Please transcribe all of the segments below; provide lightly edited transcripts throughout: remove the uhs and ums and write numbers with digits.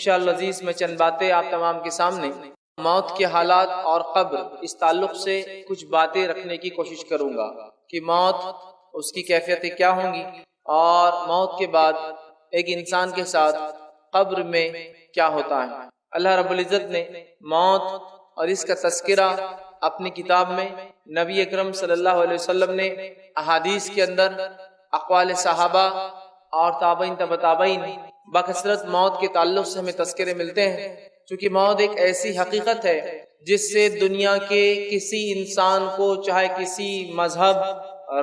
انشاءاللہ عزیز میں چند باتیں آپ تمام کے سامنے موت کے حالات اور قبر اس تعلق سے کچھ باتیں رکھنے کی کوشش کروں گا کہ موت اس کی کیفیتیں کیا ہوں گی اور موت کے بعد ایک انسان کے ساتھ قبر میں کیا ہوتا ہے۔ اللہ رب العزت نے موت اور اس کا تذکرہ اپنی کتاب میں، نبی اکرم صلی اللہ علیہ وسلم نے احادیث کے اندر، اقوال صحابہ اور تابعین تبع تابعین بکثرت موت کے تعلق سے ہمیں تذکرے ملتے ہیں، چونکہ موت ایک ایسی حقیقت ہے جس سے دنیا کے کسی انسان کو، چاہے کسی مذہب،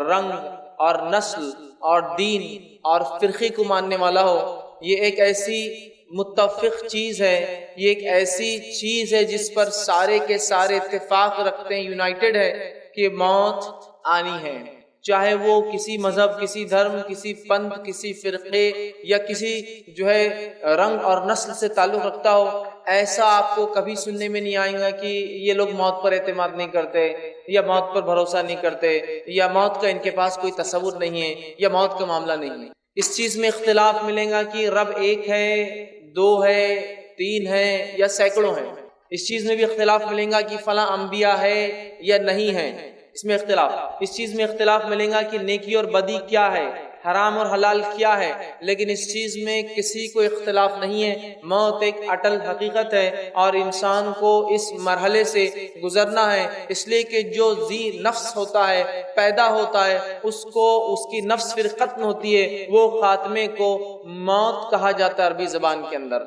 رنگ اور نسل اور دین اور فرقے کو ماننے والا ہو، یہ ایک ایسی متفق چیز ہے، یہ ایک ایسی چیز ہے جس پر سارے کے سارے اتفاق رکھتے ہیں، یونائٹڈ ہے کہ موت آنی ہے، چاہے وہ کسی مذہب، کسی دھرم، کسی پنتھ، کسی فرقے یا کسی جو ہے رنگ اور نسل سے تعلق رکھتا ہو۔ ایسا آپ کو کبھی سننے میں نہیں آئے گا کہ یہ لوگ موت پر اعتماد نہیں کرتے یا موت پر بھروسہ نہیں کرتے یا موت کا ان کے پاس کوئی تصور نہیں ہے یا موت کا معاملہ نہیں ہے۔ اس چیز میں اختلاف ملے گا کہ رب ایک ہے، دو ہے، تین ہے یا سینکڑوں ہیں۔ اس چیز میں بھی اختلاف ملے گا کہ فلاں انبیاء ہے یا نہیں ہے، اس میں اختلاف۔ اس چیز میں اختلاف ملے گا کہ نیکی اور بدی کیا ہے، حرام اور حلال کیا ہے، لیکن اس چیز میں کسی کو اختلاف نہیں ہے، موت ایک اٹل حقیقت ہے اور انسان کو اس مرحلے سے گزرنا ہے، اس لیے کہ جو ذی نفس ہوتا ہے، پیدا ہوتا ہے، اس کو اس کی نفس پھر ختم ہوتی ہے، وہ خاتمے کو موت کہا جاتا ہے عربی زبان کے اندر۔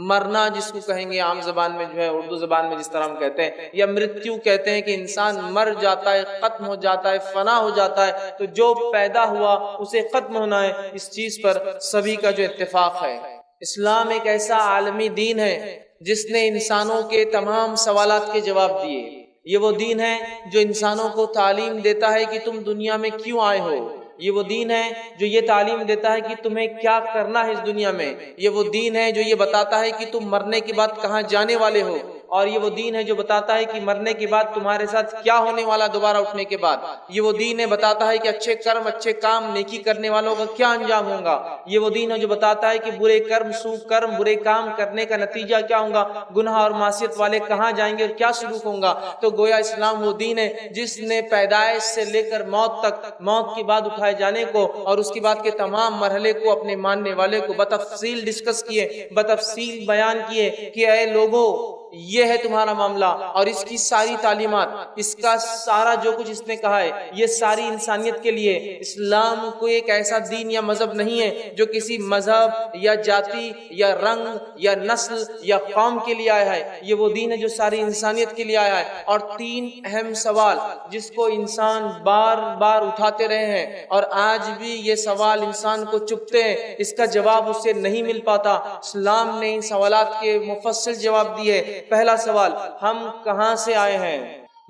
مرنا جس کو کہیں گے عام زبان میں جو ہے اردو زبان میں جس طرح ہم کہتے ہیں، یا مرتیو کہتے ہیں کہ انسان مر جاتا ہے، ختم ہو جاتا ہے، فنا ہو جاتا ہے، تو جو پیدا ہوا اسے ختم ہونا ہے، اس چیز پر سبھی کا جو اتفاق ہے۔ اسلام ایک ایسا عالمی دین ہے جس نے انسانوں کے تمام سوالات کے جواب دیے۔ یہ وہ دین ہے جو انسانوں کو تعلیم دیتا ہے کہ تم دنیا میں کیوں آئے ہو، یہ وہ دین ہے جو یہ تعلیم دیتا ہے کہ تمہیں کیا کرنا ہے اس دنیا میں، یہ وہ دین ہے جو یہ بتاتا ہے کہ تم مرنے کے بعد کہاں جانے والے ہو، اور یہ وہ دین ہے جو بتاتا ہے کہ مرنے کے بعد تمہارے ساتھ کیا ہونے والا دوبارہ اٹھنے کے بعد، یہ وہ دین ہے بتاتا ہے کہ اچھے کرم، اچھے کام، نیکی کرنے والوں کا کیا انجام ہوگا، یہ وہ دین ہے جو بتاتا ہے کہ برے کرم، سو کرم، برے کام کرنے کا نتیجہ کیا ہوگا، گناہ اور معصیت والے کہاں جائیں گے اور کیا سلوک ہوگا۔ تو گویا اسلام وہ دین ہے جس نے پیدائش سے لے کر موت تک، موت کے بعد اٹھائے جانے کو اور اس کے بعد کے تمام مرحلے کو اپنے ماننے والے کو بتفصیل ڈسکس کیے، بتفصیل بیان کیے کہ اے لوگوں یہ ہے تمہارا معاملہ، اور اس کی ساری تعلیمات، اس کا سارا جو کچھ اس نے کہا ہے، یہ ساری انسانیت کے لیے۔ اسلام کوئی ایک ایسا دین یا مذہب نہیں ہے جو کسی مذہب یا جاتی یا رنگ یا نسل یا قوم کے لیے آیا ہے، یہ وہ دین ہے جو ساری انسانیت کے لیے آیا ہے۔ اور تین اہم سوال جس کو انسان بار بار اٹھاتے رہے ہیں اور آج بھی یہ سوال انسان کو چبھتے ہیں، اس کا جواب اسے نہیں مل پاتا، اسلام نے ان سوالات کے مفصل جواب دیے۔ پہلا سوال، ہم کہاں سے آئے ہیں؟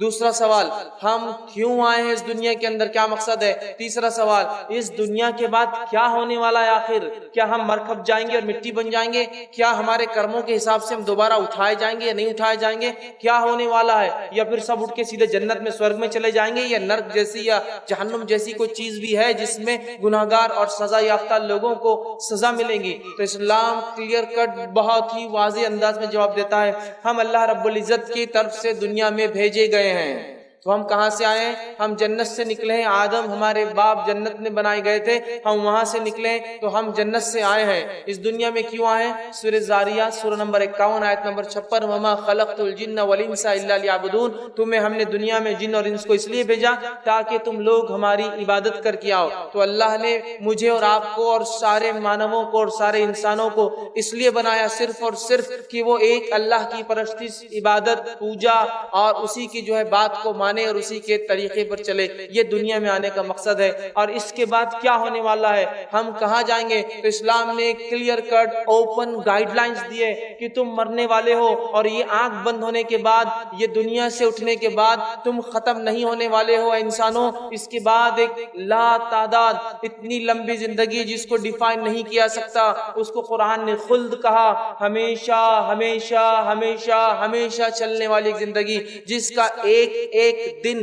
دوسرا سوال، ہم کیوں آئے ہیں اس دنیا کے اندر، کیا مقصد ہے؟ تیسرا سوال، اس دنیا کے بعد کیا ہونے والا ہے آخر، کیا ہم مرکب جائیں گے اور مٹی بن جائیں گے، کیا ہمارے کرموں کے حساب سے ہم دوبارہ اٹھائے جائیں گے یا نہیں اٹھائے جائیں گے، کیا ہونے والا ہے، یا پھر سب اٹھ کے سیدھے جنت میں، سورگ میں چلے جائیں گے، یا نرک جیسی یا جہنم جیسی کوئی چیز بھی ہے جس میں گناہگار اور سزا یافتہ لوگوں کو سزا ملے گی۔ تو اسلام کلیئر کٹ بہت ہی واضح انداز میں جواب دیتا ہے، ہم اللہ رب العزت کی طرف سے دنیا میں بھیجے گئے ہیں۔ تو ہم کہاں سے آئے ہیں؟ ہم جنت سے نکلے ہیں، آدم ہمارے باپ جنت میں بنائے گئے تھے، ہم وہاں سے نکلے تو ہم جنت سے آئے ہیں۔ اس دنیا میں کیوں آئے ہیں؟ سورہ زاریات سورہ نمبر 51 آیت نمبر 56، وما خلقت الجن والانس الا لیعبدون، تمہیں ہم نے دنیا میں جن اور انس کو اس لیے بھیجا تاکہ تم لوگ ہماری عبادت کر کے آؤ۔ تو اللہ نے مجھے اور آپ کو اور سارے مانووں کو اور سارے انسانوں کو اس لیے بنایا صرف اور صرف کہ وہ ایک اللہ کی پرستش، عبادت، پوجا اور اسی کی جو ہے بات کو مانے اور اسی کے طریقے پر چلے، یہ دنیا میں آنے کا مقصد ہے۔ اور اس کے بعد کیا ہونے والا ہے، ہم کہاں جائیں گے؟ تو اسلام نے clear cut open guidelines دیے کہ تم مرنے والے ہو، اور یہ آنکھ بند ہونے کے بعد، یہ دنیا سے اٹھنے کے بعد تم ختم نہیں ہونے والے ہو انسانوں۔ اس کے بعد ایک لا تعداد اتنی لمبی زندگی جس کو ڈیفائن نہیں کیا سکتا، اس کو قرآن نے خلد کہا، ہمیشہ ہمیشہ ہمیشہ ہمیشہ چلنے والی زندگی، جس کا ایک ایک ایک دن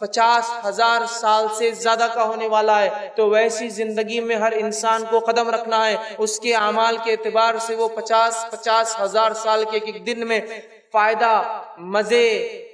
50,000 سال سے زیادہ کا ہونے والا ہے، تو ویسی زندگی میں ہر انسان کو قدم رکھنا ہے، اس کے اعمال کے اعتبار سے وہ 50,000 سال کے ایک دن میں فائدہ، مزے،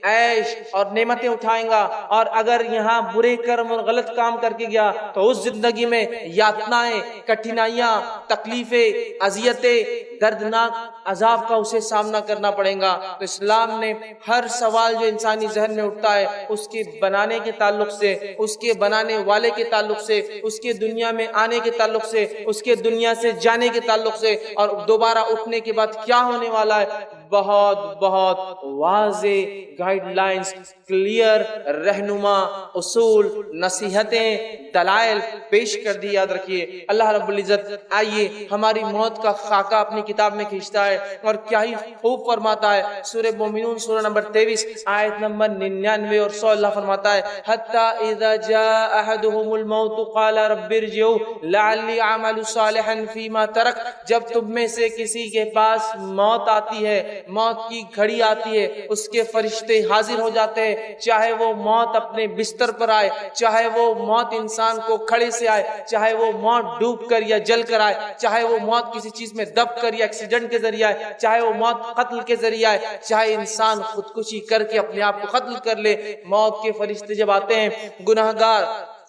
عیش اور نعمتیں اٹھائیں گا، اور اگر یہاں برے کرم اور غلط کام کر کے گیا تو اس زندگی میں یاتنائیں، کٹھنائیاں، تکلیفیں، اذیتیں، دردناک عذاب کا اسے سامنا کرنا پڑے گا۔ تو اسلام نے ہر سوال جو انسانی ذہن میں اٹھتا ہے اس کے بنانے کے تعلق سے، اس کے بنانے والے کے تعلق سے، اس کے دنیا میں آنے کے تعلق سے، اس کے دنیا سے جانے کے تعلق سے، اور دوبارہ اٹھنے کے بعد کیا ہونے والا ہے، بہت واضح گائیڈ لائنز، کلیئر رہنما اصول، نصیحتیں، دلائل پیش کر دی۔ یاد رکھیے اللہ رب العزت آئیے ہماری موت کا خاکہ اپنی کتاب میں کھینچتا ہے، اور کیا ہی خوب فرماتا ہے۔ سورہ مومنون سورہ نمبر 23 آیت نمبر 99 اور 100 اللہ فرماتا ہے حتی اذا جاء احدهم الموت قال رب ارجعون لعلی اعمل صالحا فیما ترک، جب تم میں سے کسی کے پاس موت آتی ہے، موت کی گھڑی آتی ہے، اس کے فرشتے حاضر ہو جاتے ہیں، چاہے وہ موت اپنے بستر پر آئے، چاہے وہ موت انسان کو کھڑے سے آئے، چاہے وہ موت ڈوب کر یا جل کر آئے، چاہے وہ موت کسی چیز میں دب کر یا ایکسیڈنٹ کے ذریعے آئے، چاہے وہ موت قتل کے ذریعے آئے، چاہے انسان خودکشی کر کے اپنے آپ کو قتل کر لے، موت کے فرشتے جب آتے ہیں گناہگار،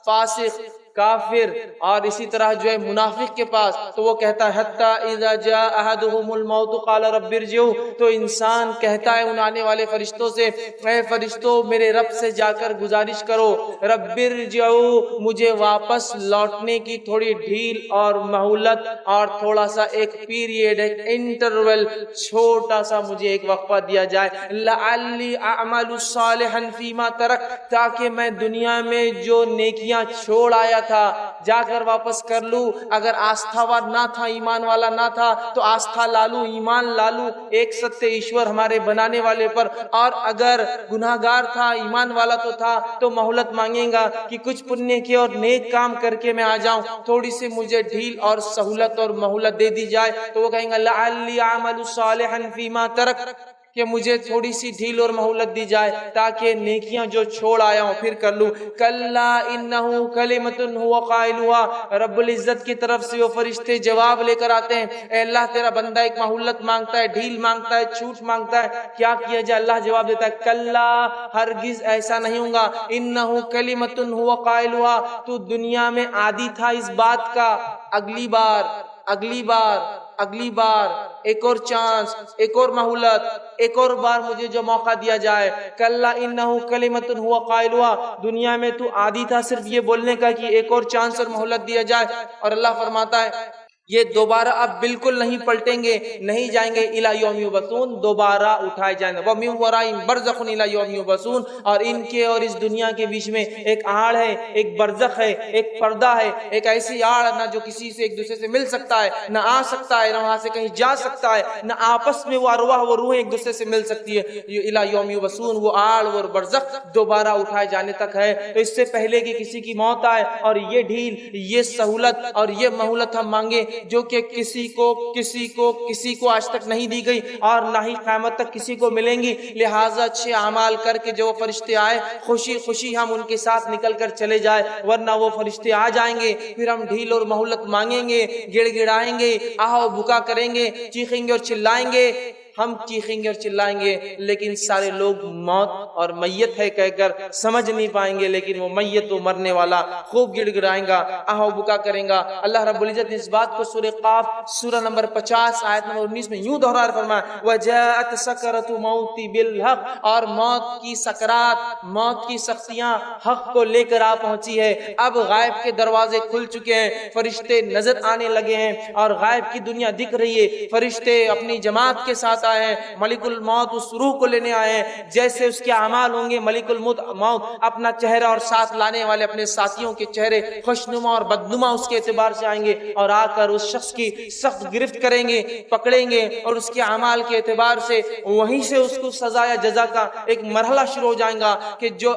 فاسق، کافر اور اسی طرح جو ہے منافق کے پاس، تو وہ کہتا ہے حتی اذا جاء احدهم الموت قال رب ارجعون، تو انسان کہتا ہے ان آنے والے فرشتوں سے اے فرشتوں میرے رب سے جا کر گزارش کرو، رب ارجعون مجھے واپس لوٹنے کی تھوڑی ڈھیل اور مہلت، اور تھوڑا سا ایک پیریڈ، ایک انٹرول، چھوٹا سا مجھے ایک وقفہ دیا جائے، لعلی اعمل صالحا فیما ترک، تاکہ میں دنیا میں جو نیکیاں چھوڑ آیا تھا جا کر واپس کر لوں۔ اگر آستھاوار نہ تھا، ایمان والا نہ تھا، تو آستھا لالوں، ایمان لالوں ایک ستیہ ایشور ہمارے بنانے والے پر، اور اگر گناہگار تھا، ایمان والا تو تھا، تو مہلت مانگیں گا کہ کچھ پنیہ کے اور نیک کام کر کے میں آ جاؤں، تھوڑی سی مجھے ڈھیل اور سہولت اور مہلت دے دی جائے، تو وہ کہیں گا لعلی اعمل صالحا فیما ترک، کہ مجھے تھوڑی سی ڈھیل اور مہلت دی جائے تاکہ نیکیاں جو چھوڑ آیا ہوں پھر کر لوں۔ کلا انہ کلمۃ هو قائلها، رب العزت کی طرف سے وہ فرشتے جواب لے کر آتے ہیں، اے اللہ تیرا بندہ ایک مہلت مانگتا ہے، ڈھیل مانگتا ہے، چھوٹ مانگتا ہے، کیا کیا جائے؟ اللہ جواب دیتا ہے کلا، ہرگز ایسا نہیں ہوگا، انہ کلمۃ هو قائلها، تو دنیا میں عادی تھا اس بات کا، اگلی بار اگلی بار اگلی بار، ایک اور چانس، ایک اور مہلت، ایک اور بار مجھے جو موقع دیا جائے۔ کلا انہ کلمۃ هو قائلها، دنیا میں تو عادی تھا صرف یہ بولنے کا کہ ایک اور چانس اور مہلت دیا جائے، اور اللہ فرماتا ہے یہ دوبارہ اب بالکل نہیں پلٹیں گے، نہیں جائیں گے الی یوم یبعثون، دوبارہ اٹھائے جائیں گے، وَمِن وَرَائِهِم بَرْزَخٌ الی یوم یبعثون، اور ان کے اور اس دنیا کے بیچ میں ایک آڑ ہے، ایک برزخ ہے، ایک پردہ ہے، ایک ایسی آڑ نہ جو کسی سے ایک دوسرے سے مل سکتا ہے، نہ آ سکتا ہے، نہ وہاں سے کہیں جا سکتا ہے، نہ آپس میں وہ ارواح و روحیں ایک دوسرے سے مل سکتی ہے، الی یوم یبعثون، وہ آڑ اور برزخ دوبارہ اٹھائے جانے تک ہے۔ تو اس سے پہلے کہ کسی کی موت آئے اور یہ ڈھیل، یہ سہولت اور یہ مہلت ہم مانگے جو کہ کسی کو آج تک نہیں دی گئی اور نہ ہی قیامت تک کسی کو ملیں گی، لہٰذا اچھے اعمال کر کے جو فرشتے آئے خوشی خوشی ہم ان کے ساتھ نکل کر چلے جائے، ورنہ وہ فرشتے آ جائیں گے، پھر ہم ڈھیل اور مہلت مانگیں گے، گڑ گڑائیں گے، آہو بکا کریں گے، چیخیں گے اور چلائیں گے، ہم چیخیں گے اور چلائیں گے، لیکن سارے لوگ موت اور میت ہے کہہ کر سمجھ نہیں پائیں گے، لیکن وہ میت و مرنے والا خوب گڑ گڑائیں گا، آہو بکا کریں گا۔ اللہ رب العزت نے اس بات کو سورہ قاف سورہ نمبر 50 آیت نمبر 19 میں یوں دہرا فرمایا وَجَاءَتْ سَكْرَةُ الْمَوْتِ بِالْحَقِّ، اور موت کی سکرات، موت کی سختیاں حق کو لے کر آ پہنچی ہے۔ اب غائب کے دروازے کھل چکے ہیں، فرشتے نظر آنے لگے ہیں اور غائب کی دنیا دکھ رہی ہے، فرشتے اپنی جماعت کے ساتھ آئے ہیں، ملک الموت اس روح کو لینے آئے ہیں، جیسے اس کے اعمال ہوں گے ملک الموت اپنا چہرہ اور ساتھ لانے والے اپنے ساتھیوں کے چہرے خوشنما اور بدنما اس کے اعتبار سے آئیں گے، اور آ کر اس شخص کی سخت گرفت کریں گے، پکڑیں گے، اور اس کے اعمال کے اعتبار سے وہیں سے اس کو سزا یا جزا کا ایک مرحلہ شروع ہو جائے گا کہ جو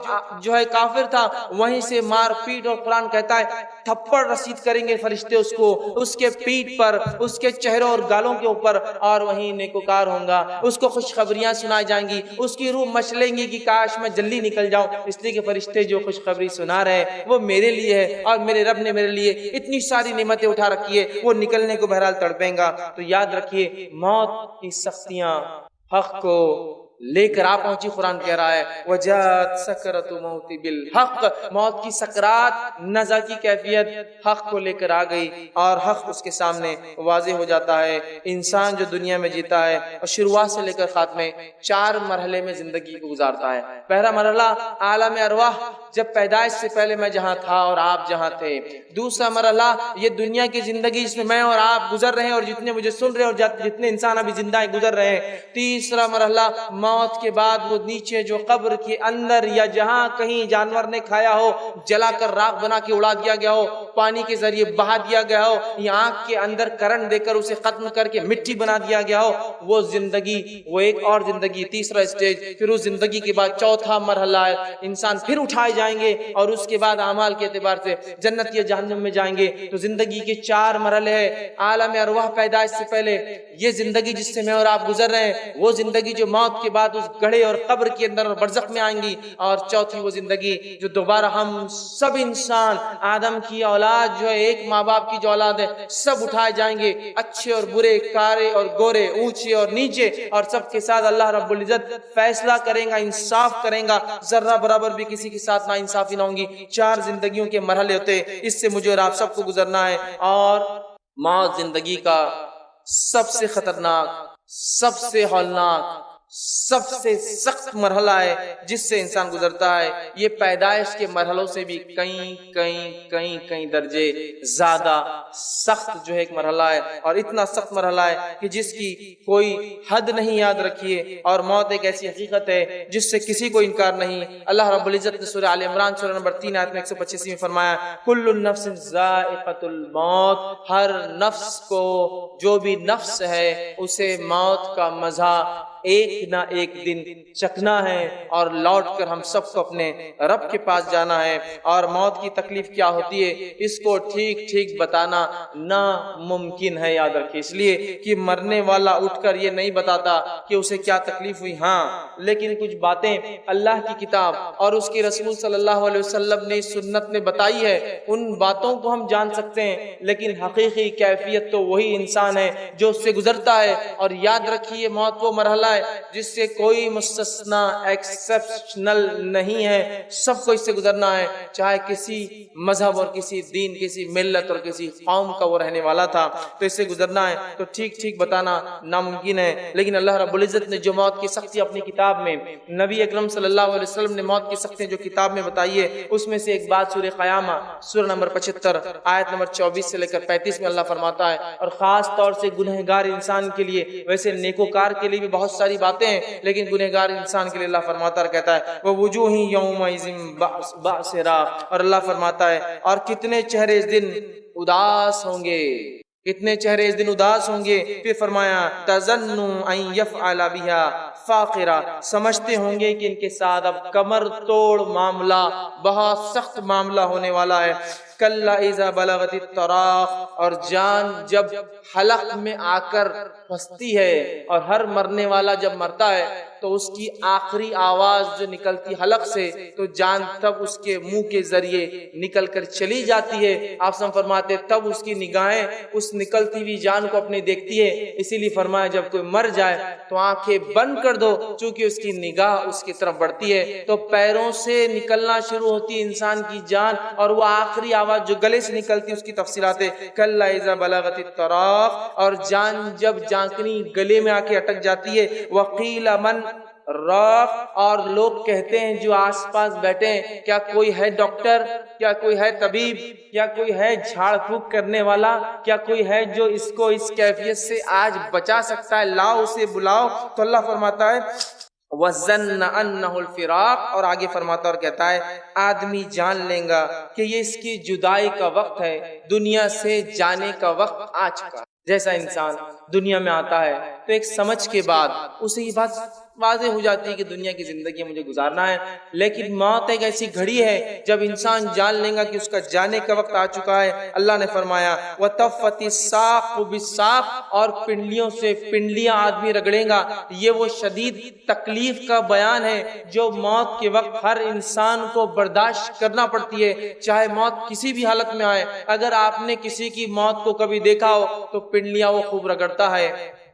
ہے کافر تھا وہیں سے مار پیٹ، اور قرآن کہتا ہے تھپڑ رسید کریں گے فرشتے اس کو، اس کے پیٹھ پر، اس کے چہروں اور گالوں کے اوپر، اور وہیں نیکوکار ہوگا، اس کو خوشخبریاں سنائی جائیں گی، اس کی روح مچلیں گی کہ کاش میں جلدی نکل جاؤں، اس لیے کہ فرشتے جو خوشخبری سنا رہے ہیں وہ میرے لیے ہے، اور میرے رب نے میرے لیے اتنی ساری نعمتیں اٹھا رکھی ہے، وہ نکلنے کو بہرحال تڑپیں گا۔ تو یاد رکھیے موت کی سختیاں حق کو لے کر آ پہنچی۔ قرآن کہہ رہا ہے وجات سکرت موت بالحق، موت کی سکرات نزع کی کیفیت حق کو لے کر آ گئی، اور حق اس کے سامنے واضح ہو جاتا ہے۔ انسان جو دنیا میں جیتا ہے اور شروعات سے لے کر خاتمے 4 مرحلے میں زندگی کو گزارتا ہے۔ پہلا مرحلہ عالم ارواح، جب پیدائش سے پہلے میں جہاں تھا اور آپ جہاں تھے۔ دوسرا مرحلہ یہ دنیا کی زندگی جس میں میں اور آپ گزر رہے ہیں، اور جتنے مجھے سن رہے ہیں اور جتنے انسان ابھی زندہ ہیں گزر رہے ہیں۔ تیسرا مرحلہ موت کے بعد وہ نیچے جو قبر کے اندر یا جہاں کہیں جانور نے کھایا ہو، جلا کر راکھ بنا کے اڑا دیا گیا ہو، پانی کے ذریعے بہا دیا گیا ہو، یا آنکھ کے اندر کرنٹ دے کر اسے ختم کر کے مٹی بنا دیا گیا ہو، وہ زندگی، وہ ایک اور زندگی، تیسرا اسٹیج۔ پھر اس زندگی کے بعد چوتھا مرحلہ ہے، انسان پھر اٹھائے جائیں گے اور اس کے بعد اعمال کے اعتبار سے جنت یا جہنم میں جائیں گے۔ تو زندگی کے 4 مرحلے ہیں۔ عالم ارواح پیدائش سے پہلے یہ زندگی جس سے میں اور آپ گزر رہے ہیں، وہ زندگی جو موت کے بعد اس گڑھے اور قبر کے اندر اور برزخ میں آئیں گی، اور چوتھی وہ زندگی جو دوبارہ ہم سب انسان، آدم کی اولاد جو ہے، ایک ماں باپ کی جو اولاد ہے، سب اٹھائے جائیں گے، اچھے اور برے، کارے اور گورے، اونچے اور نیچے، اور سب کے ساتھ اللہ رب العزت فیصلہ کرے گا، انصاف کرے گا، ذرہ برابر بھی کسی کے ساتھ نا انصافی نہ ہوں گی۔ 4 زندگیوں کے مرحلے ہوتے ہیں، اس سے مجھے اور آپ سب کو گزرنا ہے۔ اور موت زندگی کا سب سے خطرناک، سب سے ہولناک، سب سے سخت مرحلہ ہے جس سے انسان گزرتا ہے۔ یہ پیدائش کے مرحلوں سے بھی کئی درجے زیادہ سخت جو ہے ایک مرحلہ ہے، اور اتنا سخت مرحلہ ہے کہ جس کی کوئی حد نہیں، یاد رکھیے۔ اور موت ایک ایسی حقیقت ہے جس سے کسی کو انکار نہیں۔ اللہ رب العزت نے سورہ آل عمران سورہ نمبر 3 آیت میں 185 میں فرمایا کل نفس ذائقۃ الموت، ہر نفس کو، جو بھی نفس ہے اسے موت کا مزہ ایک نہ ایک دن چکھنا ہے، اور لوٹ کر ہم سب کو اپنے رب کے پاس جانا ہے۔ اور موت کی تکلیف کیا ہوتی ہے اس کو ٹھیک ٹھیک بتانا ناممکن ہے، یاد رکھیں، اس لیے کہ مرنے والا اٹھ کر یہ نہیں بتاتا کہ اسے کیا تکلیف ہوئی، ہاں لیکن کچھ باتیں اللہ کی کتاب اور اس کے رسول صلی اللہ علیہ وسلم نے سنت میں بتائی ہے، ان باتوں کو ہم جان سکتے ہیں، لیکن حقیقی کیفیت تو وہی انسان ہے جو اس سے گزرتا ہے۔ اور یاد رکھیے موت وہ مرحلہ ہے جس سے کوئی مستثنا ایکسپشنل نہیں ہے، سب کو اس سے گزرنا ہے، چاہے کسی مذہب اور کسی دین، کسی ملت اور کسی قوم کا وہ رہنے والا تھا، تو اس سے گزرنا ہے۔ تو ٹھیک ٹھیک بتانا ناممکن ہے، لیکن اللہ رب العزت نے جو موت کی سختی اپنی کتاب میں، نبی اکرم صلی اللہ علیہ وسلم نے موت کی سختی جو کتاب میں بتائی ہے، اس میں سے ایک بات سورہ قیامہ سورہ نمبر 75 آیت نمبر 24 سے لے کر 35 میں اللہ فرماتا ہے، اور خاص طور سے گنہگار انسان کے لیے، ویسے نیکوکار کے لیے بھی بہت ساری باتیں ہیں، لیکن گنہگار انسان کے لیے اللہ فرماتا ہے، کہتا ہے وَوُجُوهٍ يَوْمَئِذٍ بَاسِرَةٌ، اور اللہ فرماتا ہے اور کتنے چہرے اس دن اداس ہوں گے، کتنے چہرے اس دن اداس ہوں گے۔ پھر فرمایا تَظَنُّ أَن يَفْعَلَ بِهَا فَاقِرَةٌ، سمجھتے ہوں گے کہ ان کے ساتھ اب کمر توڑ معاملہ، بہت سخت معاملہ ہونے والا ہے۔ کَلَّا إِذَا بَلَغَتِ التَّرَاقِ، اور جان جب حلق میں آ کر پھنستی ہے، اور ہر مرنے والا جب مرتا ہے تو اس کی آخری آواز جو نکلتی حلق سے، تو جان تب اس کے منہ کے ذریعے نکل کر چلی جاتی ہے۔ آپ سب فرماتے تب اس کی نگاہیں اس نکلتی ہوئی جان کو اپنے دیکھتی ہے، اسی لیے فرمایا جب کوئی مر جائے تو آنکھیں بند کر دو، چونکہ اس کی نگاہ اس کی طرف بڑھتی ہے۔ تو پیروں سے نکلنا شروع ہوتی ہے انسان کی جان، اور وہ آخری آواز جو گلے سے نکلتی ہے اس کی تفصیلات ہے کَلَّا إِذَا بَلَغَتِ التَّرَاقِ، اور جان جب جانکنی گلے میں آ کے اٹک جاتی ہے۔ وَقِيلَ مَنْ راق، اور لوگ کہتے ہیں جو آس پاس بیٹھے ہیں، کیا کوئی ہے ڈاکٹر، کیا کوئی ہے طبیب، کیا کوئی ہے جھاڑ پھونک کرنے والا، کیا کوئی ہے جو اس کو اس کیفیت سے آج بچا سکتا ہے، لاؤ اسے بلاؤ۔ تو اللہ فرماتا ہے وَظَنَّ أَنَّهُ الْفِرَاقُ، اور آگے فرماتا اور کہتا ہے آدمی جان لیں گا کہ یہ اس کی جدائی کا وقت ہے، دنیا سے جانے کا وقت آ چکا۔ جیسا انسان دنیا میں آتا ہے تو ایک سمجھ کے بعد اسے یہ بات واضح ہو جاتی ہے کہ دنیا کی زندگی مجھے گزارنا ہے، لیکن موت ایک ایسی گھڑی ہے جب انسان جان لے گا کہ اس کا جانے کا وقت آ چکا ہے۔ اللہ نے فرمایا وَتَفَّتِ السَّاقُ بِالسَّاقِ، اور پنڈلیوں سے پنڈلیاں آدمی رگڑے گا۔ یہ وہ شدید تکلیف کا بیان ہے جو موت کے وقت ہر انسان کو برداشت کرنا پڑتی ہے، چاہے موت کسی بھی حالت میں آئے۔ اگر آپ نے کسی کی موت کو کبھی دیکھا ہو تو پنڈلیاں وہ خوب رگڑتا ہے،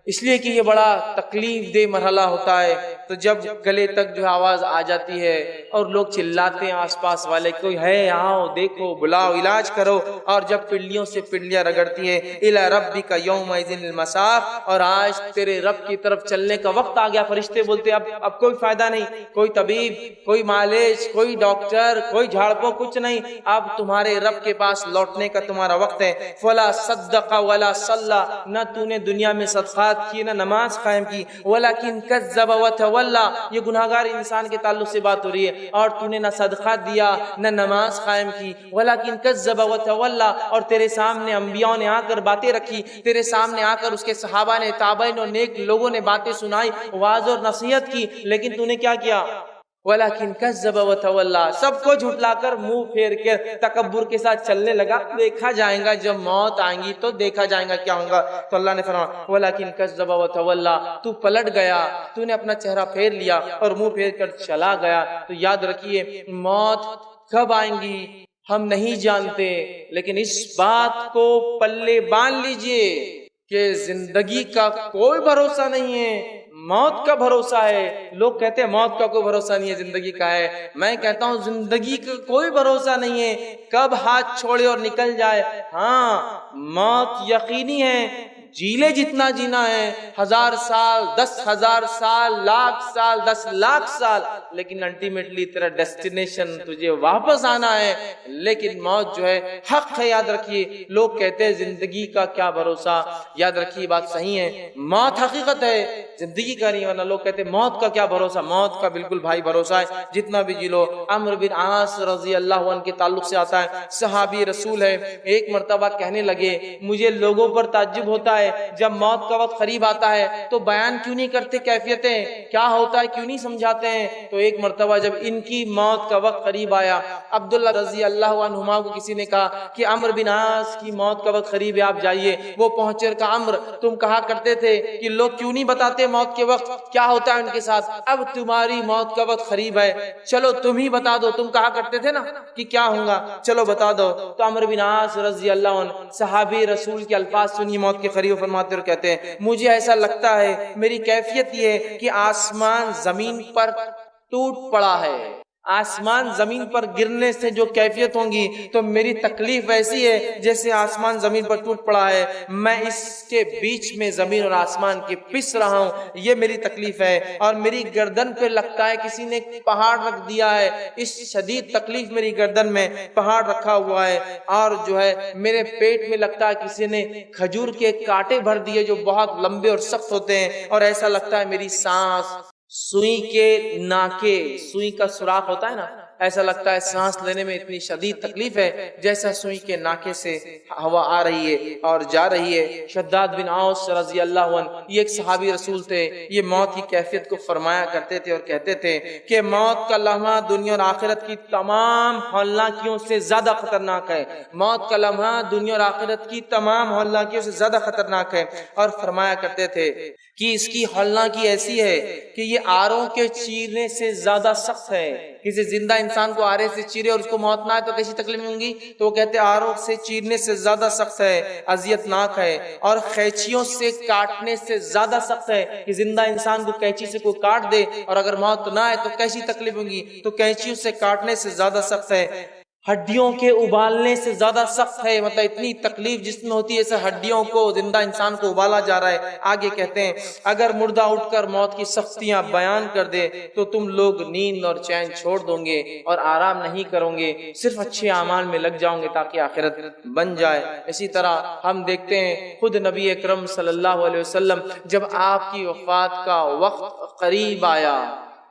اس لیے کہ یہ بڑا تکلیف دہ مرحلہ ہوتا ہے۔ تو جب گلے تک جو آواز آ جاتی ہے اور لوگ چلاتے ہیں آس پاس والے، کوئی ہے آؤ دیکھو بلاؤ علاج کرو، اور جب پنڈلیوں سے پنڈلیاں رگڑتی ہیں الی ربک یومئذ المساق، اور آج تیرے رب کی طرف چلنے کا وقت آ گیا۔ فرشتے بولتے اب کوئی فائدہ نہیں، کوئی طبیب، کوئی معالج، کوئی ڈاکٹر، کوئی جھاڑپو، کچھ نہیں، اب تمہارے رب کے پاس لوٹنے کا تمہارا وقت ہے۔ فلا صدق ولا صلی، نہ تو نے دنیا میں صدقات کی نہ نماز قائم کی، ولیکن کذب وتولی، یہ گناہگار انسان کے تعلق سے بات ہو رہی ہے، اور تو نے نہ صدقات دیا نہ نماز قائم کی، ولیکن کذب وتولی، اور تیرے سامنے انبیاء نے آ کر باتیں رکھی، تیرے سامنے آ کر اس کے صحابہ نے، تابعین اور نیک لوگوں نے باتیں سنائی، واعظ اور نصیحت کی، لیکن تو نے کیا کیا؟ ولیکن کذب وتولی، سب کو جھٹلا کر منہ پھیر کے تکبر کے ساتھ چلنے لگا۔ دیکھا جائے گا جب موت آئیں گی تو دیکھا جائے گا کیا ہوگا۔ تو اللہ نے فرمایا ولیکن کذب وتولی، تو پلٹ گیا، تو نے اپنا چہرہ پھیر لیا اور منہ پھیر کر چلا گیا۔ تو یاد رکھیے موت کب آئیں گی ہم نہیں جانتے، لیکن اس بات کو پلے باندھ لیجئے کہ زندگی کا کوئی بھروسہ نہیں ہے، موت کا بھروسہ ہے۔ لوگ کہتے ہیں موت کا کوئی بھروسہ نہیں ہے، زندگی کا ہے۔ میں کہتا ہوں زندگی کا کوئی بھروسہ نہیں ہے، کب ہاتھ چھوڑے اور نکل جائے۔ ہاں موت یقینی ہے، جیلے جتنا جینا ہے، 1000 سال، 10,000 سال، لاکھ سال، 10 لاکھ سال، لیکن الٹیمیٹلی تیرا ڈیسٹینیشن تجھے واپس آنا ہے۔ لیکن موت جو ہے حق ہے، یاد رکھیے۔ لوگ کہتے ہیں زندگی کا کیا بھروسہ، یاد رکھیے بات صحیح ہے، موت حقیقت ہے، زندگی کا نہیں، ورنہ لوگ کہتے ہیں موت کا کیا بھروسہ۔ موت کا بالکل بھائی بھروسہ ہے، جتنا بھی جی لو۔ عمرو بن عاص رضی اللہ عنہ کے تعلق سے آتا ہے، صحابی رسول ہے، ایک مرتبہ کہنے لگے مجھے لوگوں پر تعجب ہوتا ہے جب موت کا وقت قریب آتا ہے تو بیان کیوں نہیں کرتے کیفیتیں، کیا ہوتا ہے کیوں نہیں سمجھاتے ہیں۔ تو ایک مرتبہ جب ان کی موت کا وقت قریب آیا، عبداللہ رضی اللہ عنہما کو کسی نے کہا کہ عمرو بن عاص کی موت کا وقت قریب ہے، آپ جائیے۔ وہ پہنچے اور کہا عمرو تم کہا کرتے تھے کہ لوگ کیوں نہیں بتاتے موت کے وقت کیا ہوتا ہے ان کے ساتھ، اب تمہاری موت کا وقت قریب ہے، چلو تم ہی بتا دو، تم کہا کرتے تھے نا کہ کیا ہوگا، چلو بتا دو۔ تو عمرو بن عاص رضی اللہ عنہ صحابی رسول کے الفاظ سنی موت کے قریب، فرماتے اور کہتے ہیں مجھے ایسا لگتا ہے، میری کیفیت یہ ہے کہ آسمان زمین پر ٹوٹ پڑا ہے، آسمان زمین پر گرنے سے جو کیفیت ہوں گی تو میری تکلیف ایسی ہے جیسے آسمان زمین پر ٹوٹ پڑا ہے، میں اس کے بیچ میں زمین اور آسمان کے پس رہا ہوں، یہ میری تکلیف ہے۔ اور میری گردن پہ لگتا ہے کسی نے پہاڑ رکھ دیا ہے، اس شدید تکلیف میری گردن میں پہاڑ رکھا ہوا ہے، اور جو ہے میرے پیٹ میں لگتا ہے کسی نے کھجور کے کانٹے بھر دیے جو بہت لمبے اور سخت ہوتے ہیں، اور ایسا لگتا ہے میری سانس سوئی کے ناکے، سوئی کا سوراخ ہوتا ہے نا، ایسا لگتا ہے سانس لینے میں اتنی شدید تکلیف ہے جیسا سوئی کے ناکے سے ہوا آ رہی ہے اور جا رہی ہے۔ شداد بن اوس رضی اللہ عنہ یہ ایک صحابی رسول تھے، یہ موت کی کیفیت کو فرمایا کرتے تھے اور کہتے تھے کہ موت کا لمحہ دنیا اور آخرت کی تمام ہولناکیوں سے زیادہ خطرناک ہے، موت کا لمحہ دنیا اور آخرت کی تمام ہولناکیوں سے زیادہ خطرناک ہے۔ اور فرمایا کرتے تھے کہ اس کی ہولناکی ایسی ہے کہ یہ آروں کے چیرنے سے زیادہ سخت ہے۔ کسی زندہ انسان کو آرے سے چیرے اور اس کو موت نہ آئے تو کیسی تکلیف ہوں گی، تو وہ کہتے ہیں آروں سے چیرنے سے زیادہ سخت ہے، اذیت ناک ہے، اور قینچیوں سے کاٹنے سے زیادہ سخت ہے کہ زندہ انسان کو قینچی سے کوئی کاٹ دے اور اگر موت نہ آئے تو کیسی تکلیف ہوں گی، تو قینچیوں سے کاٹنے سے زیادہ سخت ہے، ہڈیوں کے ابالنے سے زیادہ سخت ہے، مطلب اتنی تکلیف جس میں ہوتی ہے ایسے ہڈیوں کو زندہ انسان کو ابالا جا رہا ہے۔ آگے کہتے ہیں اگر مردہ اٹھ کر موت کی سختیاں بیان کر دے تو تم لوگ نیند اور چین چھوڑ دو گے اور آرام نہیں کرو گے، صرف اچھے اعمال میں لگ جاؤ گے تاکہ آخرت بن جائے۔ اسی طرح ہم دیکھتے ہیں خود نبی اکرم صلی اللہ علیہ وسلم جب آپ کی وفات کا وقت قریب آیا،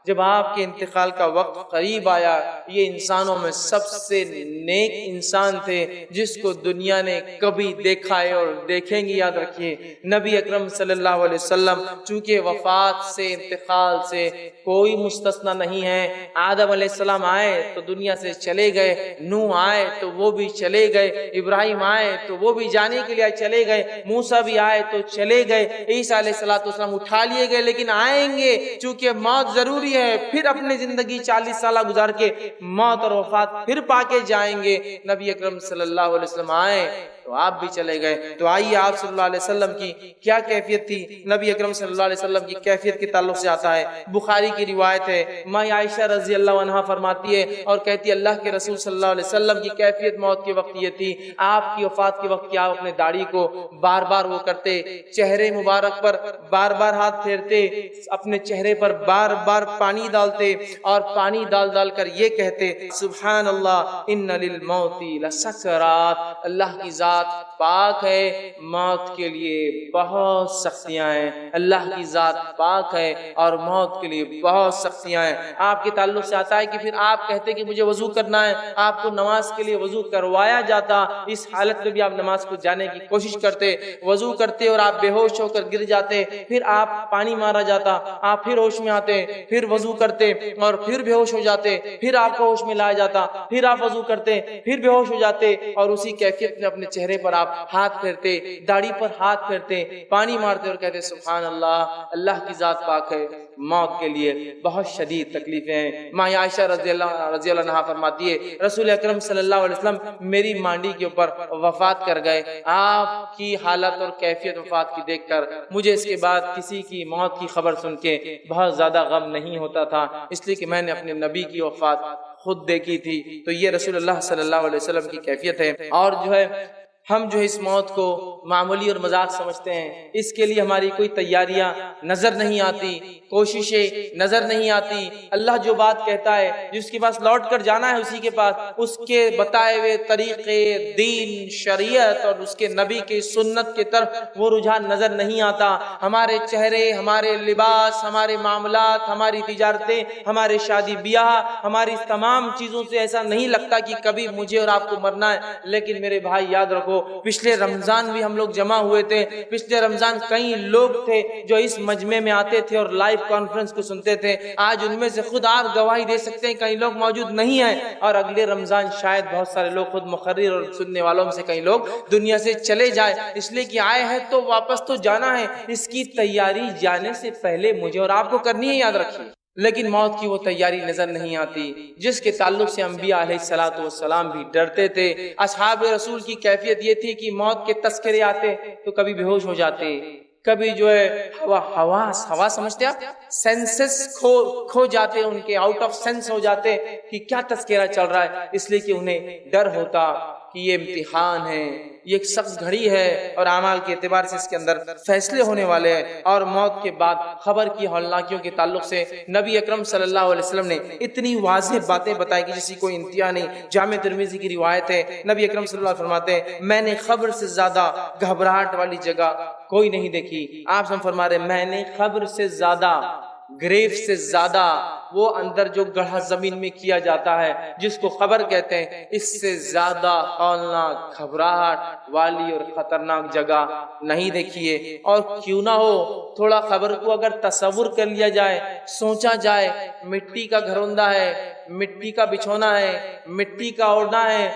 جب آپ کے انتقال کا وقت قریب آیا، یہ انسانوں میں سب سے نیک انسان تھے جس کو دنیا نے کبھی دیکھا ہے اور دیکھیں گی. یاد رکھیے نبی اکرم صلی اللہ علیہ وسلم چونکہ وفات سے، انتقال سے کوئی مستثنا نہیں ہے. آدم علیہ السلام آئے تو دنیا سے چلے گئے، نوح آئے تو وہ بھی چلے گئے، ابراہیم آئے تو وہ بھی جانے کے لیے چلے گئے، موسیٰ بھی آئے تو چلے گئے، عیسیٰ علیہ السلام اٹھا لیے گئے، لیکن آئیں گے چونکہ موت ضروری ہے. پھر اپنی زندگی 40 سالہ گزار کے موت اور وفات پھر پا کے جائیں گے. نبی اکرم صلی اللہ علیہ وسلم آئے تو آپ بھی چلے گئے. تو آئیے آپ صلی اللہ علیہ وسلم کی کیا کیفیت تھی. نبی اکرم صلی اللہ علیہ وسلم کی کیفیت کے تعلق سے آتا ہے، بخاری کی روایت ہے، ماں عائشہ رضی اللہ عنہا فرماتی ہے اور کہتی ہے اللہ کے رسول صلی اللہ علیہ وسلم کی کیفیت موت کے وقت یہ تھی، آپ کی وفات کے وقت کیا اپنے داڑھی کو بار بار وہ کرتے، چہرے مبارک پر بار بار ہاتھ پھیرتے، اپنے چہرے پر بار بار پانی ڈالتے اور پانی ڈال ڈال کر یہ کہتے سبحان اللہ ان للموت لسکرات. اللہ کی ذات پاک ہے، موت کے لیے بہت سختیاں ہیں. اللہ کی ذات پاک ہے اور موت کے لیے بہت سختیاں ہیں. آپ کے تعلق سے آتا ہے کہ پھر آپ کہتے کہ مجھے وضو کرنا ہے، آپ کو نماز کے لیے وضو کروایا جاتا، اس حالت میں بھی آپ نماز کو جانے کی کوشش کرتے، وضو کرتے اور آپ بے ہوش ہو کر گر جاتے، پھر آپ پانی مارا جاتا، آپ پھر ہوش میں آتے، پھر وضو کرتے اور پھر بے ہوش ہو جاتے، پھر آپ کو ہوش میں لایا جاتا، پھر آپ وضو کرتے، پھر بے ہوش ہو جاتے اور اسی کیفیت میں اپنے چہرے پر آپ ہاتھ پھیرتے، داڑھی پر ہاتھ پھیرتے، پانی مارتے اور کہتے سبحان اللہ اللہ کی ذات پاک ہے. موت کے لیے بہت شدید تکلیفیں ہیں. ماں عائشہ رضی اللہ عنہا فرماتی ہے رسول اکرم صلی اللہ علیہ وسلم میری مانڈی کے اوپر وفات کر گئے. آپ کی حالت اور کیفیت وفات کی دیکھ کر مجھے اس کے بعد کسی کی موت کی خبر سن کے بہت زیادہ غم نہیں ہوتا تھا، اس لیے کہ میں نے اپنے نبی کی وفات خود دیکھی تھی. تو یہ رسول اللہ صلی اللہ علیہ وسلم کی کیفیت ہے. اور جو ہے ہم جو اس موت کو معمولی اور مذاق سمجھتے ہیں، اس کے لیے ہماری کوئی تیاریاں نظر نہیں آتی، کوششیں نظر نہیں آتی. اللہ جو بات کہتا ہے جس کے پاس لوٹ کر جانا ہے اسی کے پاس، اس کے بتائے ہوئے طریقے، دین، شریعت اور اس کے نبی کی سنت کی طرف وہ رجحان نظر نہیں آتا. ہمارے چہرے، ہمارے لباس، ہمارے معاملات، ہماری تجارتیں، ہمارے شادی بیاہ، ہماری تمام چیزوں سے ایسا نہیں لگتا کہ کبھی مجھے اور آپ کو مرنا ہے. لیکن میرے بھائی یاد رکھو پچھلے رمضان بھی ہم لوگ جمع ہوئے تھے، پچھلے رمضان کئی لوگ تھے جو اس مجمع میں آتے تھے اور لائیو کانفرنس کو سنتے تھے. آج ان میں سے خود آپ گواہی دے سکتے ہیں کئی لوگ موجود نہیں ہیں، اور اگلے رمضان شاید بہت سارے لوگ خود مقرر اور سننے والوں میں سے کئی لوگ دنیا سے چلے جائے، اس لیے کہ آئے ہیں تو واپس تو جانا ہے. اس کی تیاری جانے سے پہلے مجھے اور آپ کو کرنی ہے، یاد رکھیے. لیکن موت کی وہ تیاری نظر نہیں آتی جس کے تعلق سے انبیاء علیہ الصلوۃ والسلام بھی ڈرتے تھے. اصحاب رسول کی کیفیت یہ تھی کہ موت کے تذکرے آتے تو کبھی بے ہوش ہو جاتے، کبھی جو ہے ہوا سمجھتے آپ، سینسز کھو جاتے، ان کے آؤٹ آف سینس ہو جاتے کہ کیا تذکرہ چل رہا ہے. اس لیے کہ انہیں ڈر ہوتا کہ یہ امتحان ہے، یہ ایک سخت گھڑی ہے اور اعمال کے اعتبار سے اس کے اندر فیصلے ہونے والے ہیں. اور موت کے بعد خبر کی ہولناکیوں کے تعلق سے نبی اکرم صلی اللہ علیہ وسلم نے اتنی واضح باتیں بتائی کہ جس کی کوئی انتہا نہیں. جامع ترمذی کی روایت ہے، نبی اکرم صلی اللہ علیہ وسلم فرماتے ہیں میں نے خبر سے زیادہ گھبراہٹ والی جگہ کوئی نہیں دیکھی. آپ سے فرما رہے میں نے خبر سے زیادہ، گریف سے زیادہ، وہ اندر جو گڑھا زمین میں کیا جاتا ہے جس کو قبر کہتے ہیں، اس سے زیادہ ہولناک، گھبراہٹ والی اور خطرناک جگہ نہیں دیکھیے. اور کیوں نہ ہو تھوڑا قبر کو اگر تصور کر لیا جائے، سوچا جائے، مٹی کا گھروندہ ہے، مٹی کا بچھونا ہے، مٹی کا اوڑھنا ہے،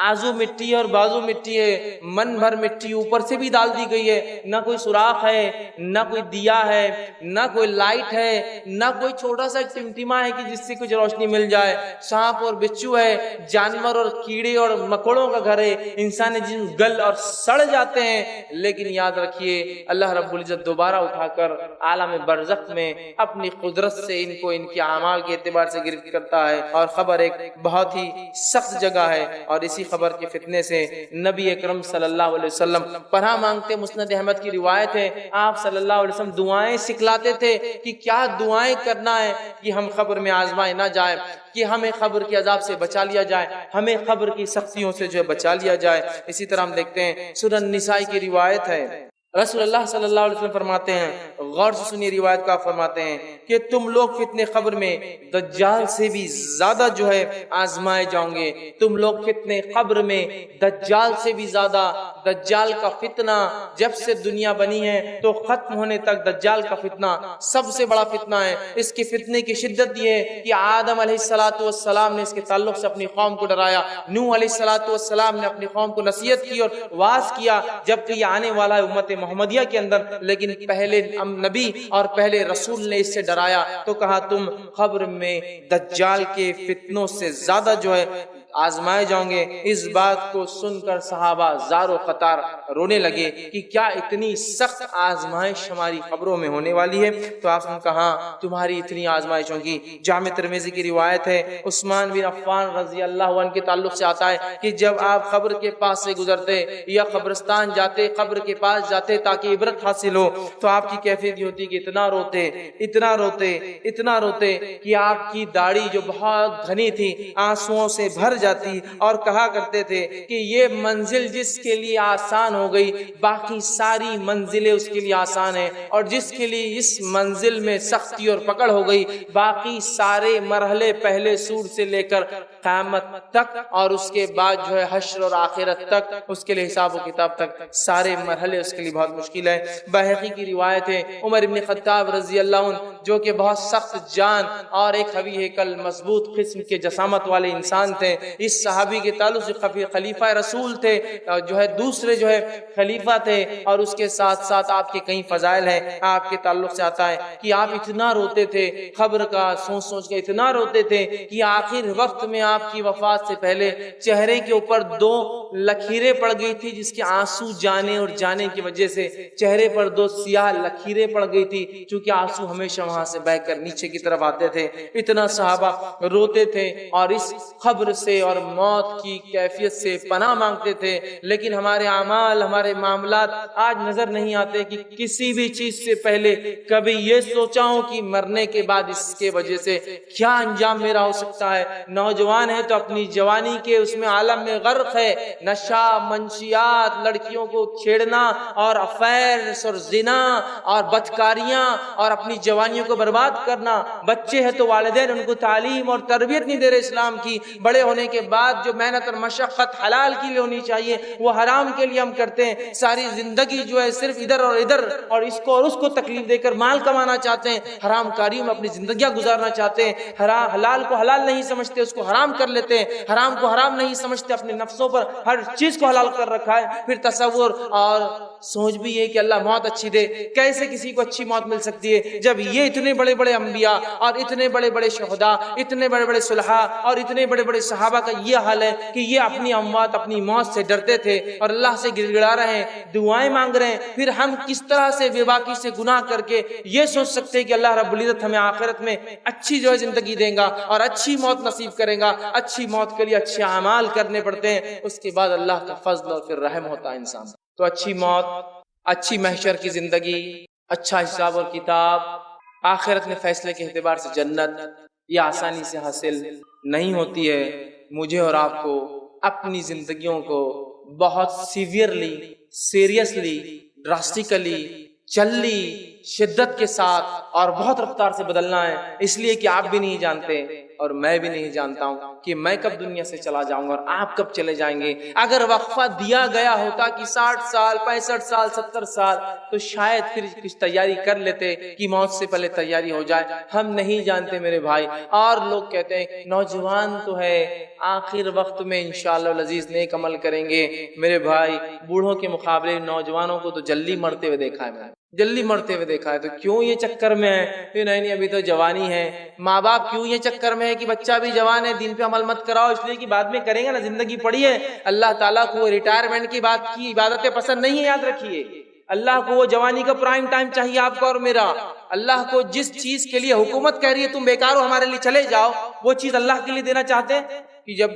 آزو مٹی ہے اور بازو مٹی ہے، من بھر مٹی اوپر سے بھی ڈال دی گئی ہے، نہ کوئی سوراخ ہے، نہ کوئی دیا ہے، نہ کوئی لائٹ ہے، نہ کوئی چھوٹا سا ٹمٹما ہے کہ جس سے کچھ روشنی مل جائے. سانپ اور بچھو ہے، جانور اور کیڑے اور مکوڑوں کا گھر ہے، انسان جن گل اور سڑ جاتے ہیں. لیکن یاد رکھیے اللہ رب العزت دوبارہ اٹھا کر عالم برزخ میں اپنی قدرت سے ان کو ان کے اعمال کے اعتبار سے گرفت کرتا ہے. اور خبر ایک بہت ہی سخت جگہ ہے، اور اسی خبر کے فتنے سے نبی اکرم صلی اللہ علیہ وسلم پناہ مانگتے. مسند احمد کی روایت ہے آپ صلی اللہ علیہ وسلم دعائیں سکھلاتے تھے کہ کیا دعائیں کرنا ہے کہ ہم قبر میں آزمائے نہ جائیں، کہ ہمیں قبر کے عذاب سے بچا لیا جائے، ہمیں قبر کی سختیوں سے جو بچا لیا جائے. اسی طرح ہم دیکھتے ہیں سنن نسائی کی روایت ہے رسول اللہ صلی اللہ علیہ وسلم فرماتے ہیں، غور سے سنیے روایت کا، فرماتے ہیں کہ تم لوگ فتنے قبر میں دجال سے بھی زیادہ جو ہے آزمائے جاؤں گے. تم لوگ فتنے قبر میں دجال سے بھی زیادہ. دجال کا فتنہ جب سے دنیا بنی ہے تو ختم ہونے تک دجال کا فتنہ سب سے بڑا فتنہ ہے. اس کے فتنے کی شدت یہ ہے کہ آدم علیہ السلام نے اس کے تعلق سے اپنی قوم کو ڈرایا، نوح علیہ السلام نے اپنی قوم کو نصیحت کی اور واعظ کیا، جبکہ یہ آنے والا ہے امت محمدیہ کے اندر، لیکن پہلے نبی اور پہلے رسول نے اس سے ڈرایا تو کہا تم قبر میں دجال کے فتنوں سے زیادہ جو ہے آزمائے جاؤں گے. اس بات کو سن کر صحابہ زار و قطار رونے لگے کہ کیا اتنی سخت آزمائش ہماری قبروں میں ہونے والی ہے؟ تو آپ نے کہا تمہاری اتنی آزمائش ہوگی. جامع ترمذی کی روایت ہے، عثمان بن عفان رضی اللہ عنہ کے تعلق سے آتا ہے کہ جب آپ قبر کے پاس سے گزرتے یا قبرستان جاتے، قبر کے پاس جاتے تاکہ عبرت حاصل ہو، تو آپ کی کیفیت یہ ہوتی کہ اتنا روتے اتنا روتے اتنا روتے کہ آپ کی داڑھی جو بہت گھنی تھی آنسوؤں سے بھر جاتی، اور کہا کرتے تھے کہ یہ منزل جس کے لیے آسان ہو گئی باقی ساری منزلیں اس کے لیے آسان ہیں، اور جس کے لیے اس منزل میں سختی اور پکڑ ہو گئی باقی سارے مرحلے پہلے سور سے لے کر قیامت تک اور اس کے بعد جو ہے حشر اور آخرت تک، اس کے لیے حساب و کتاب تک سارے مرحلے اس کے لیے بہت مشکل ہے. بحقی کی روایت ہے، عمر بن خطاب رضی اللہ عنہ جو کہ بہت سخت جان اور ایک قوی ہیکل مضبوط قسم کے جسامت والے انسان تھے، اس صحابی کے تعلق سے خلیفہ رسول تھے، جو ہے دوسرے جو ہے خلیفہ تھے، اور اس کے ساتھ ساتھ آپ کے کئی فضائل ہیں. آپ کے تعلق سے آتا ہے کہ آپ اتنا روتے تھے، قبر کا سوچ سوچ کے اتنا روتے تھے کہ آخر وقت میں آپ کی وفات سے پہلے چہرے کے اوپر 2 لکیریں پڑ گئی تھی، جس کے آنسو جانے اور جانے کی وجہ سے چہرے پر 2 سیاہ لکیریں پڑ گئی تھی، چونکہ آنسو ہمیشہ وہاں سے بہہ کر نیچے کی طرف آتے تھے. اتنا صحابہ روتے تھے اور اس قبر سے اور موت کی کیفیت سے پناہ مانگتے تھے. لیکن ہمارے اعمال، ہمارے معاملات آج نظر نہیں آتے کہ کسی بھی چیز سے پہلے کبھی یہ سوچا ہوں کہ مرنے کے بعد اس کے وجہ سے کیا انجام میرا ہو سکتا ہے. نوجوان ہے تو اپنی جوانی کے اس میں عالم میں غرق ہے، نشہ، منشیات، لڑکیوں کو چھیڑنا اور افیئرز اور زنا اور بدکاریاں اور اپنی جوانیوں کو برباد کرنا. بچے ہیں تو والدین ان کو تعلیم اور تربیت نہیں دے رہے اسلام کی. بڑے ہونے کے بعد جو محنت اور مشقت حلال کے لیے ہونی چاہیے وہ حرام کے لیے ہم کرتے ہیں. ساری زندگی جو ہے صرف ادھر اور ادھر اور اس کو اور اس کو تکلیف دے کر مال کمانا چاہتے ہیں، حرام کاریوں میں اپنی زندگیاں گزارنا چاہتے ہیں. حلال کو حلال نہیں سمجھتے، اس کو حرام کر لیتے ہیں. حرام کو حرام نہیں سمجھتے، اپنے نفسوں پر ہر چیز کو حلال کر رکھا ہے. پھر تصور اور سوچ بھی ہے کہ اللہ موت اچھی دے. کیسے کسی کو اچھی موت مل سکتی ہے جب یہ اتنے بڑے بڑے انبیاء اور اتنے بڑے بڑے شہداء، اتنے بڑے بڑے صلحاء اور اتنے بڑے بڑے صحابہ کا یہ حال ہے کہ یہ اپنی اموات، اپنی موت سے ڈرتے تھے اور اللہ سے گڑ گڑا رہے ہیں، دعائیں مانگ رہے ہیں. پھر ہم کس طرح سے بے باکی سے گناہ کر کے یہ سوچ سکتے ہیں کہ اللہ رب العزت ہمیں آخرت میں اچھی جو ہے زندگی دے گا اور اچھی موت نصیب کرے گا. اچھی موت کے لیے اچھے اعمال کرنے پڑتے ہیں، اس کے بعد اللہ کا فضل اور پھر رحم ہوتا ہے انسان. تو اچھی موت، اچھی محشر کی زندگی، اچھا حساب اور کتاب، آخرت میں فیصلے کے اعتبار سے جنت، یہ آسانی سے حاصل نہیں ہوتی ہے. مجھے اور آپ کو اپنی زندگیوں کو بہت سیویئرلی، سیریسلی، ڈراسٹیکلی، جلدی، شدت کے ساتھ اور بہت رفتار سے بدلنا ہے. اس لیے کہ آپ بھی نہیں جانتے اور میں بھی نہیں جانتا ہوں کہ میں کب دنیا سے چلا جاؤں گا اور آپ کب چلے جائیں گے. اگر وقفہ دیا گیا ہوتا کہ 60 سال، 65 سال، 70 سال تو شاید پھر کچھ تیاری کر لیتے کہ موت سے پہلے تیاری ہو جائے. ہم نہیں جانتے میرے بھائی. اور لوگ کہتے ہیں نوجوان تو ہے، آخر وقت میں انشاءاللہ العزیز نیک عمل کریں گے. میرے بھائی، بوڑھوں کے مقابلے نوجوانوں کو تو جلدی مرتے ہوئے دیکھا ہے، میں جلدی مرتے ہوئے دیکھا ہے. تو کیوں یہ چکر میں ہے کہ نہیں ابھی تو جوانی ہے؟ ماں باپ کیوں یہ چکر میں ہے کہ بچہ بھی جوان ہے، دین پہ عمل مت کراؤ؟ اس لیے کہ بعد میں کریں گے نا، زندگی پڑی ہے. اللہ تعالیٰ کو ریٹائرمنٹ کی بات کی عبادتیں پسند نہیں ہے، یاد رکھیے. اللہ کو وہ جوانی کا پرائم ٹائم چاہیے آپ کو اور میرا. اللہ کو جس چیز کے لیے حکومت کہہ رہی ہے تم بیکار ہو ہمارے لیے چلے جاؤ، وہ چیز اللہ کے لیے دینا چاہتے ہیں کہ جب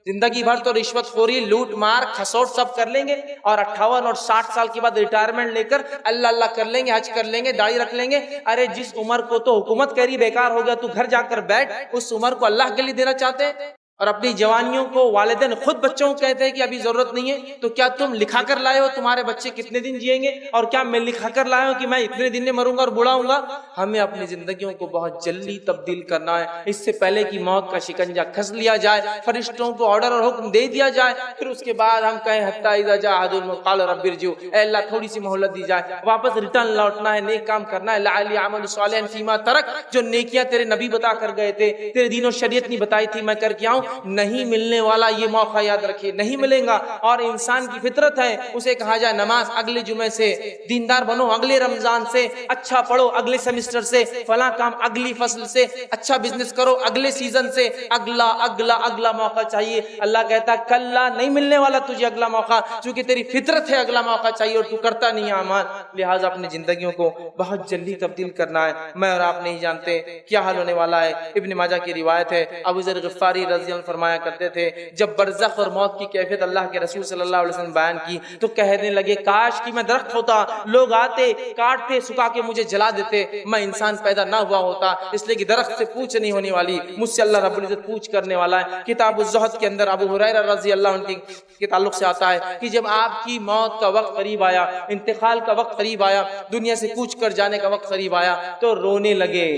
زندگی بھر تو رشوت خوری، لوٹ مار، کھسوٹ سب کر لیں گے اور 58 اور 60 سال کے بعد ریٹائرمنٹ لے کر اللہ اللہ کر لیں گے، حج کر لیں گے، داڑھی رکھ لیں گے. ارے جس عمر کو تو حکومت کہہ رہی بیکار ہو گیا تو گھر جا کر بیٹھ، اس عمر کو اللہ کے لیے دینا چاہتے ہیں. اور اپنی جوانیوں کو والدین خود بچوں کو کہتے ہیں کہ ابھی ضرورت نہیں ہے، تو کیا تم لکھا کر لائے ہو تمہارے بچے کتنے دن جئیں گے، اور کیا میں لکھا کر لایا ہوں کہ میں اتنے دن میں مروں گا اور بوڑھا ہوں گا؟ ہمیں اپنی زندگیوں کو بہت جلدی تبدیل کرنا ہے، اس سے پہلے کہ موت کا شکنجہ کس لیا جائے، فرشتوں کو آرڈر اور حکم دے دیا جائے، پھر اس کے بعد ہم کہیں حتی اذا جاء احدهم قال رب ارجعون، اے اللہ تھوڑی سی مہلت دی جائے، واپس ریٹرن لوٹنا ہے، نیک کام کرنا ہے، لعلی اعمل صالحا فیما ترک، جو نیکیاں تیرے نبی بتا کر گئے تھے، تیرے دین و شریعت نے بتائی تھی، میں کر کے آؤں۔ نہیں ملنے والا یہ موقع یاد رکھیے، نہیں ملے گا، اور انسان کی فطرت ہے، اسے کہا جائے نماز اگلے جمعے سے، دیندار بنو اگلے رمضان سے، اچھا پڑھو اگلے سیمسٹر سے، فلاں کام اگلی فصل سے، اچھا بزنس کرو اگلے سیزن سے، اگلا اگلا اگلا موقع چاہیے۔ اللہ کہتا ہے کلا نہیں ملنے والا تجھے اگلا موقع، چونکہ تیری فطرت ہے اگلا موقع چاہیے اور تو کرتا نہیں اعمال، لہٰذا اپنی زندگیوں کو بہت جلدی تبدیل کرنا ہے۔ میں اور آپ نہیں جانتے کیا حال ہونے والا ہے۔ ابن ماجہ کی روایت ہے، ابو ذر غفاری رضی اللہ عنہ فرمایا کرتے تھے، جب برزخ اور موت کی کیفیت اللہ کے رسول صلی اللہ علیہ وسلم بیان کی تو کہنے لگے کاش کہ میں درخت ہوتا، لوگ آتے کاٹتے سکھا کے مجھے جلا دیتے، میں انسان پیدا نہ ہوا ہوتا، اس لیے کہ درخت سے پوچھ نہیں ہونے والی، مجھ سے اللہ رب العزت پوچھ کرنے والا ہے۔ کتاب الزہد کے اندر ابو ہریرہ رضی اللہ عنہ کے تعلق سے آتا ہے کہ جب آپ کی موت کا وقت قریب آیا، انتقال کا وقت قریب آیا، دنیا سے کوچ کر جانے کا وقت قریب آیا تو رونے لگے۔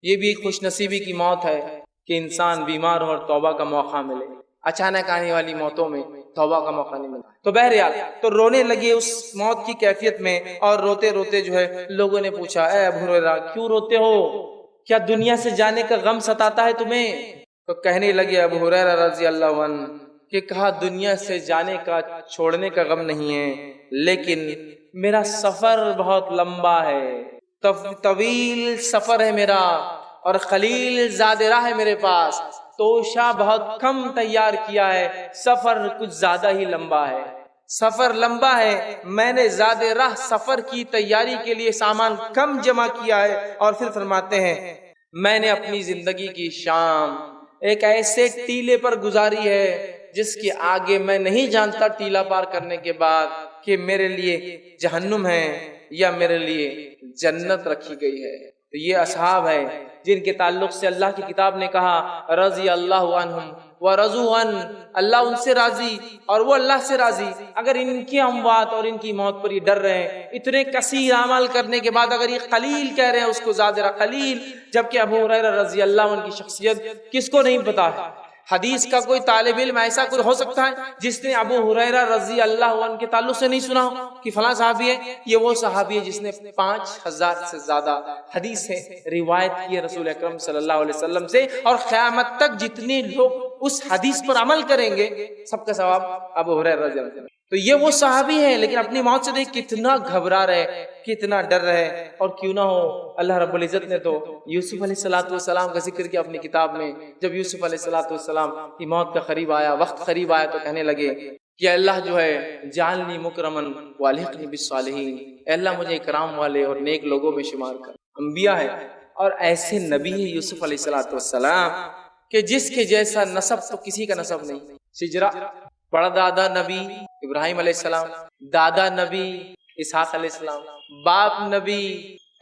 یہ بھی ایک خوش نصیبی کی موت ہے کہ انسان بیمار ہو اور توبہ کا موقع ملے، اچانک آنے والی موتوں میں توبہ کا موقع نہیں ملتا۔ تو بہرحال تو رونے لگے اس موت کی کیفیت میں، اور روتے روتے جو ہے لوگوں نے پوچھا اے ابو ہریرہ کیوں روتے ہو، کیا دنیا سے جانے کا غم ستاتا ہے تمہیں؟ تو کہنے لگے ابو ہریرہ رضی اللہ عنہ کہ کہا دنیا سے جانے کا چھوڑنے کا غم نہیں ہے، لیکن میرا سفر بہت لمبا ہے، طویل سفر ہے میرا، اور خلیل زاد راہ ہے میرے پاس، توشہ بہت کم تیار کیا ہے، سفر کچھ زیادہ ہی لمبا ہے، سفر لمبا ہے، میں نے زاد راہ سفر کی تیاری کے لیے سامان کم جمع کیا ہے۔ اور پھر فرماتے ہیں میں نے اپنی زندگی کی شام ایک ایسے ٹیلے پر گزاری ہے جس کے آگے میں نہیں جانتا ٹیلا پار کرنے کے بعد کہ میرے لیے جہنم ہے یا میرے لیے جنت رکھی گئی ہے۔ تو یہ اصحاب ہیں جن کے تعلق سے اللہ کی کتاب نے کہا رضی اللہ عنہم ورضوا عنہ، اللہ ان سے راضی اور وہ اللہ سے راضی۔ اگر ان کی اموات اور ان کی موت پر یہ ڈر رہے ہیں، اتنے کثیر اعمال کرنے کے بعد اگر یہ قلیل کہہ رہے ہیں اس کو زادرہ قلیل، جبکہ ابو ہریرہ رضی اللہ عنہ کی شخصیت کس کو نہیں پتا ہے؟ حدیث کا کوئی طالب علم ایسا کوئی ہو سکتا ہے جس نے ابو ہریرہ رضی اللہ عنہ کے تعلق سے نہیں سنا کہ فلاں صحابی ہے؟ یہ وہ صحابی ہے جس نے 5000 سے زیادہ حدیثیں روایت کی رسول اکرم صلی اللہ علیہ وسلم سے، اور قیامت تک جتنے لوگ اس حدیث پر عمل کریں گے سب کا ثواب ابو ہریرہ رضی اللہ عنہ۔ تو یہ وہ صحابی ہے، لیکن اپنی موت سے دیکھ کتنا گھبرا رہے، کتنا ڈر رہے، اور کیوں نہ ہو اللہ رب العزت نے تو یوسف علیہ السلام کا ذکر کیا اپنی کتاب میں۔ جب یوسف علیہ السلام کی موت کا قریب آیا، وقت قریب آیا، تو کہنے لگے کہ اللہ جو ہے جعلنی مکرمن والحقنی بالصالحین، اے اللہ مجھے اکرام والے اور نیک لوگوں میں شمار کر۔ انبیاء ہے اور ایسے نبی ہے یوسف علیہ السلام کہ جس کے جیسا نسب تو کسی کا نسب نہیں۔ شجرا بڑا دادا نبی ابراہیم علیہ السلام، دادا نبی اسحاق علیہ السلام، باپ نبی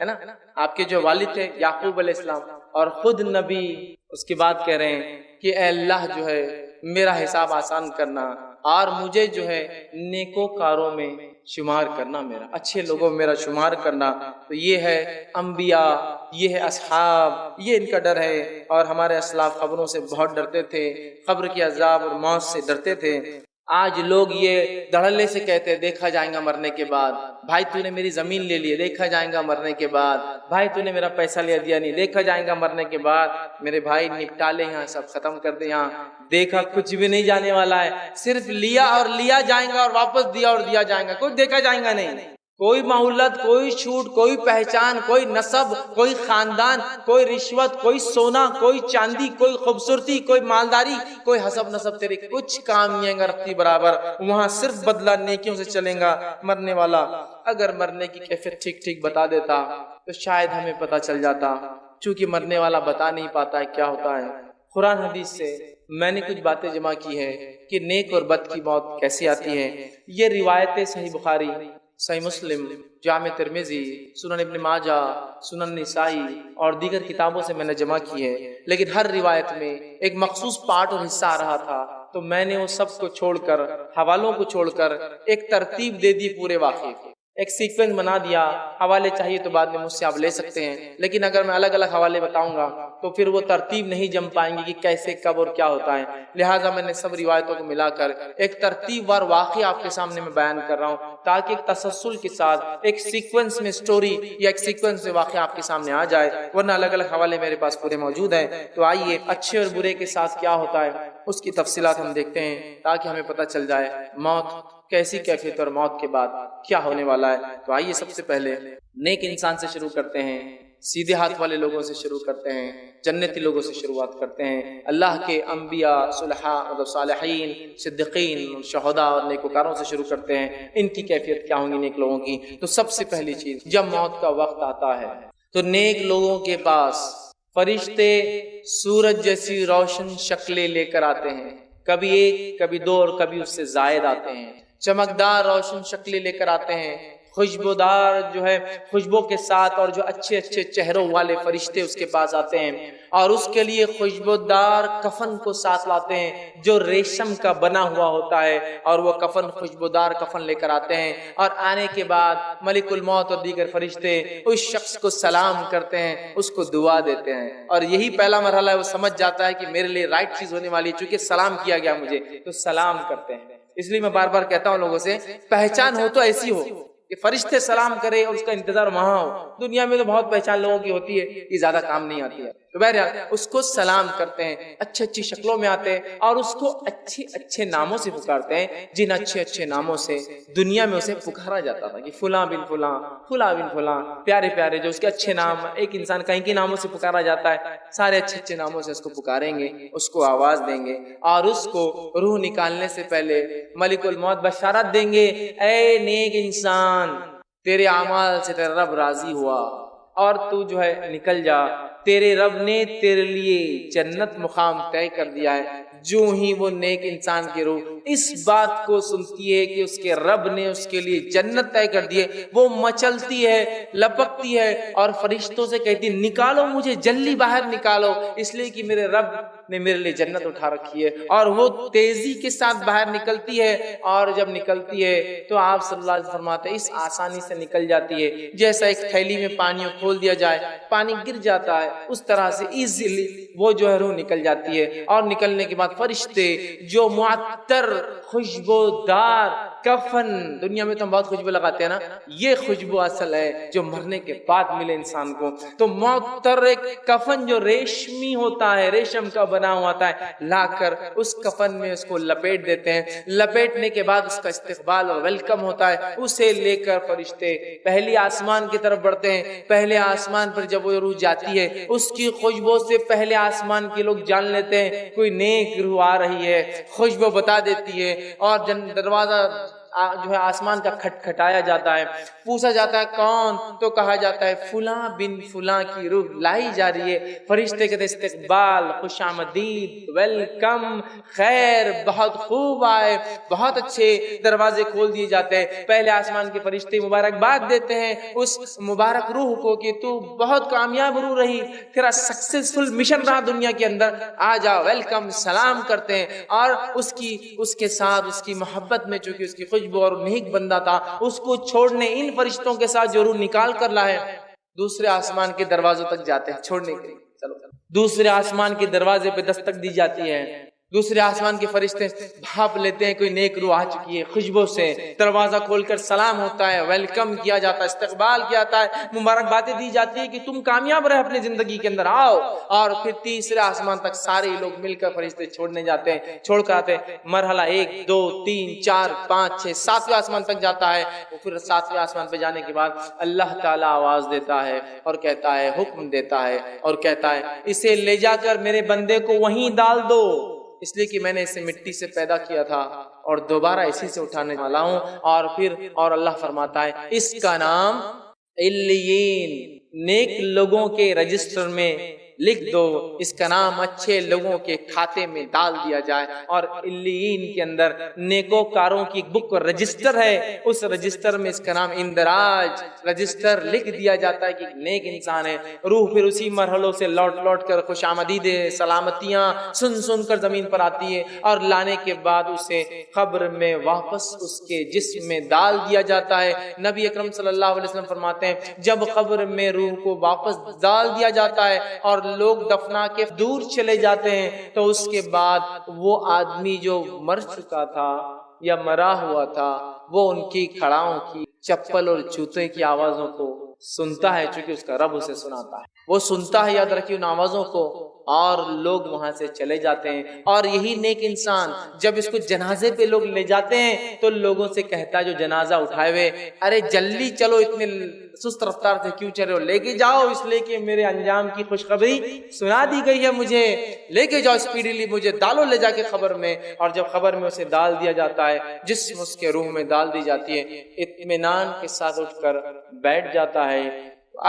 ہے نا، آپ کے جو والد تھے یعقوب علیہ السلام، اور خود نبی۔ اس کے بعد کہہ رہے ہیں کہ اے اللہ جو ہے میرا حساب آسان کرنا اور مجھے جو ہے نیکوکاروں میں شمار کرنا، میرا اچھے لوگوں میں میرا شمار کرنا۔ تو یہ ہے انبیاء، یہ ہے اصحاب، یہ ان کا ڈر ہے۔ اور ہمارے اسلاف قبروں سے بہت ڈرتے تھے، قبر کے عذاب اور موت سے ڈرتے تھے۔ آج لوگ یہ دھڑلے سے کہتے ہیں دیکھا جائے گا مرنے کے بعد، بھائی تو نے میری زمین لے لی، دیکھا جائے گا مرنے کے بعد، بھائی تو نے میرا پیسہ لے دیا نہیں، دیکھا جائے گا مرنے کے بعد۔ میرے بھائی نپٹا لے یہاں، سب ختم کر دے یہاں، دیکھا کچھ بھی نہیں جانے والا ہے، صرف لیا اور لیا جائے گا اور واپس دیا اور دیا جائے گا، کچھ دیکھا جائے گا نہیں۔ کوئی مہلت، کوئی چھوٹ، کوئی پہچان، کوئی نسب، کوئی خاندان، کوئی رشوت، کوئی سونا، کوئی چاندی، کوئی خوبصورتی، کوئی مالداری، کوئی حسب نسب تیرے کچھ کام نہیں ہے رکھتی برابر۔ وہاں صرف بدلہ نیکیوں سے چلیں گا۔ مرنے والا اگر مرنے کی کیفیت ٹھیک ٹھیک بتا دیتا تو شاید ہمیں پتہ چل جاتا، چونکہ مرنے والا بتا نہیں پاتا ہے کیا ہوتا ہے۔ قرآن حدیث سے میں نے کچھ باتیں جمع کی ہے کہ نیک اور بد کی موت کیسی آتی ہے۔ یہ روایتیں صحیح بخاری، صحیح مسلم جامع ترمذی، سنن ابن ماجہ، سنن نسائی اور دیگر کتابوں سے میں نے جمع کی ہے، لیکن ہر روایت میں ایک مخصوص پارٹ اور حصہ آ رہا تھا، تو میں نے وہ سب کو چھوڑ کر، حوالوں کو چھوڑ کر ایک ترتیب دے دی پورے واقعے کی، ایک سیکوینس بنا دیا۔ حوالے چاہیے تو بعد میں مجھ سے آپ لے سکتے ہیں، لیکن اگر میں الگ الگ حوالے بتاؤں گا تو پھر وہ ترتیب نہیں جم پائیں گی کہ کیسے، کب اور کیا ہوتا ہے۔ لہٰذا میں نے سب روایتوں کو ملا کر ایک ترتیب وار واقعہ آپ کے سامنے میں بیان کر رہا ہوں، تاکہ ایک تسلسل کے ساتھ ایک سیکوینس میں سٹوری یا ایک سیکوینس میں واقعہ آپ کے سامنے آ جائے، ورنہ الگ الگ حوالے میرے پاس پورے موجود ہیں۔ تو آئیے اچھے اور برے کے ساتھ کیا ہوتا ہے اس کی تفصیلات ہم دیکھتے ہیں، تاکہ ہمیں پتہ چل جائے موت کیسی کیفیت اور موت کے بعد کیا ہونے والا ہے۔ تو آئیے سب سے پہلے نیک انسان سے شروع کرتے ہیں، سیدھے ہاتھ والے لوگوں سے شروع کرتے ہیں، جنتی لوگوں سے شروعات کرتے ہیں، اللہ کے انبیاء، صلحاء مطلب صالحین، صدیقین، شہداء اور نیکوکاروں سے شروع کرتے ہیں، ان کی کیفیت کیا ہوں گی نیک لوگوں کی۔ تو سب سے پہلی چیز، جب موت کا وقت آتا ہے تو نیک لوگوں کے پاس فرشتے سورج جیسی روشن شکلیں لے کر آتے ہیں، کبھی ایک، کبھی دو اور کبھی اس سے زائد آتے ہیں، چمکدار روشن شکلیں لے کر آتے ہیں، خوشبودار جو ہے خوشبو کے ساتھ، اور جو اچھے اچھے چہروں والے فرشتے اس کے پاس آتے ہیں، اور اس کے لیے خوشبودار کفن کو ساتھ لاتے ہیں جو ریشم کا بنا ہوا ہوتا ہے، اور وہ کفن خوشبودار کفن لے کر آتے ہیں، اور آنے کے بعد ملک الموت اور دیگر فرشتے اس شخص کو سلام کرتے ہیں، اس کو دعا دیتے ہیں، اور یہی پہلا مرحلہ ہے، وہ سمجھ جاتا ہے کہ میرے لیے رائٹ چیز ہونے والی ہے، چونکہ سلام کیا گیا مجھے، تو سلام کرتے ہیں۔ اس لیے میں بار بار کہتا ہوں لوگوں سے، پہچان ہو تو ایسی ہو کہ فرشتے سلام کرے اور اس کا انتظار وہاں ہو۔ دنیا میں تو بہت پہچان لوگوں کی ہوتی ہے، یہ زیادہ کام نہیں آتی ہے، تو بہرحال اس کو سلام کرتے ہیں، اچھی اچھی شکلوں میں آتے ہیں، اور اس کو اچھے اچھے ناموں سے پکارتے ہیں، جن اچھے اچھے ناموں سے دنیا میں اسے پکارا جاتا تھا کہ فلاں بن فلاں، فلاں بن فلاں، پیارے پیارے جو اس کے اچھے نام، ایک انسان کہیں کے ناموں سے پکارا جاتا ہے، سارے اچھے اچھے ناموں سے اس کو پکاریں گے، اس کو آواز دیں گے، اور اس کو روح نکالنے سے پہلے ملک الموت بشارت دیں گے، اے نیک انسان، تیرے اعمال سے تیرا رب راضی ہوا اور تو جو ہے نکل جا، تیرے رب نے تیرے لیے جنت مقام طے کر دیا ہے۔ جو ہی وہ نیک انسان کی روح اس بات کو سنتی ہے کہ اس کے رب نے اس کے لیے جنت طے کر دی ہے، وہ مچلتی ہے، لپکتی ہے، اور فرشتوں سے کہتی ہے نکالو مجھے، جلدی باہر نکالو، اس لیے کہ میرے رب نے میرے لیے جنت اٹھا رکھی ہے۔ اور وہ تیزی کے ساتھ باہر نکلتی ہے، اور جب نکلتی ہے تو آپ صلی اللہ علیہ وسلم فرماتے ہیں اس آسانی سے نکل جاتی ہے جیسا ایک تھیلی میں پانی کھول دیا جائے، پانی گر جاتا ہے، اس طرح سے ایزیلی وہ جو ہے روح نکل جاتی ہے۔ اور نکلنے کے بعد فرشتے جو معطر خوشبودار کفن، دنیا میں تو ہم بہت خوشبو لگاتے ہیں نا، یہ خوشبو اصل ہے جو مرنے کے بعد ملے انسان کو، تو معطر ایک کفن جو ریشمی ہوتا ہے، ریشم کا بنا ہوا ہوتا ہے، لا کر اس کفن میں اس کو لپیٹ دیتے ہیں، لپیٹنے کے بعد اس کا استقبال اور ویلکم ہوتا ہے، اسے لے کر فرشتے پہلی آسمان کی طرف بڑھتے ہیں۔ پہلے آسمان پر جب وہ روح جاتی ہے، اس کی خوشبو سے پہلے آسمان کے لوگ جان لیتے ہیں کوئی نیک روح آ رہی ہے، خوشبو بتا دیتی ہے، اور دروازہ جو ہے آسمان کا کھٹکھٹایا جاتا ہے، پوچھا جاتا ہے کون، تو کہا جاتا ہے فلاں بن فلاں کی روح لائی جا رہی ہے۔ فرشتے کہتے استقبال، خوش آمدید، ویلکم، خیر، بہت خوب آئے، بہت اچھے، دروازے کھول دیے جاتے ہیں۔ پہلے آسمان کے فرشتے مبارکباد دیتے ہیں اس مبارک روح کو کہ تو بہت کامیاب روح رہی، تیرا سکسیسفل مشن رہا دنیا کے اندر، آ جا، ویلکم، سلام کرتے ہیں، اور اس کے ساتھ اس کی محبت میں چونکہ اس کی خوشبو اور نیک بندہ تھا، اس کو چھوڑنے ان فرشتوں کے ساتھ جو روح نکال کر لائے دوسرے آسمان کے دروازوں تک جاتے ہیں چھوڑنے کے لیے۔ چلو دوسرے آسمان کے دروازے پہ دستک دی جاتی ہے، دوسرے آسمان کے فرشتے بھاپ لیتے ہیں کوئی نیک روح آ چکی ہے، خوشبو سے دروازہ کھول کر سلام ہوتا ہے، ویلکم کیا جاتا ہے، استقبال کیا جاتا ہے، مبارکبادیں دی جاتی ہے کہ تم کامیاب رہے اپنی زندگی کے اندر، آؤ۔ اور پھر تیسرے آسمان تک سارے لوگ مل کر فرشتے چھوڑنے جاتے ہیں، چھوڑ کر آتے ہیں، مرحلہ 1 2 3 4 5 6 7ویں آسمان تک جاتا ہے۔ پھر 7ویں آسمان پہ جانے کے بعد اللہ تعالیٰ آواز دیتا ہے اور کہتا ہے، حکم دیتا ہے اور کہتا ہے اسے لے جا کر میرے بندے کو وہیں ڈال دو، اس لیے کہ میں نے اسے مٹی سے پیدا کیا تھا اور دوبارہ اسی سے اٹھانے والا ہوں۔ اور اللہ فرماتا ہے اس کا نام علیین، نیک لوگوں کے رجسٹر میں لکھ دو، اس کا نام اچھے لوگوں کے کھاتے میں ڈال دیا جائے، اور علیین کے اندر نیکوکاروں کی بک رجسٹر ہے، اس رجسٹر میں اس کا نام اندراج رجسٹر لکھ دیا جاتا ہے کہ نیک انسان ہے۔ روح پھر اسی مرحلوں سے لوٹ لوٹ کر خوش آمدید سلامتیاں سن سن کر زمین پر آتی ہے، اور لانے کے بعد اسے قبر میں واپس اس کے جسم میں ڈال دیا جاتا ہے۔ نبی اکرم صلی اللہ علیہ وسلم فرماتے ہیں جب قبر میں روح کو واپس ڈال دیا جاتا ہے اور لوگ دفنا کے دور چلے جاتے ہیں، تو اس کے بعد وہ آدمی جو مر چکا تھا یا مرا ہوا تھا وہ ان کی کھڑاؤں کی چپل اور جوتے کی آوازوں کو سنتا ہے، چونکہ اس کا رب اسے سناتا ہے، وہ سنتا ہے، یاد رکھیے ان آوازوں کو، اور لوگ وہاں سے چلے جاتے ہیں۔ اور یہی نیک انسان جب اس کو جنازے پہ لوگ لے جاتے ہیں تو لوگوں سے کہتا ہے جو جنازہ اٹھائے ہوئے، ارے جلدی چلو، اتنے سست رفتار سے کیوں چل رہے ہو، لے کے جاؤ، اس لیے کہ میرے انجام کی خوشخبری سنا دی گئی ہے، مجھے لے کے جاؤ اسپیڈیلی، مجھے ڈالو لے جا کے قبر میں۔ اور جب قبر میں اسے ڈال دیا جاتا ہے، جسم اس کے روح میں ڈال دی جاتی ہے، اطمینان کے ساتھ اٹھ کر بیٹھ جاتا ہے۔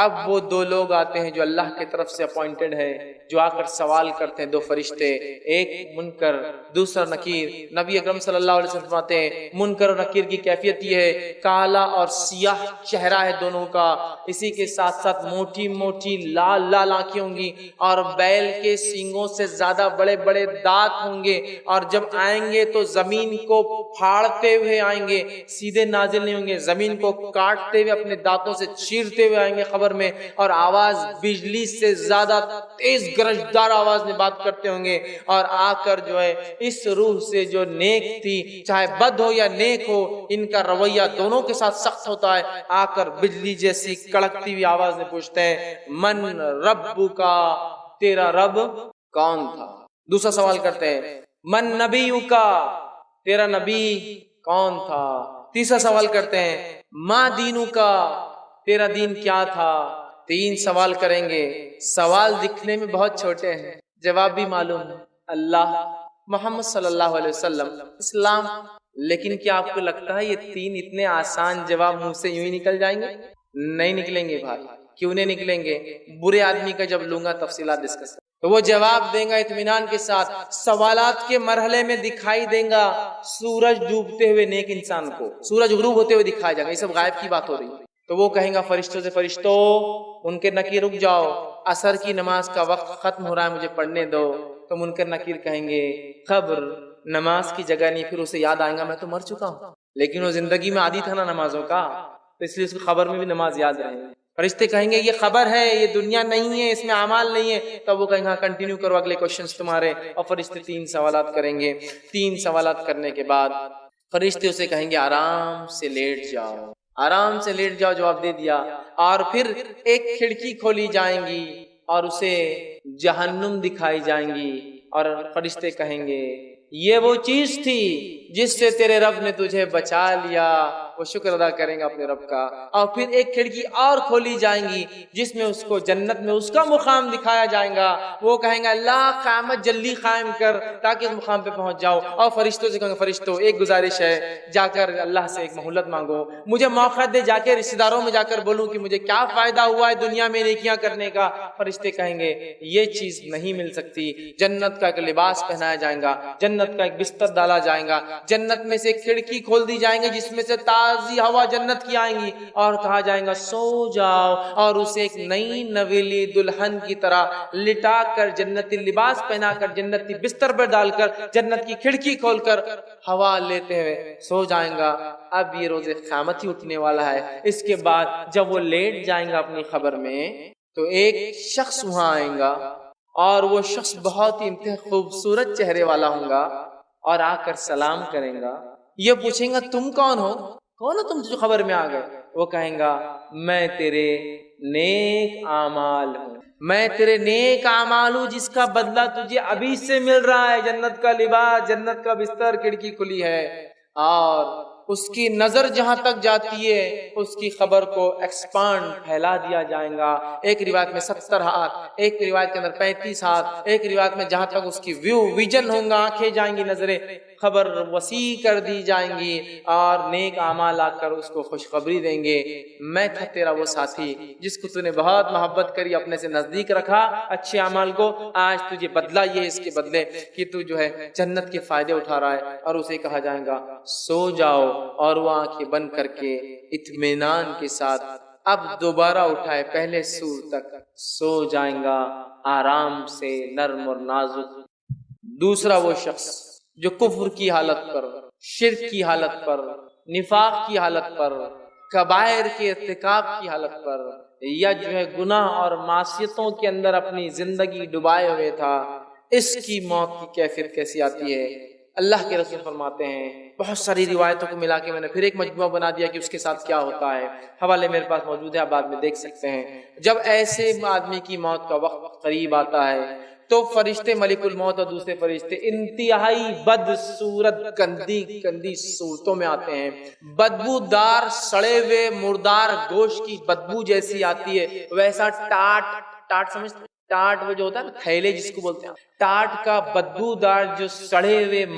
اب وہ دو لوگ آتے ہیں جو اللہ کی طرف سے اپوائنٹڈ ہے، جو آ کر سوال کرتے ہیں، دو فرشتے، ایک منکر دوسرا نکیر۔ نبی اکرم صلی اللہ علیہ وسلم فرماتے ہیں منکر اور نکیر کی کیفیت یہ ہے، کالا اور سیاہ چہرہ ہے دونوں کا، اسی کے ساتھ ساتھ موٹی موٹی لال لال آنکھیں ہوں گی، اور بیل کے سینگوں سے زیادہ بڑے بڑے دانت ہوں گے، اور جب آئیں گے تو زمین کو پھاڑتے ہوئے آئیں گے، سیدھے نازل نہیں ہوں گے، زمین کو کاٹتے ہوئے اپنے دانتوں سے چیرتے ہوئے آئیں گے قبر میں، اور آواز بجلی سے زیادہ تیز گرجدار آواز میں بات کرتے ہوں گے، اور آ کر جو ہے اس روح سے جو نیک تھی، چاہے بد ہو یا نیک ہو، ان کا رویہ دونوں کے ساتھ سخت ہوتا ہے، آ کر بجلی جیسی کڑکتی ہوئی آواز میں پوچھتے ہیں من رب کا، تیرا رب کون تھا؟ دوسرا سوال کرتے ہیں من نبی کا، تیرا نبی کون تھا؟ تیسرا سوال کرتے ہیں ما دینو کا، تیرا دین کیا تھا؟ تین سوال کریں گے، سوال دکھنے میں بہت چھوٹے ہیں، جواب بھی معلوم ہے، اللہ، محمد صلی اللہ علیہ وسلم، اسلام۔ لیکن کیا آپ کو لگتا ہے یہ تین اتنے آسان جواب منہ سے یوں ہی نکل جائیں گے؟ نہیں نکلیں گے بھائی۔ کیوں نہیں نکلیں گے؟ برے آدمی کا جب لوں گا تفصیلات ڈسکس، تو وہ جواب دیں گا اطمینان کے ساتھ، سوالات کے مرحلے میں دکھائی دیں گا سورج ڈوبتے ہوئے نیک انسان کو، سورج غروب ہوتے ہوئے دکھایا جائے گا، یہ سب غائب کی بات ہو رہی ہے۔ تو وہ کہیں گا فرشتوں سے فرشتوں ان کے نکیر رک جاؤ، عصر کی نماز کا وقت ختم ہو رہا ہے، مجھے پڑھنے دو۔ تو منکر نکیر کہیں گے خبر نماز کی جگہ نہیں، پھر اسے یاد آئے گا میں تو مر چکا ہوں، لیکن وہ زندگی میں عادی تھا نا نمازوں کا، تو اس لیے اس کو خبر میں بھی نماز یاد رہے گی۔ فرشتے کہیں گے یہ خبر ہے، یہ دنیا نہیں ہے، اس میں اعمال نہیں ہے۔ تب وہ کہیں گے کنٹینیو کرو اگلے کوشچنز تمہارے، اور فرشتے تین سوالات کریں گے۔ تین سوالات کرنے کے بعد فرشتے اسے کہیں گے آرام سے لیٹ جاؤ، آرام سے لیٹ جاؤ، جواب دے دیا۔ اور پھر ایک کھڑکی کھولی جائیں گی اور اسے جہنم دکھائی جائیں گی، اور فرشتے کہیں گے یہ وہ چیز تھی جس سے تیرے رب نے تجھے بچا لیا۔ وہ شکر ادا کریں گے اپنے رب کا۔ اور پھر ایک کھڑکی اور کھولی جائیں گی جس میں اس کو جنت میں اس کا مقام دکھایا جائے گا۔ وہ کہیں گے اللہ قیامت جلدی قائم کر تاکہ اس مقام پہ پہنچ جاؤ۔ اور فرشتوں سے کہیں گے فرشتوں ایک گزارش ہے، جا کر اللہ سے ایک مہلت مانگو، مجھے موقع دے، جا کے رشتہ داروں میں جا کر بولوں کہ مجھے کیا فائدہ ہوا ہے دنیا میں نیکیاں کرنے کا۔ فرشتے کہیں گے یہ چیز نہیں مل سکتی، جنت کا ایک لباس پہنایا جائے گا، جنت کا ایک بستر ڈالا جائے گا، جنت میں سے ایک کھڑکی کھول دی جائیں گے جس میں سے تازی ہوا جنت کی آئیں گی، اور کہا جائے گا سو جاؤ، اور اسے ایک نئی نویلی دلہن کی طرح لٹا کر، جنتی لباس پہنا کر، جنتی بستر پر ڈال کر، جنت کی کھڑکی کھول کر ہوا لیتے ہوئے سو جائیں گا۔ اب یہ روز قیامت ہی اٹھنے والا ہے۔ اس کے بعد جب وہ لیٹ جائیں گا اپنی خبر میں، تو ایک شخص وہاں آئیں گا، اور وہ شخص بہت ہی خوبصورت چہرے والا ہوں گا، اور آ کر سلام کریں گا۔ یہ پوچھیں گا تم کون ہو، کون ہو تم جو خبر میں آ گئے؟ وہ کہیں گا میں تیرے نیک اعمال ہوں، میں تیرے نیک اعمال ہوں جس کا بدلہ تجھے ابھی سے مل رہا ہے، جنت کا لباس، جنت کا بستر، کھڑکی کھلی ہے۔ اور اس کی نظر جہاں تک جاتی ہے اس کی خبر کو ایکسپانڈ پھیلا دیا جائے گا۔ ایک روایت میں 70 ہاتھ، ایک روایت کے اندر 35 ہاتھ، ایک روایت میں جہاں تک اس کی ویژن ہوں گا، آنکھیں جائیں گی، نظریں خبر وسیع کر دی جائیں گی اور نیک اعمال لا کر اس کو خوشخبری دیں گے، میں تھا تیرا وہ ساتھی جس کو تو نے بہت محبت کری، اپنے سے نزدیک رکھا اچھے اعمال کو، آج تجھے بدلہ یہ ہے اس کے بدلے کہ تو جو ہے جنت کے فائدے اٹھا رہا ہے۔ اور اسے کہا جائے گا سو جاؤ، اور وہ آنکھیں بند کر کے اطمینان کے ساتھ اب دوبارہ اٹھائے پہلے سور تک سو جائیں گا آرام سے، نرم اور نازک۔ دوسرا وہ شخص جو کفر کی حالت پر، شرک کی حالت پر، نفاق کی حالت پر، کبائر کے ارتکاب کی حالت پر، یا جو ہے گناہ اور معصیتوں کے اندر اپنی زندگی ڈبائے ہوئے تھا، اس کی موت کی کیفیت کیسی آتی ہے؟ اللہ کے رسول فرماتے ہیں، بہت ساری روایتوں کو ملا کے میں نے پھر ایک مجموعہ بنا دیا کہ اس کے ساتھ کیا ہوتا ہے، حوالے میرے پاس موجود ہے، آپ بعد میں دیکھ سکتے ہیں۔ جب ایسے آدمی کی موت کا وقت قریب آتا ہے تو فرشتے ملک الموت اور دوسرے فرشتے انتہائی بدصورت گندی صورتوں میں آتے ہیں، بدبودار سڑے ہوئے مردار گوشت کی بدبو جیسی آتی ہے، ویسا ٹاٹ سمجھتے ہیں؟ ٹاٹ وہ جو ہوتا ہے نا تھیلے جس کو بولتے ہیں، ٹاٹ کا بدبودار جو سڑے ہوئے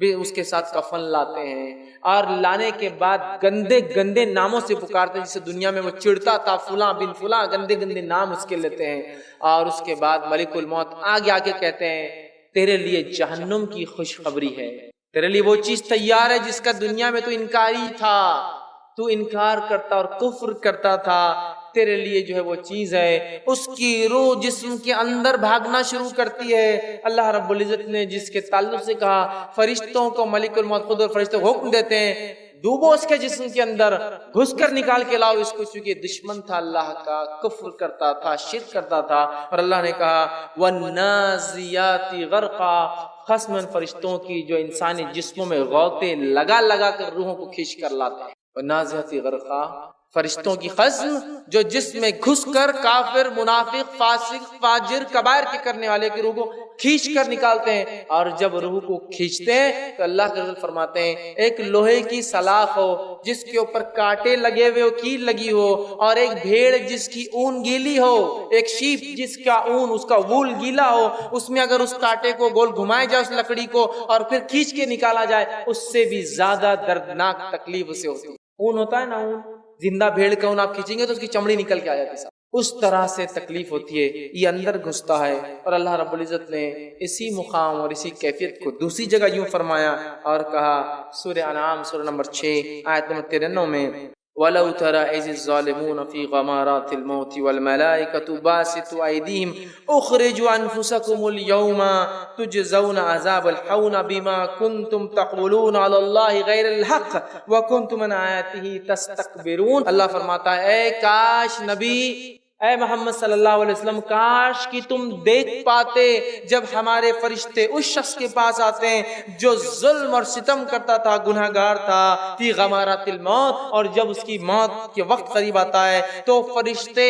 میں، اس کے ساتھ کفن لاتے ہیں، اور لانے کے بعد گندے ناموں سے پکارتے ہیں، جسے دنیا میں وہ چڑھتا تھا فلاں بن فلاں، گندے نام اس کے لیتے ہیں، اور اس کے بعد ملک الموت آگے آ کے کہتے ہیں تیرے لیے جہنم کی خوشخبری ہے، تیرے لیے وہ چیز تیار ہے جس کا دنیا میں تو انکاری تھا، تو انکار کرتا اور کفر کرتا تھا، تیرے لیے جو ہے وہ چیز ہے۔ اس کی روح جسم کے اندر بھاگنا شروع کرتی ہے۔ اللہ رب العزت نے جس کے تعلق سے کہا فرشتوں کو ملک الموت خود اور فرشتوں کو حکم دیتے ہیں ڈوبو اس کے جسم کے اندر، گھس کر نکال کے لاؤ اس کو، چونکہ دشمن تھا اللہ کا، کفر کرتا تھا، شرک کرتا تھا۔ اور اللہ نے کہا وَالنَّازِيَاتِ غَرْقًا، خصماً فرشتوں کی جو انسانی جسموں میں غوطے لگا کر روحوں کو کھینچ کر لاتے ہیں، وَالنَّازِيَاتِ غَرْقًا، فرشتوں کی خصم جو جسم میں گھس کر کافر، منافق، فاسق، فاجر، کبائر کے کرنے والے کی روح کو کھینچ کر نکالتے ہیں۔ اور جب روح کو کھینچتے ہیں تو اللہ کے رسول فرماتے ہیں ایک لوہے کی سلاخ ہو جس کے اوپر کانٹے لگے ہوئے ہو، کیل لگی ہو، اور ایک بھیڑ جس کی اون گیلی ہو، ایک شیپ جس کا اون، اس کا وول گیلا ہو، اس میں اگر اس کانٹے کو گول گھمائے جائے اس لکڑی کو اور پھر کھینچ کے نکالا جائے، اس سے بھی زیادہ دردناک تکلیف اسے ہوتی ہے۔ اون ہوتا ہے نا، اون زندہ بھیڑ کا اون آپ کھینچیں گے تو اس کی چمڑی نکل کے آ جاتی ہے، اس طرح سے تکلیف ہوتی ہے، یہ اندر گھستا ہے۔ اور اللہ رب العزت نے اسی مقام اور اسی کیفیت کو دوسری جگہ یوں فرمایا اور کہا، سورہ انعام سورہ نمبر 6 آیت نمبر 93 میں وَلَوْ تَرَى إِذِ الظَّالِمُونَ فِي غَمَارَاتِ الْمَوْتِ وَالْمَلَائِكَةُ بَاسِطُو أَيْدِيهِمْ أُخْرِجُوا أَنفُسَكُمُ الْيَوْمَ تُجْزَوْنَ عَذَابَ الْهَوْنِ بِمَا كُنْتُمْ تَقُولُونَ عَلَى اللَّهِ غَيْرَ الْحَقِّ وَكُنْتُمْ عَنْ آيَاتِهِ تَسْتَكْبِرُونَ۔ اللہ فرماتا ہے اے کاش نبی، اے محمد صلی اللہ علیہ وسلم، کاش کہ تم دیکھ پاتے جب ہمارے فرشتے اس شخص کے پاس آتے ہیں جو ظلم اور ستم کرتا تھا، گناہگار تھا، فی غمارات الموت، اور جب اس کی موت کے وقت قریب آتا ہے تو فرشتے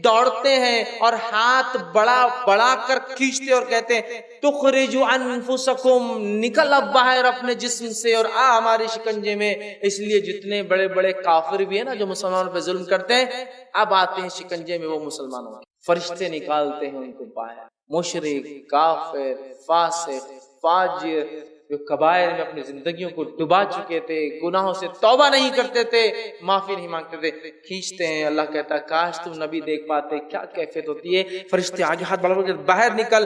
دوڑتے ہیں اور ہاتھ بڑا کر کھینچتے اور کہتے ہیں تخرجوا انفسکم، نکل اب باہر اپنے جسم سے اور آ ہمارے شکنجے میں۔ اس لیے جتنے بڑے بڑے کافر بھی ہیں نا جو مسلمانوں پہ ظلم کرتے ہیں، اب آتے ہیں شکنجے میں وہ مسلمانوں، فرشتے نکالتے ہیں ان کو باہر۔ مشرک، کافر، فاسق، فاجر جو کبائر میں اپنی زندگیوں کو ڈبا چکے تھے، گناہوں سے توبہ نہیں کرتے تھے، معافی نہیں مانگتے تھے، کھینچتے ہیں۔ اللہ کہتا ہے کاش تم نبی دیکھ پاتے کیا کیفیت ہوتی ہے۔ فرشتے آگے ہاتھ بڑھا کر باہر نکل،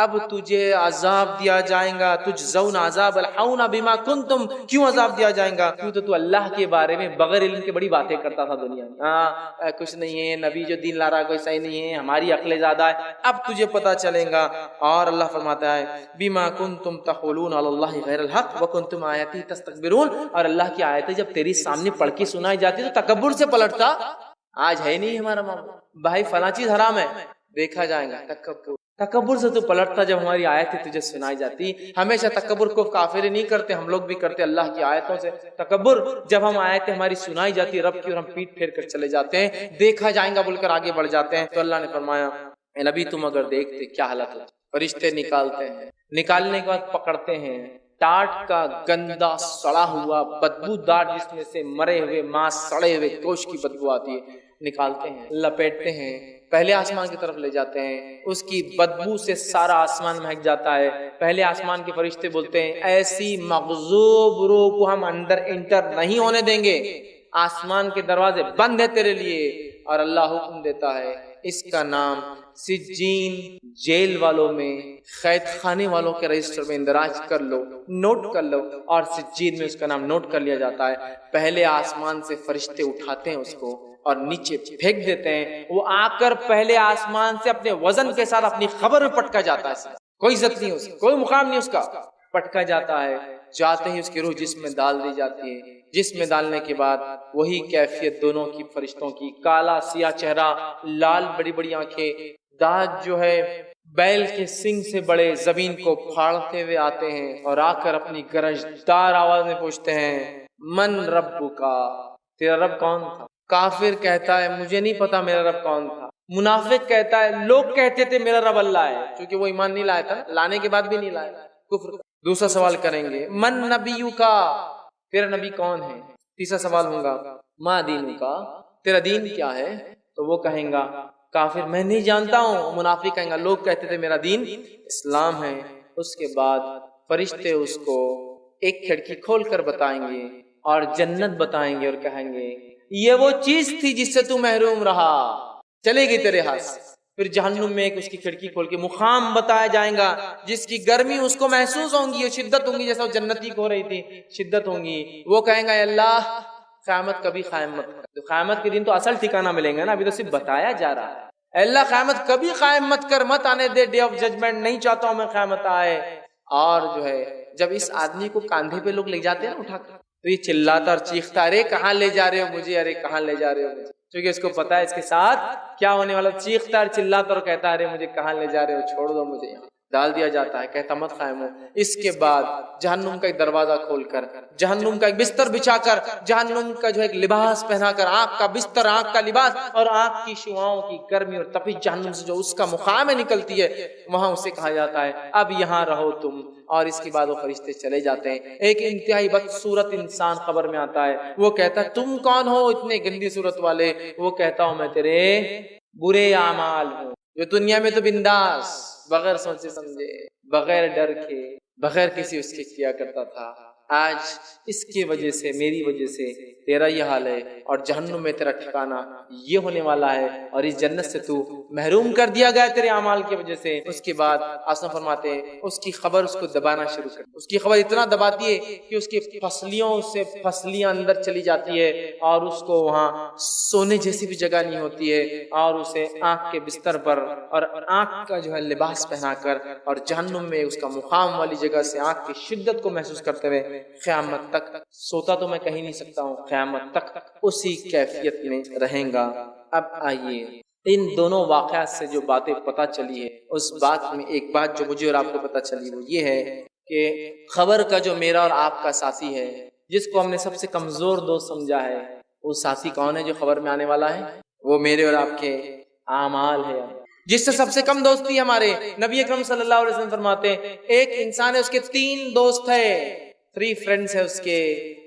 اب تجھے عذاب دیا جائے گا، تجزون عذاب الہون بما کنتم، کیوں عذاب دیا جائے گا؟ کیوں تو اللہ کے بارے میں بغیر علم کے بڑی باتیں کرتا تھا دنیا میں، ہاں کچھ نہیں ہے، نبی جو دین لا رہا کوئی صحیح نہیں ہے، ہماری عقلیں زیادہ ہے، اب تجھے پتا چلے گا۔ اور اللہ فرماتا ہے بما کنتم تقولون علی اللہ غیر الحق وکنتم آیاتی تستکبرون، اور اللہ کی آیتیں جب تیری سامنے پڑھ کے سنائی جاتی تو تکبر سے پلٹتا۔ آج ہے نہیں ہمارا معاملہ، بھائی فلاں چیز حرام ہے، دیکھا جائے گا، تکبر سے تو پلٹتا جب ہماری آیتیں تجھے سنائی جاتی۔ ہمیشہ تکبر کو کافر نہیں کرتے، ہم لوگ بھی کرتے اللہ کی آیتوں سے تکبر۔ جب ہم آیتیں ہماری سنائی جاتی رب کی اور ہم پیٹ پھیر کر چلے جاتے ہیں، دیکھا جائے گا بول کر آگے بڑھ جاتے ہیں، تو اللہ نے فرمایا اے نبی تم اگر دیکھتے کیا حالت ہے۔ فرشتے نکالتے ہیں، نکالنے کے بعد پکڑتے ہیں، ٹاٹ کا گندا سڑا ہوا بدبودار جس میں سے مرے ہوئے ماں، سڑے ہوئے گوشت کی بدبو آتی ہے، نکالتے ہیں، لپیٹتے ہیں، پہلے آسمان کی طرف لے جاتے ہیں، اس کی بدبو سے سارا آسمان مہک جاتا ہے۔ پہلے آسمان کے فرشتے بولتے ہیں ایسی مغضوب روح کو ہم اندر انٹر نہیں ہونے دیں گے، آسمان کے دروازے بند ہے تیرے لیے۔ اور اللہ حکم دیتا ہے اس کا نام سجین، جیل والوں میں، قید خانے والوں کے رجسٹر میں اندراج کر لو، نوٹ کر لو، اور سجین میں اس کا نام نوٹ کر لیا جاتا ہے۔ پہلے آسمان سے فرشتے اٹھاتے ہیں اس کو اور نیچے پھینک دیتے ہیں، وہ آ کر پہلے آسمان سے اپنے وزن کے ساتھ اپنی خبر میں پٹکا جاتا ہے، کوئی عزت نہیں، اس کوئی مقام نہیں، اس کا پٹکا جاتا ہے۔ جاتے ہی اس کی روح جسم میں ڈال دی جاتی ہے، جسم میں ڈالنے کے بعد وہی کیفیت دونوں کی فرشتوں کی، کالا سیاہ چہرہ، لال بڑی بڑی آنکھیں، دانت جو ہے بیل کے سنگ سے بڑے زمین کو پھاڑتے ہوئے آتے ہیں اور آ کر اپنی گرجدار آواز میں پوچھتے ہیں من ربکا، تیرا رب کون تھا؟ کافر کہتا ہے مجھے نہیں پتا میرا رب کون تھا۔ منافق کہتا ہے لوگ کہتے تھے میرا رب اللہ ہے، کیونکہ وہ ایمان نہیں لایا تھا، لانے کے بعد بھی نہیں لایا، کفر۔ دوسرا سوال کریں گے من نبیکا، تیرا نبی کون ہے؟ تیسرا سوال ہوگا ما دینکا، تیرا دین کیا ہے؟ تو وہ کہیں گا کافر میں نہیں جانتا ہوں، منافق کہیں گا لوگ کہتے تھے میرا دین اسلام ہے۔ اس کے بعد فرشتے اس کو ایک کھڑکی کھول کر بتائیں گے اور جنت بتائیں گے اور کہیں گے یہ وہ چیز تھی جس سے تو محروم رہا، چلے گی تیرے ہاتھ سے۔ پھر جہنم میں ایک اس کی کھڑکی کھول کے مقام بتایا جائیں گا جس کی گرمی اس کو محسوس ہوں گی اور شدت ہوں گی، جیسا وہ جنتی کو ہو رہی تھی شدت ہوں گی۔ وہ کہیں گا اللہ قیامت کبھی قائم مت کر، تو قیامت کے دن تو اصل ٹھکانہ ملیں گا نا، ابھی تو صرف بتایا جا رہا ہے۔ اے اللہ قیامت کبھی قائم مت کر، مت آنے دے ڈے آف ججمنٹ، نہیں چاہتا ہوں میں قیامت آئے۔ اور جو ہے جب اس آدمی کو کاندھے پہ لوگ لے جاتے ہیں نا اٹھا کر، تو یہ چلاتا اور چیختا ارے کہاں لے جا رہے ہو مجھے، ارے کہاں لے جا رہے ہو مجھے، کیونکہ اس کو پتا ہے اس کے ساتھ کیا ہونے والا۔ چیختا اور چلاتا اور کہتا ارے مجھے کہاں لے جا رہے ہو، چھوڑ دو مجھے، یہاں ڈال دیا جاتا ہے، کہتا مت قائم ہو۔ اس کے بعد جہنم کا ایک دروازہ کھول کر، جہنم کا ایک بستر بچھا کر، جہنم کا جو ایک لباس پہنا کر، آنکھ کا بستر، آنکھ کا لباس اور آنکھ کی شعاؤں کی گرمی اور تپش جہنم سے جو اس کا مقام میں نکلتی ہے، وہاں اسے کہا جاتا ہے اب یہاں رہو تم۔ اور اس کے بعد وہ فرشتے چلے جاتے ہیں۔ ایک انتہائی بدصورت انسان خبر میں آتا ہے، وہ کہتا ہے تم کون ہو اتنے گندی صورت والے؟ وہ کہتا ہوں میں تیرے برے اعمال ہوں، جو دنیا میں تو بنداس بغیر سوچے سمجھے، بغیر ڈر کے، بغیر کسی اس کے کیا کرتا تھا، آج اس کی وجہ سے، میری وجہ سے تیرا یہ حال ہے، اور جہنم میں تیرا ٹھکانہ یہ ہونے والا ہے، اور اس جنت سے تو محروم کر دیا گیا تیرے اعمال کی وجہ سے۔ اس کے بعد آسان فرماتے ہیں اس کی خبر اس کو دبانا شروع کر، اس کی خبر اتنا دباتی ہے کہ اس کی پسلیوں سے پسلیاں اندر چلی جاتی ہے اور اس کو وہاں سونے جیسی بھی جگہ نہیں ہوتی ہے، اور اسے آنکھ کے بستر پر اور آنکھ کا جو ہے لباس پہنا کر اور جہنم میں اس کا مقام والی جگہ سے آنکھ کی شدت کو محسوس کرتے ہوئے قیامت تک، سوتا تو میں کہیں نہیں سکتا ہوں، قیامت تک اسی کیفیت میں رہیں گا۔ اب آئیے ان دونوں واقعات سے جو باتیں پتہ چلی ہے، اس بات میں ایک بات جو مجھے اور آپ کو پتہ چلی وہ یہ ہے کہ خبر کا جو میرا اور آپ کا ساتھی ہے، جس کو ہم نے سب سے کمزور دوست سمجھا ہے، وہ ساتھی کون ہے جو خبر میں آنے والا ہے؟ وہ میرے اور آپ کے اعمال ہے۔ جس سے سب سے کم دوستی ہمارے نبی اکرم صلی اللہ علیہ وسلم فرماتے ہیں ایک انسان ہے اس کے 3 دوست ہے، 3 فرینڈز ہے اس کے،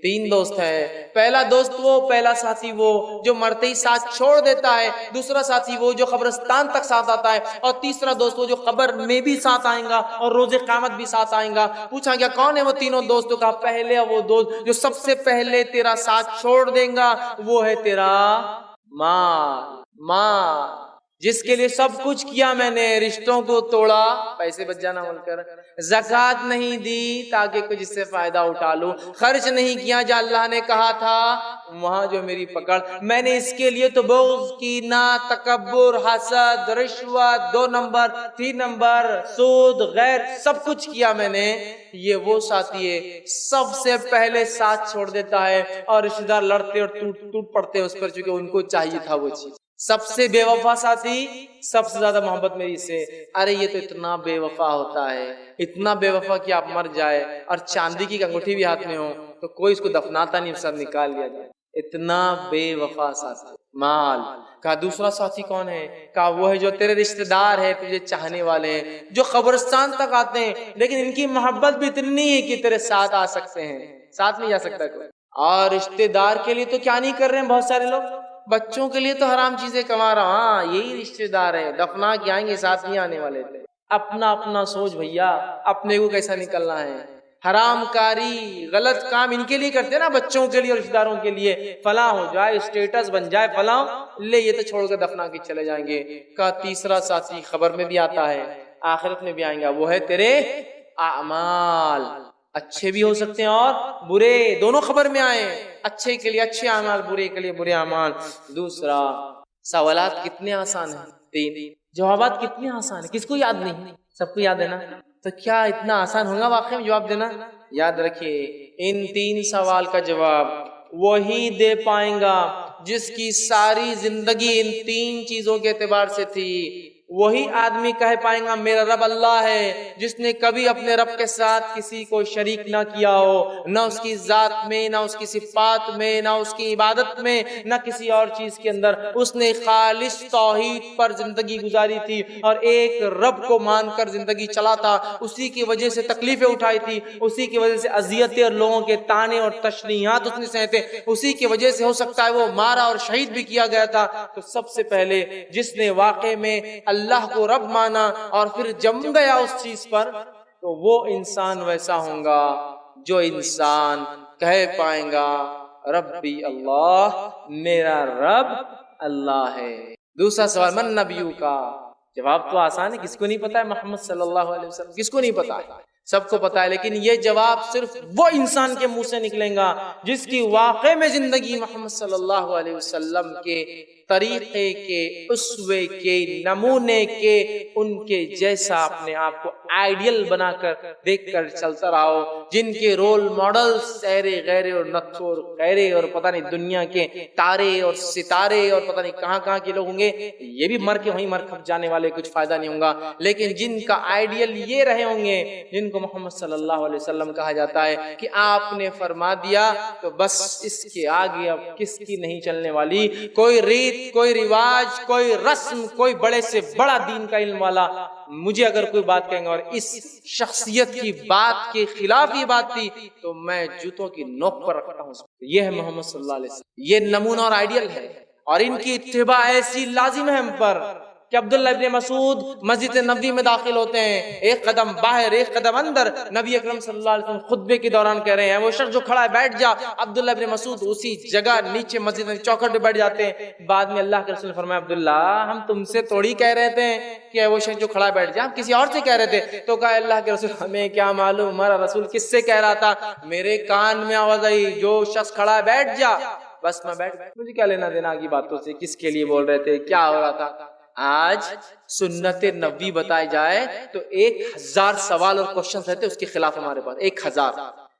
3 دوست ہے۔ پہلا دوست وہ، پہلا ساتھی وہ جو مرتے ہی ساتھ چھوڑ دیتا ہے، دوسرا ساتھی وہ جو قبرستان تک ساتھ آتا ہے، اور تیسرا دوست وہ جو قبر میں بھی ساتھ آئیں گا اور روز قیامت بھی ساتھ آئیں گا۔ پوچھا گیا کون ہے وہ تینوں دوستوں کا؟ پہلے وہ دوست جو سب سے پہلے تیرا ساتھ چھوڑ دیں گا وہ ہے تیرا مال، جس کے لیے سب کچھ کیا میں نے، رشتوں کو توڑا، پیسے بچ جانا بول کر، زکوٰۃ نہیں دی تاکہ کچھ اس سے فائدہ اٹھا لوں، خرچ نہیں کیا جہاں اللہ نے کہا تھا، وہاں جو میری پکڑ، میں نے اس کے لیے تو بغض، کینہ، تکبر، حسد، رشوت، 2 نمبر، 3 نمبر، سود، غیر، سب کچھ کیا میں نے۔ یہ وہ ساتھی ہے سب سے پہلے ساتھ چھوڑ دیتا ہے اور رشتہ دار لڑتے اور ٹوٹ پڑتے اس پر، چونکہ ان کو چاہیے تھا وہ چیز۔ سب سے بے وفا ساتھی، سب سے زیادہ محبت میری سے، ارے یہ تو اتنا بے وفا ہوتا ہے، اتنا بے وفا کہ آپ مر جائے اور چاندی کی انگوٹھی بھی ہاتھ میں ہو تو کوئی اس کو دفناتا نہیں، سب نکال لیا جائے، اتنا بے وفا ساتھی۔ مال کا دوسرا ساتھی کون ہے؟ کہا وہ ہے جو تیرے رشتہ دار ہے، تجھے چاہنے والے ہیں، جو قبرستان تک آتے ہیں لیکن ان کی محبت بھی اتنی ہے کہ تیرے ساتھ آ سکتے ہیں، ساتھ نہیں جا سکتا کوئی۔ اور رشتہ دار کے لیے تو کیا نہیں کر رہے ہیں بہت سارے لوگ، بچوں کے لیے تو حرام چیزیں کما رہا ہوں، ہاں یہی رشتے دار ہیں، دفنا کے آئیں گے ساتھ نہیں آنے والے تھے۔ اپنا اپنا سوچ بھیا، اپنے کو کیسا نکلنا ہے۔ حرام کاری غلط کام ان کے لیے کرتے نا، بچوں کے لیے اور رشتے داروں کے لیے، فلاں ہو جائے، اسٹیٹس بن جائے، فلاں لے یہ تو چھوڑ کر دفنا کے چلے جائیں گے۔ کا تیسرا ساتھی خبر میں بھی آتا ہے، آخرت میں بھی آئیں گا، وہ ہے تیرے اعمال، اچھے بھی ہو سکتے ہیں اور برے، دونوں خبر میں آئے، اچھے کے لیے اچھے اعمال، برے کے لیے برے اعمال۔ دوسرا، سوالات کتنے آسان ہیں، 3 جوابات کتنے آسان ہیں، کس کو یاد نہیں؟ سب کو یاد ہے نا؟ تو کیا اتنا آسان ہوگا واقعی میں جواب دینا؟ یاد رکھیے، ان 3 سوال کا جواب وہی دے پائیں گا جس کی ساری زندگی ان 3 چیزوں کے اعتبار سے تھی۔ وہی آدمی کہہ پائیں گا میرا رب اللہ ہے جس نے کبھی اپنے رب کے ساتھ کسی کو شریک نہ کیا ہو، نہ اس کی ذات میں، نہ اس کی صفات میں، نہ اس کی عبادت میں، نہ کسی اور چیز کے اندر۔ اس نے خالص توحید پر زندگی گزاری تھی اور ایک رب کو مان کر زندگی چلا تھا، اسی کی وجہ سے تکلیفیں اٹھائی تھی، اسی کی وجہ سے اذیتیں اور لوگوں کے طعنے اور تشنیعات اس نے سہتے، اسی کی وجہ سے ہو سکتا ہے وہ مارا اور شہید بھی کیا گیا تھا۔ تو سب سے پہلے جس نے واقع میں اللہ کو رب مانا اور پھر جم گیا اس چیز پر، تو وہ انسان ویسا ہوگا جو انسان کہہ پائیں گا ربی اللہ، میرا رب اللہ ہے۔ دوسرا سوال، من نبیو کا؟ جواب تو آسان ہے، کس کو نہیں پتا ہے محمد صلی اللہ علیہ وسلم؟ کس کو نہیں پتا ہے؟ سب کو پتا ہے، لیکن یہ جواب صرف وہ انسان کے منہ سے نکلے گا جس کی واقع میں زندگی محمد صلی اللہ علیہ وسلم کے طریقے کے، اسوے کے، نمونے کے، ان کے جیسا اپنے آپ کو آئیڈیل بنا کر دیکھ کر چلتا رہا ہو، جن کے رول ماڈلز سہرے غیرے اور نتھو اور غیرے اور پتہ نہیں دنیا کے تارے اور ستارے اور پتہ نہیں کہاں کہاں کے لوگ ہوں گے، یہ بھی مر کے وہیں مر کھپ جانے والے، کچھ فائدہ نہیں ہوگا۔ لیکن جن کا آئیڈیل یہ رہے ہوں گے، جن کو محمد صلی اللہ علیہ وسلم کہا جاتا ہے کہ آپ نے فرما دیا تو بس اس کے آگے اب کس کی نہیں چلنے والی، کوئی ریت، کوئی رواج، کوئی رسم، کوئی بڑے سے بڑا دین کا علم والا مجھے اگر کوئی بات کہیں گے اور اس شخصیت کی بات کے خلاف یہ بات تھی تو میں جوتوں کی نوک پر رکھتا ہوں۔ یہ ہے محمد صلی اللہ علیہ وسلم، یہ نمونہ اور آئیڈیل ہے، اور ان کی اتباع ایسی لازم ہے ہم پر کہ عبداللہ ابن مسعود مسجد نبوی میں داخل ہوتے ہیں، ایک قدم باہر ایک قدم اندر، نبی اکرم صلی اللہ علیہ وسلم خطبے کے دوران کہہ رہے ہیں وہ شخص جو کھڑا ہے بیٹھ جا، عبداللہ ابن مسعود اسی جگہ نیچے مسجد میں چوکھٹ پہ بیٹھ جاتے ہیں۔ بعد میں اللہ کے رسول نے فرمایا عبداللہ ہم تم سے تھوڑی کہہ رہے تھے کہ وہ شخص جو کھڑا ہے بیٹھ جا، ہم کسی اور سے کہہ رہے تھے۔ تو کہا اللہ کے رسول ہمیں کیا معلوم ہمارا رسول کس سے کہہ رہا تھا، میرے کان میں آواز آئی جو شخص کھڑا ہے بیٹھ جا، بس میں بیٹھ، مجھے کیا لینا دینا کی باتوں سے، کس کے لیے بول رہے تھے، کیا ہو رہا تھا۔ آج سنت نبوی بتائی جائے تو 1000 سوال اور کوشچن رہتے اس کے خلاف ہمارے پاس، 1000،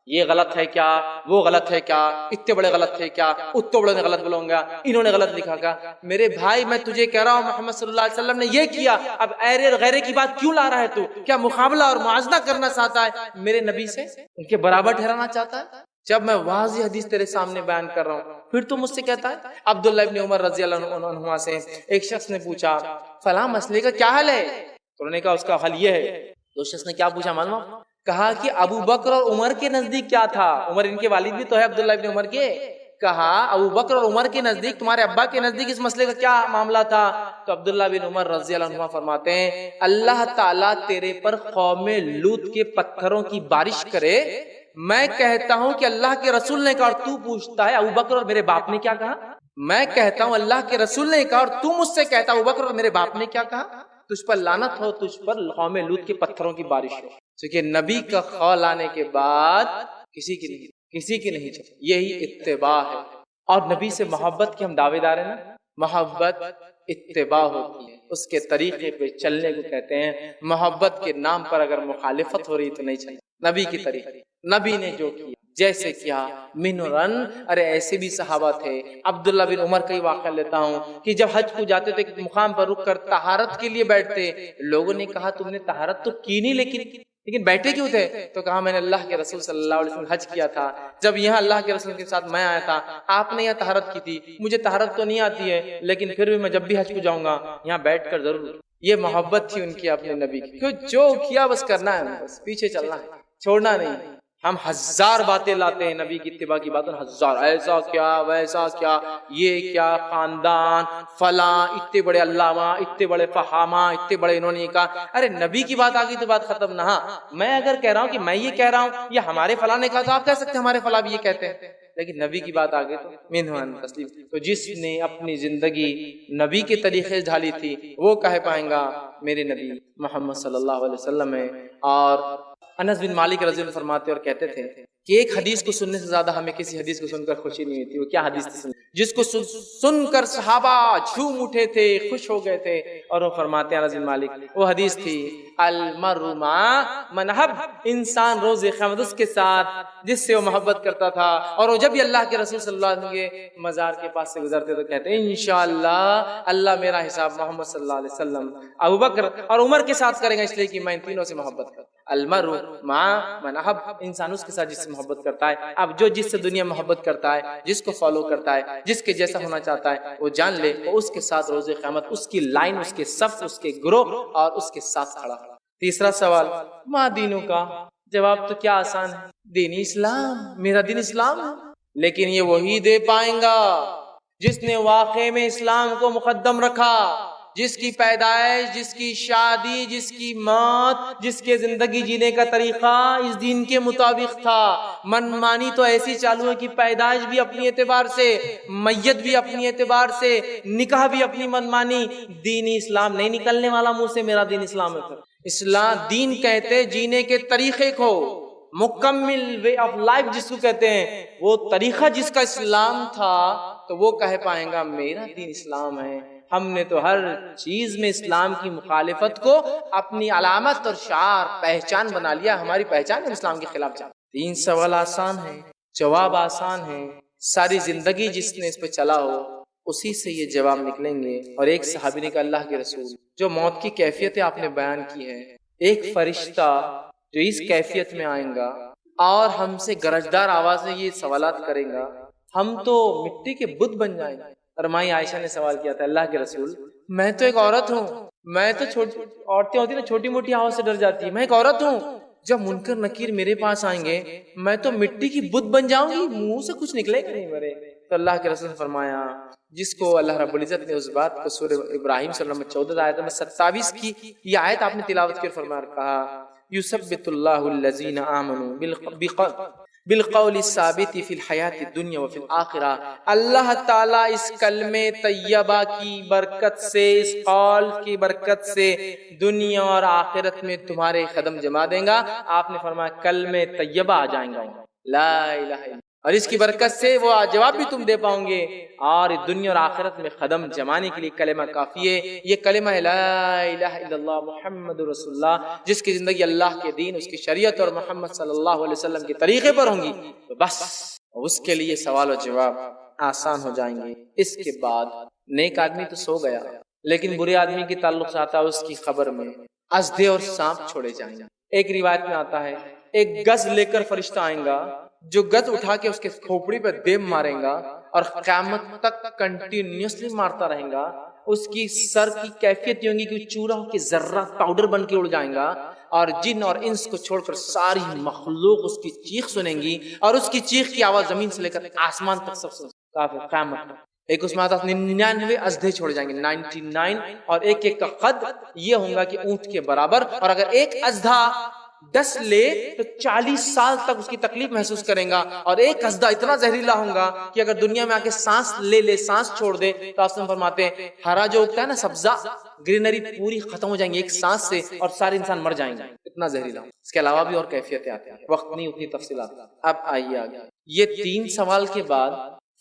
یہ غلط ہے کیا، وہ غلط ہے کیا، اتنے بڑے غلط ہے کیا، اتنے بڑے نے غلط بولوں گا، انہوں نے غلط لکھا گا۔ میرے بھائی میں تجھے کہہ رہا ہوں محمد صلی اللہ علیہ وسلم نے یہ کیا، اب ایرے اور غیرے کی بات کیوں لا رہا ہے تو؟ کیا مقابلہ اور موازنہ کرنا چاہتا ہے میرے نبی سے، ان کے برابر ٹھہرانا چاہتا ہے؟ جب میں واضح حدیث تیرے سامنے بیان کر رہا ہوں پھر تو مجھ سے کہتا ہے۔ عبداللہ ابن عمر رضی اللہ عنہما سے ایک شخص نے پوچھا فلاں مسئلے کا کیا حل ہے، تو انہوں نے کہا اس کا حل یہ ہے۔ تو شخص نے کیا پوچھا معلوم؟ کہا کہ ابو بکر اور عمر کے نزدیک کیا تھا، عمر ان کے والد بھی تو ہے عبداللہ ابن عمر کے۔ کہا ابو بکر اور عمر کے نزدیک، تمہارے ابا کے نزدیک اس مسئلے کا کیا معاملہ تھا؟ تو عبداللہ بن عمر رضی اللہ عنہ فرماتے ہیں اللہ تعالیٰ تیرے پر قوم لوط کے پتھروں کی بارش کرے، میں کہتا ہوں کہ اللہ کے رسول نے کہا اور تو پوچھتا ہے ابو بکر اور میرے باپ نے کیا کہا۔ میں کہتا ہوں اللہ کے رسول نے کہا اور تو مجھ سے کہتا ابو بکر اور میرے باپ نے کیا کہا۔ تجھ پر لعنت ہو، تجھ پر قوم لوط کے پتھروں کی بارش ہو، کیونکہ نبی کا قول آنے کے بعد کسی کی نہیں چلتی، یہی اتباع ہے۔ اور نبی سے محبت کے ہم دعوے دار ہیں نا، محبت اتباع ہوتی ہے، اس کے طریقے پہ چلنے کو کہتے ہیں۔ محبت کے نام پر اگر مخالفت ہو رہی تو نہیں چاہیے، نبی کی طریقے، نبی نے جو کیا جیسے کیا منورن، ارے ایسے بھی صحابہ تھے۔ عبداللہ بن عمر کا ہی واقعہ لیتا ہوں کہ جب حج کو جاتے تھے مقام پر رک کر طہارت کے لیے بیٹھتے، لوگوں نے کہا تم نے طہارت تو کی نہیں لیکن بیٹھے کیوں تھے؟ تو کہا میں نے اللہ کے رسول صلی اللہ علیہ وسلم حج کیا تھا، جب یہاں اللہ کے رسول کے ساتھ میں آیا تھا آپ نے یہاں طہارت کی تھی، مجھے طہارت تو نہیں آتی ہے لیکن پھر بھی میں جب بھی حج کو جاؤں گا یہاں بیٹھ کر ضرور۔ یہ محبت تھی ان کی اپنے نبی کی، جو کیا بس کرنا ہے، بس پیچھے چلنا ہے، چھوڑنا نہیں۔ ہم ہزار باتیں لاتے ہیں نبی کی اتباع کی باتیں، ہزار، ایسا کیا ویسا کیا، یہ کیا خاندان فلاں، اتنے بڑے علامہ، اتنے بڑے فہامہ، اتنے بڑے انہوں نے کہا. ارے نبی کی بات آ گئی تو بات ختم نہ. میں اگر کہہ رہا ہوں کہ میں یہ کہہ رہا ہوں یا ہمارے فلاں نے کہا تو آپ کہہ سکتے ہیں ہمارے فلاں بھی یہ کہتے ہیں، لیکن نبی کی بات آ گئی تو منہن تسلیم. تو جس نے اپنی زندگی نبی کے طریقے سے ڈھالی تھی وہ کہہ پائیں گا میرے نبی محمد صلی اللہ علیہ وسلم ہے. اور انس بن مالک رضی اللہ عنہ فرماتے اور کہتے تھے کہ ایک حدیث کو سننے سے زیادہ ہمیں کسی حدیث کو سن کر خوشی نہیں ہوتی. وہ کیا حدیث تھی جس کو سن کر صحابہ جھوم اٹھے تھے، خوش ہو گئے تھے؟ اور وہ فرماتے ہیں انس بن مالک، وہ حدیث تھی المرء مع من احب، انسان روز قیامت اس کے ساتھ جس سے وہ محبت کرتا تھا. اور وہ جب بھی اللہ کے رسول صلی اللہ علیہ وسلم کے مزار کے پاس سے گزرتے تو کہتے ہیں انشاءاللہ اللہ میرا حساب محمد صلی اللہ علیہ وسلم، ابو بکر اور عمر کے ساتھ کریں گا، اس لیے کہ میں ان تینوں سے محبت کرتا ہوں. المرء مع من احب، انسان اس کے ساتھ جس سے محبت کرتا ہے. اب جو جس سے دنیا محبت کرتا ہے، جس کو فالو کرتا ہے، جس کے جیسا ہونا چاہتا ہے، وہ جان لے وہ اس کے ساتھ روز قیامت اس کی لائن، اس کے صف، اس کے گروہ اور اس کے ساتھ کھڑا. تیسرا سوال، ما دینوں کا؟ جواب تو کیا آسان ہے، دین اسلام، میرا دین اسلام ہے. لیکن یہ وہی دے پائیں گا جس نے واقع میں اسلام کو مقدم رکھا، جس کی پیدائش، جس کی شادی، جس کی موت، جس کے زندگی جینے کا طریقہ اس دین کے مطابق تھا. من مانی تو ایسی چالو ہے کہ پیدائش بھی اپنی اعتبار سے، میت بھی اپنی اعتبار سے، نکاح بھی اپنی من مانی. دین اسلام نہیں نکلنے والا منہ سے میرا دین اسلام ہے. اسلام دین کہتے جینے کے طریقے کو، مکمل وے آف لائف جس کو کہتے ہیں، وہ طریقہ جس کا اسلام تھا تو وہ کہہ پائیں گا میرا دین اسلام ہے. ہم نے تو ہر چیز میں اسلام کی مخالفت کو اپنی علامت اور شعار، پہچان بنا لیا. ہماری پہچان ہے اسلام کے خلاف جانا. 3 سوال آسان ہے، جواب آسان ہے. ساری زندگی جس نے اس پہ چلا ہو اسی سے یہ جواب نکلیں گے. اور ایک صحابی نے کہا اللہ کے رسول، جو موت کی کیفیتیں آپ نے بیان کی ہے، ایک فرشتہ جو اس کیفیت میں آئیں گا اور ہم سے گرجدار آواز میں یہ سوالات کریں گا، ہم تو مٹی کے بت بن جائیں گے. اور مائی عائشہ نے سوال کیا تھا اللہ کے رسول، میں تو ایک عورت ہوں، میں تو عورتیں ہوتی نا چھوٹی موٹی آواز سے ڈر جاتی ہے، میں ایک عورت ہوں، جب منکر نکیر میرے پاس آئیں گے میں تو مٹی کی بت بن جاؤں گی، منہ سے کچھ نکلے گا نہیں میرے. تو اللہ کے رسول نے فرمایا، جس کو اللہ رب العزت نے اس بات کو سورہ ابراہیم صلی اللہ علیہ وسلم 14 آیت میں 27 کی یہ آیت آپ نے تلاوت کی اور فرمایا، کہا یثبت اللہ الذین آمنوا بالقول الثابت فی الحیات الدنیا وفی الآخرہ. اللہ تعالیٰ اس کلمہ طیبہ کی برکت سے، اس قول کی برکت سے دنیا اور آخرت میں تمہارے قدم جما دیں گا. آپ نے فرمایا کلمہ طیبہ آ جائیں گا، لا الہ الا، اور اس کی برکت سے وہ جواب بھی تم دے پاؤں گے. اور دنیا اور آخرت میں قدم جمانے کے لیے کلمہ کافی ہے. یہ کلمہ ہے لا الہ الا اللہ محمد رسول اللہ. جس کی زندگی اللہ کے دین، اس کی شریعت اور محمد صلی اللہ علیہ وسلم کے طریقے پر ہوں گی تو بس اس کے لیے سوال و جواب آسان ہو جائیں گے. اس کے بعد نیک آدمی تو سو گیا، لیکن برے آدمی کے تعلق سے آتا ہے اس کی خبر میں اژدھے اور سانپ چھوڑے جائیں گے. ایک روایت میں آتا ہے ایک گز لے کر فرشتہ آئیں گا جو گز اٹھا کے اس کے کھوپڑی پہ دیم ماریں گا اور قیامت تک کنٹینیوسلی مارتا رہیں گا. اس کی سر کی کیفیت یہ ہوگی کہ چورا ہو کے ذرہ پاؤڈر بن کے اڑ جائیں گا، اور جن اور انس کو چھوڑ کر ساری مخلوق اس کی چیخ سنیں گی، اور اس کی چیخ کی آواز زمین سے لے کر آسمان تک سب سے کافی قیامت. ایک اس میں آتا 99 اژدھے چھوڑے جائیں گے، 99، اور ایک ایک کا قد یہ ہوگا کہ اونٹ کے برابر. اور اگر ایک اژدھا 10 لے تو 40 سال تک اس کی تکلیف محسوس کریں گا. اور ایک اژدھا اتنا زہریلا ہوگا کہ اگر دنیا میں آ کے سانس لے سانس چھوڑ دے تو آپ فرماتے ہیں ہرا جو اگتا ہے نا سبزہ، گرینری پوری ختم ہو جائیں گے ایک سانس سے، اور سارے انسان مر جائیں گے، اتنا زہریلا. اس کے علاوہ بھی اور کیفیتیں آتی ہیں، وقت نہیں اتنی تفصیلات. اب آئیے آگے. یہ 3 سوال کے بعد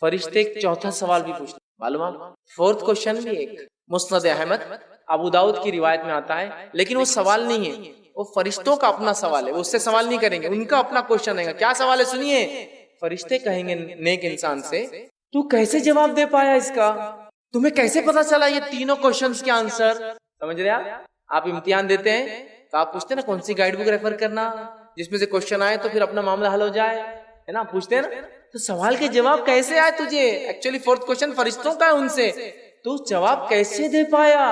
فرشتے ایک چوتھا سوال بھی پوچھتے معلوم. 4th کوشچن بھی ایک مسند احمد ابو داؤد کی روایت میں آتا ہے، لیکن وہ سوال نہیں ہے، وہ فرشتوں کا اپنا سوال ہے. وہ اس سے سوال نہیں کریں گے، ان کا اپنا کوشچن ہے. کیا سوال ہے سنیے. فرشتے کہیں گے نیک انسان سے تو کیسے جواب دے پایا اس کا، تمہیں کیسے پتا چلا یہ تینوں کوشچنز کے آنسر. سمجھ رہے آپ امتحان دیتے ہیں تو آپ پوچھتے ہیں نا کون سی گائیڈ بک ریفر کرنا جس میں سے کوشچن آئے تو پھر اپنا معاملہ حل ہو جائے، ہے نا، پوچھتے ہیں نا. تو سوال کے جواب کیسے آئے تجھے؟ ایکچولی 4th کوشچن فرشتوں کا ہے، ان سے تو جواب کیسے دے پایا،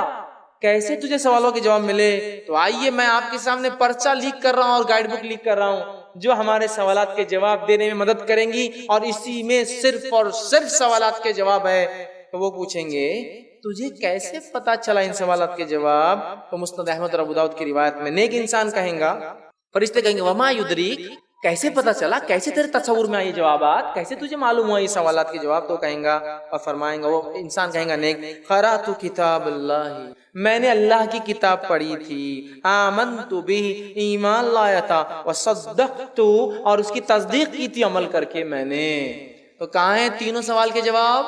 کیسے تجھے سوالوں کے جواب ملے. تو آئیے میں آپ کے سامنے پرچہ لیک کر رہا ہوں اور گائیڈ بک لیک کر رہا ہوں. جو ہمارے سوالات کے جواب دینے میں مدد کریں گی، اور اسی میں صرف اور صرف سوالات کے جواب ہے۔ تو وہ پوچھیں گے تجھے کیسے پتا چلا ان سوالات کے جواب؟ تو مسند احمد اور ابو داؤد کی روایت میں نیک انسان کہیں گا، فرشتے کہیں گے وما یدریک، کیسے پتا چلا، کیسے تیرے تصور میں آئی جوابات، کیسے تجھے معلوم ہوا یہ سوالات کے جواب؟ تو کہیں گا اور فرمائیں گا، وہ انسان کہیں گا نیک، قرأت کتاب اللہ، میں نے اللہ کی کتاب پڑھی تھی، آمنت بہ، ایمان لایا تھا، وصدقت، اور اس کی تصدیق کی تھی عمل کر کے میں نے۔ تو کہاں ہیں تینوں سوال کے جواب؟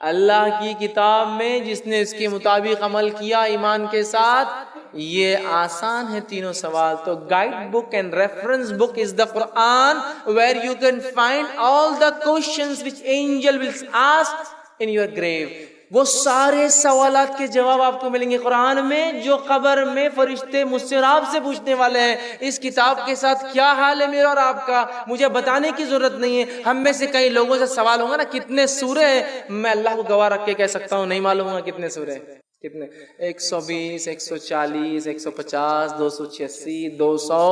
اللہ کی کتاب میں، جس نے اس کے مطابق عمل کیا ایمان کے ساتھ۔ یہ آسان ہے تینوں سوال۔ تو guide book and reference book is the Quran where you can find all the questions which angel will ask in your grave۔ وہ سارے سوالات کے جواب آپ کو ملیں گے قرآن میں، جو قبر میں فرشتے مجھ سے اور آپ سے پوچھنے والے ہیں۔ اس کتاب کے ساتھ کیا حال ہے میرا اور آپ کا، مجھے بتانے کی ضرورت نہیں ہے۔ ہم میں سے کئی لوگوں سے سوال ہوگا نا کتنے سورے ہیں، میں اللہ کو گواہ رکھ کے کہہ سکتا ہوں نہیں معلوم ہوگا کتنے سورے ہیں، کتنے 120 140 150 286 200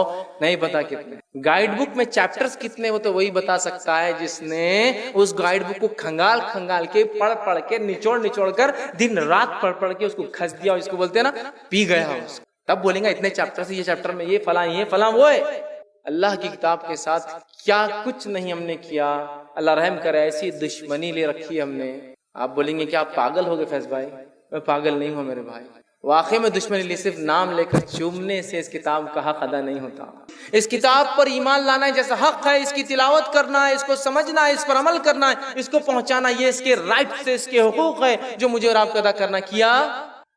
نہیں پتا کتنے۔ گائیڈ بک میں چیپٹرز کتنے ہوتے وہی بتا سکتا ہے جس نے اس گائیڈ بک کو کھنگال کھنگال کے پڑھ کے نچوڑ کر دن رات پڑھ کے اس کو کھس دیا، اور اس کو بولتے ہیں نا پی گیا اس کو، تب بولیں گا اتنے چیپٹر سے، یہ چیپٹر میں یہ فلاں وہ ہے۔ اللہ کی کتاب کے ساتھ کیا کچھ نہیں ہم نے کیا، اللہ رحم کرے، ایسی دشمنی لے رکھی ہم نے۔ آپ بولیں گے کہ آپ پاگل ہو گئے فیض بھائی، میں پاگل نہیں ہوں میرے بھائی، واقعی میں دشمنی لی، صرف نام لے کر چومنے سے اس کتاب کا حق ادا نہیں ہوتا۔ اس کتاب پر ایمان لانا ہے جیسا حق ہے، اس کی تلاوت کرنا ہے، اس کو سمجھنا ہے، اس پر عمل کرنا ہے، اس کو پہنچانا، یہ اس کے رائٹ سے، اس کے حقوق ہے جو مجھے اور آپ کو ادا کرنا۔ کیا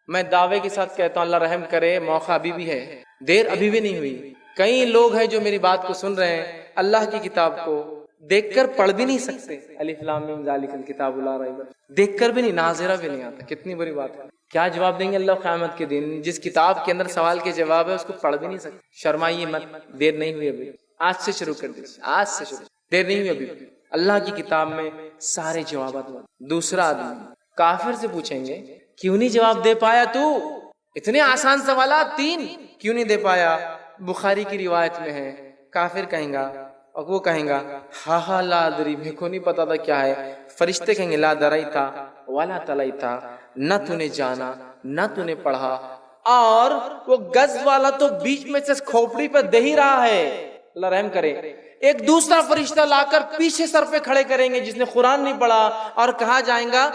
میں دعوے کے ساتھ کہتا ہوں اللہ رحم کرے، موقع ابھی بھی ہے، دیر ابھی بھی نہیں ہوئی۔ کئی لوگ ہیں جو میری بات کو سن رہے ہیں، اللہ کی کتاب کو دیکھ کر پڑھ بھی نہیں سکتے، الف لام میم ذالک الکتاب لا ریب، دیکھ کر بھی نہیں، ناظرہ بھی نہیں آتا، کتنی بری بات ہے۔ کیا جواب دیں گے اللہ قیامت کے دن؟ جس کتاب کے اندر سوال کے جواب ہے اس کو پڑھ بھی نہیں سکتے۔ شرمائیے مت، دیر نہیں ہوئی ابھی، آج سے شروع کر دیجیے، آج سے شروع، دیر نہیں ہوئی ابھی۔ اللہ کی کتاب میں سارے جوابات۔ دوسرا آدمی کافر سے پوچھیں گے کیوں نہیں جواب دے پایا تو، اتنے آسان سوالات 3 کیوں نہیں دے پایا؟ بخاری کی روایت میں ہے، کافر کہیں گا، اور وہ کہیں گا ہاں لا ادری، میرے کو نہیں پتا تھا کیا ہے۔ فرشتے کہیں گے لا دریتا ولا تلیتا، نہ تو نے جانا نہ تو نے پڑھا، اور وہ گز والا تو بیچ میں سے کھوپڑی پہ دے ہی رہا ہے، اللہ رحم کرے۔ ایک دوسرا فرشتہ لا کر پیچھے سر پہ کھڑے کریں گے جس نے قرآن نہیں پڑھا، اور کہا جائیں گا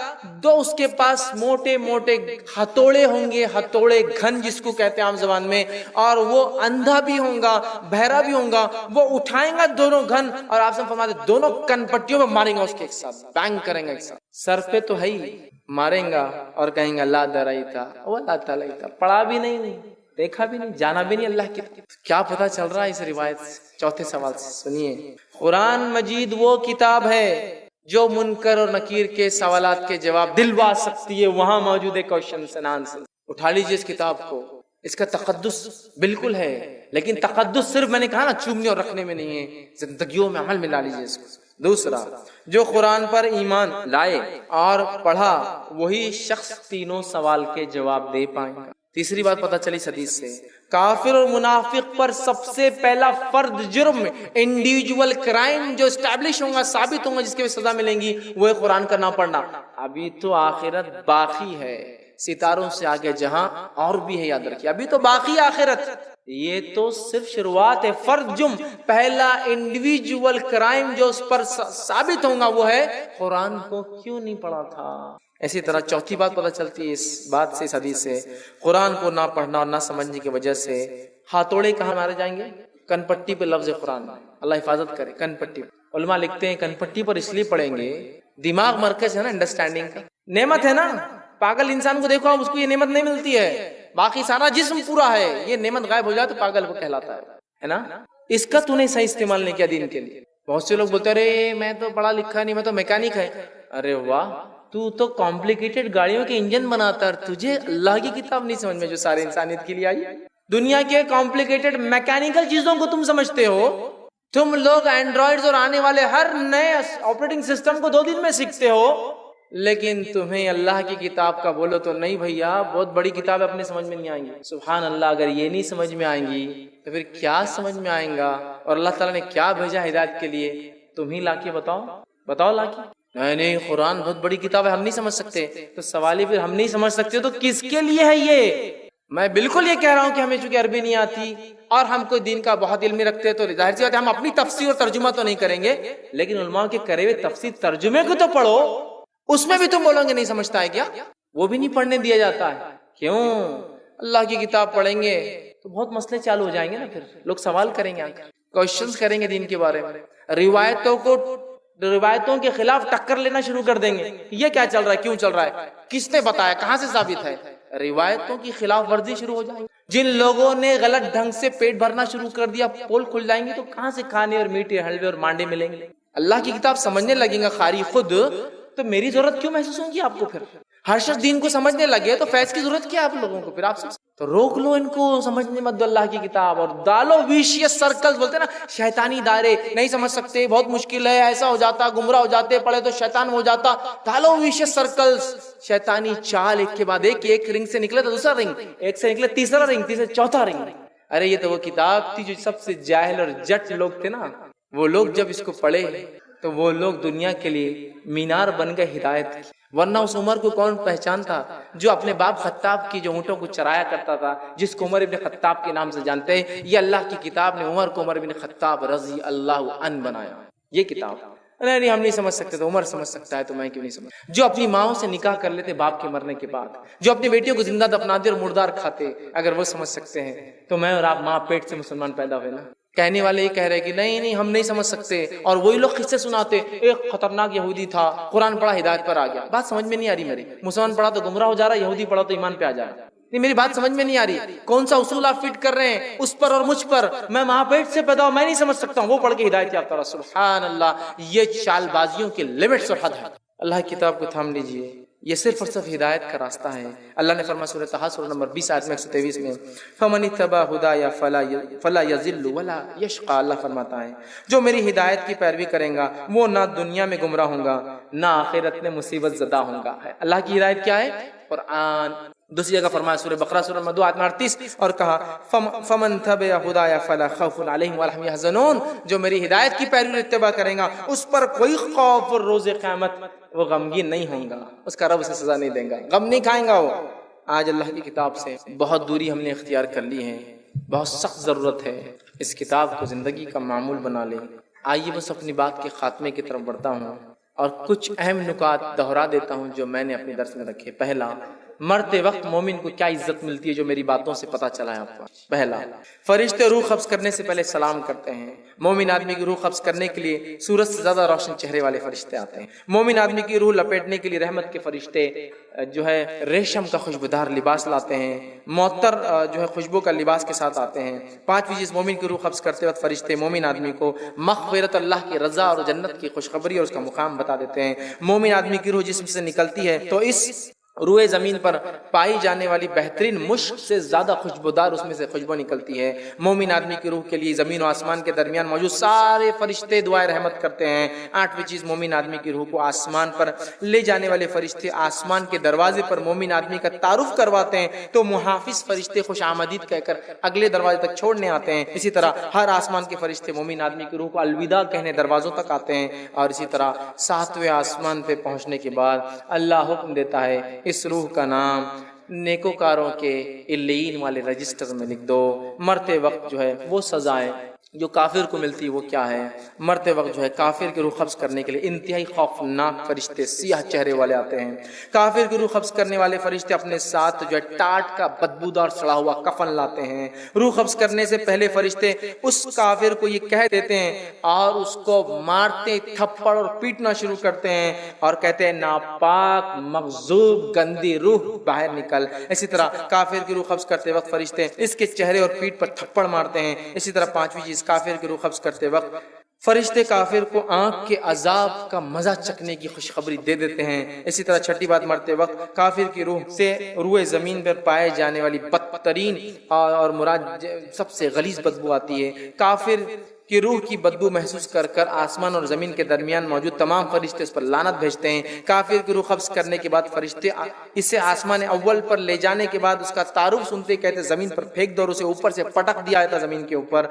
دو اس کے پاس موٹے موٹے ہتھوڑے ہوں گے، ہتھوڑے گھن جس کو کہتے ہیں عام زبان میں، اور وہ اندھا بھی ہوں گا، بہرا بھی ہوں گا، وہ اٹھائیں گا دونوں گھن، اور آپ سے فرماتے دونوں کن پٹیوں میں ماریں گا اس کے ایک ساتھ، بینگ کریں گا ایک ساتھ، سر پہ تو ہے ہی، ماریں گا، اور کہیں گا لا درائیتا ولا تلیتا، پڑھا بھی نہیں، دیکھا بھی نہیں، جانا بھی نہیں اللہ کی۔ کیا پتا چل رہا ہے اس روایت سے؟ چوتھے سوال سے سنیے، قرآن مجید وہ کتاب ہے جو منکر اور نکیر کے سوالات کے جواب دلوا سکتی ہے، وہاں موجود ہے کوشچنز اینڈ آنسر۔ اٹھا لیجیے اس کتاب کو، اس کا تقدس بالکل ہے، لیکن تقدس صرف میں نے کہا نا چومنے اور رکھنے میں نہیں ہے، زندگیوں میں عمل میں لا لیجیے اس کو۔ دوسرا، جو قرآن پر ایمان لائے اور پڑھا وہی شخص تینوں سوال کے جواب دے پائے گا۔ تیسری بات پتہ چلی حدیث سے، کافر اور منافق پر سب سے پہلا فرد جرم، انڈیویجول کرائم جو اسٹیبلش ہوگا، ثابت ہوگا، جس کے سزا ملیں گی، وہ ہے قرآن کا نہ پڑھنا۔ ابھی تو آخرت باقی ہے، ستاروں سے آگے جہاں اور بھی ہے، یاد رکھیے ابھی تو باقی آخرت، یہ تو صرف شروعات ہے۔ فرد جرم، پہلا انڈیویجول کرائم جو اس پر ثابت ہوگا وہ ہے قرآن کو کیوں نہیں پڑھا تھا۔ اسی طرح چوتھی بات پتہ چلتی ہے اس بات سے، اس حدیث سے، قرآن کو نہ پڑھنا اور نہ سمجھنے کی وجہ سے ہاتھوڑے کہاں مارے جائیں گے؟ کن پٹی پہ لفظ قرآن، اللہ حفاظت کرے، کن پٹی۔ علماء لکھتے ہیں کن پٹی پر اس لیے پڑھیں گے، دماغ مرکز ہے نا انڈرسٹینڈنگ کا، نعمت ہے نا۔ پاگل انسان کو دیکھو آپ، اس کو یہ نعمت نہیں ملتی ہے، باقی سارا جسم پورا ہے، یہ نعمت غائب ہو جائے تو پاگل کو کہلاتا ہے نا۔ اس کا تو نے صحیح استعمال نہیں کیا دین کے لیے۔ بہت سے لوگ بولتے ہیں ارے میں تو پڑھا لکھا نہیں، میں تو میکینک ہے۔ ارے واہ، تو کمپلیکیٹڈ گاڑیوں کے انجن بناتا ہے، تجھے اللہ کی کتاب نہیں سمجھ میں جو سارے انسانیت کے لیے آئی۔ دنیا کے کمپلیکیٹڈ میکینیکل چیزوں کو تم سمجھتے ہو، تم لوگ اینڈرائڈز اور آنے والے ہر نئے آپریٹنگ سسٹم کو 2 دن میں سیکھتے ہو، لیکن تمہیں اللہ کی کتاب کا بولو تو نہیں بھیا، بہت بڑی کتاب ہے، اپنے سمجھ میں نہیں آئیں گی۔ سبحان اللہ، اگر یہ نہیں سمجھ میں آئیں گی تو پھر کیا سمجھ میں آئیں گا؟ اور اللہ تعالیٰ نے کیا بھیجا ہدایت کے لیے؟ تم ہی لا کے بتاؤ لا کے۔ نہیں قرآن بہت بڑی کتاب ہے، ہم نہیں سمجھ سکتے۔ تو سوال ہی پھر ہم نہیں سمجھ سکتے تو کس کے لیے ہے یہ؟ میں بالکل یہ کہہ رہا ہوں کہ ہمیں چونکہ عربی نہیں آتی اور ہم کوئی دین کا بہت علم رکھتے ہیں تو ظاہر سی بات ہے ہم اپنی تفسیر اور ترجمہ تو نہیں کریں گے، لیکن علماء کے کرے ہوئے تفسیر ترجمے کو تو پڑھو، اس میں بھی تم بولو گے نہیں سمجھتا ہے کیا؟ وہ بھی نہیں پڑھنے دیا جاتا ہے۔ کیوں؟ اللہ کی کتاب پڑھیں گے تو بہت مسئلے چالو ہو جائیں گے نا، پھر لوگ سوال کریں گے، کوشچنز کریں گے دین کے بارے میں، روایتوں کے خلاف ٹکر لینا شروع کر دیں گے۔ یہ کیا چل رہا ہے، کیوں چل رہا ہے، کس نے بتایا، کہاں سے ثابت ہے؟ روایتوں کی خلاف ورزی شروع ہو جائیں گے۔ جن لوگوں نے غلط ڈھنگ سے پیٹ بھرنا شروع کر دیا، پول کھل جائیں گے تو کہاں سے کھانے اور میٹھے حلوے اور مانڈے ملیں گے؟ اللہ کی کتاب سمجھنے لگیں گا قاری خود تو میری ضرورت کیوں محسوس ہوگی آپ کو؟ پھر ہر شخص دین کو سمجھنے لگے تو فیض کی ضرورت کیا آپ لوگوں کو؟ پھر آپ تو روک لو ان کو، سمجھنے مت دو اللہ کی کتاب، اور ڈالو ویشیس سرکلز، بولتے ہیں نا شیطانی دائرے، نہیں سمجھ سکتے، بہت مشکل ہے، ایسا ہو جاتا، گمراہ ہو جاتے، پڑھے تو شیطان ہو جاتا، ڈالو ویشیس سرکلز، شیطانی چال ایک کے بعد ایک رنگ سے نکلے تو دوسرا رنگ، ایک سے نکلے تیسرا رنگ، تیسرے چوتھا رنگ۔ ارے یہ تو وہ کتاب تھی جو سب سے جاہل اور جٹ لوگ تھے نا، وہ لوگ جب اس کو پڑھے تو وہ لوگ دنیا کے لیے مینار بن گئے ہدایت کی۔ ورنہ اس عمر کو کون پہچانتا جو اپنے باپ خطاب کی جو اونٹوں کو چرایا کرتا تھا، جس کو عمر ابن خطاب کے نام سے جانتے ہیں؟ یہ اللہ کی کتاب نے عمر کو عمر ابن خطاب رضی اللہ عنہ بنایا، یہ کتاب۔ نہیں ہم نہیں سمجھ سکتے تو عمر سمجھ سکتا ہے تو میں کیوں نہیں سمجھ؟ جو اپنی ماؤں سے نکاح کر لیتے باپ کے مرنے کے بعد، جو اپنی بیٹیوں کو زندہ دفناتے اور مردار کھاتے، اگر وہ سمجھ سکتے ہیں تو میں اور آپ ماں پیٹ سے مسلمان پیدا ہوئے نا۔ کہنے والے یہ کہہ رہے کہ نہیں ہم نہیں سمجھ سکتے، اور وہی لوگ قصے سناتے، ایک خطرناک یہودی تھا، قرآن پڑھا ہدایت پر آ گیا۔ بات سمجھ میں نہیں آ رہی میری، مسلمان پڑھا تو گمراہ ہو جا رہا، یہودی پڑھا تو ایمان پہ آ جا رہا۔ نہیں میری بات سمجھ میں نہیں آ رہی، کون سا اصول آپ فٹ کر رہے ہیں اس پر اور مجھ پر؟ میں ماں پیٹ سے پیدا ہوں، میں نہیں سمجھ سکتا ہوں، وہ پڑھ کے ہدایت یافتہ رہا۔ سبحان اللہ، یہ چال بازیوں کے لیمٹس اور حد ہے۔ اللہ کی کتاب کو تھام لیجئے، یہ صرف اور صرف ہدایت کا راستہ ہے۔ اللہ نے فرمایا سورہ طٰہٰ سورہ نمبر 20 آیت میں 123 میں، فَمَنِ اتَّبَعَ هُدَايَ فَلَا يَضِلُّ وَلَا يَشْقَىٰ، اللہ فرماتا ہے جو میری ہدایت کی پیروی کریں گا وہ نہ دنیا میں گمراہ ہوں گا نہ آخرت میں مصیبت زدہ ہوں گا۔ اللہ کی ہدایت کیا ہے؟ قرآن۔ دوسری جگہ فرمایا سورہ بقرہ سورہ نمبر 2 آیت 38 اور کہا فَمَنْ تَبِعَ هُدَايَ فَلَا خَوْفٌ عَلَيْهِمْ وَلَا هُمْ يَحْزَنُونَ، جو میری ہدایت کی پیروی اتباع کرے گا اس پر کوئی خوف اور روز قیامت وہ غمگین نہیں ہوں گا، اس کا رب اسے سزا نہیں دے گا، غم نہیں کھائیں گا وہ۔ آج اللہ کی کتاب سے بہت دوری ہم نے اختیار کر لی ہے، بہت سخت ضرورت ہے اس کتاب کو زندگی کا معمول بنا لیں۔ آئیے بس اپنی بات کے خاتمے کی طرف بڑھتا ہوں اور کچھ اہم نکات دہرا دیتا ہوں جو میں نے اپنے درس میں رکھے۔ پہلا، مرتے وقت مومن کو کیا عزت ملتی ہے جو میری باتوں سے پتہ چلا ہے آپ کو۔ پہلا، فرشتے روح قبض کرنے سے پہلے سلام کرتے ہیں۔ مومن آدمی کی روح قبض کرنے کے لیے سورج سے زیادہ روشن چہرے والے فرشتے آتے ہیں۔ مومن آدمی کی روح لپیٹنے کے لیے رحمت کے فرشتے جو ہے ریشم کا خوشبودار لباس لاتے ہیں، معطر جو ہے خوشبو کا لباس کے ساتھ آتے ہیں۔ پانچویں چیز، مومن کی روح قبض کرتے وقت فرشتے مومن آدمی کو مغفرت، اللہ کی رضا اور جنت کی خوشخبری اور اس کا مقام بتا دیتے ہیں۔ مومن آدمی کی روح جسم سے نکلتی ہے تو اس روئے زمین پر پائی جانے والی بہترین مشک سے زیادہ خوشبودار اس میں سے خوشبو نکلتی ہے۔ مومن آدمی کی روح کے لیے زمین و آسمان کے درمیان موجود سارے فرشتے دعائے رحمت کرتے ہیں۔ آٹھویں چیز، مومن آدمی کی روح کو آسمان پر لے جانے والے فرشتے آسمان کے دروازے پر مومن آدمی کا تعارف کرواتے ہیں تو محافظ فرشتے خوش آمدید کہہ کر اگلے دروازے تک چھوڑنے آتے ہیں۔ اسی طرح ہر آسمان کے فرشتے مومن آدمی کی روح کو الوداع کہنے دروازوں تک آتے ہیں، اور اسی طرح ساتویں آسمان پہ پہنچنے کے بعد اللہ حکم دیتا ہے اس روح کا نام نیکوکاروں کے علیین والے رجسٹر میں لکھ دو۔ مرتے وقت جو ہے وہ سزائیں جو کافر کو ملتی وہ کیا ہے؟ مرتے وقت جو ہے کافر کی روح قبض کرنے کے لیے انتہائی خوفناک فرشتے سیاہ چہرے والے آتے ہیں۔ کافر کی روح قبض کرنے والے فرشتے اپنے ساتھ جو ہے ٹاٹ کا بدبودار سڑا ہوا کفن لاتے ہیں۔ روح قبض کرنے سے پہلے فرشتے اس کافر کو یہ کہہ دیتے ہیں اور اس کو مارتے تھپڑ اور پیٹنا شروع کرتے ہیں اور کہتے ہیں ناپاک مغضوب گندی روح باہر نکل۔ اسی طرح کافر کی روح قبض کرتے وقت فرشتے اس کے چہرے اور پیٹھ پر تھپڑ مارتے ہیں۔ اسی طرح پانچویں چیز، کافر کی روح قبض کرتے وقت فرشتے کافر کو آنکھ کے عذاب کا مزہ چکھنے کی خوشخبری دے دیتے ہیں۔ اسی طرح چھٹی بات، مرتے وقت کافر کی روح سے روئے زمین پر پائے جانے والی بدترین اور مراد سب سے غلیظ بدبو آتی ہے۔ کافر کہ روح کی بدبو محسوس کر کر آسمان اور زمین کے درمیان موجود تمام فرشتے اس پر لعنت بھیجتے ہیں۔ کافر کی روح قبض کرنے کے بعد فرشتے اسے آسمان اول پر لے جانے کے بعد اس کا تعارف سنتے کہتے زمین پر پھینک دو، اور اسے اوپر سے پٹک دیا جاتا زمین کے اوپر۔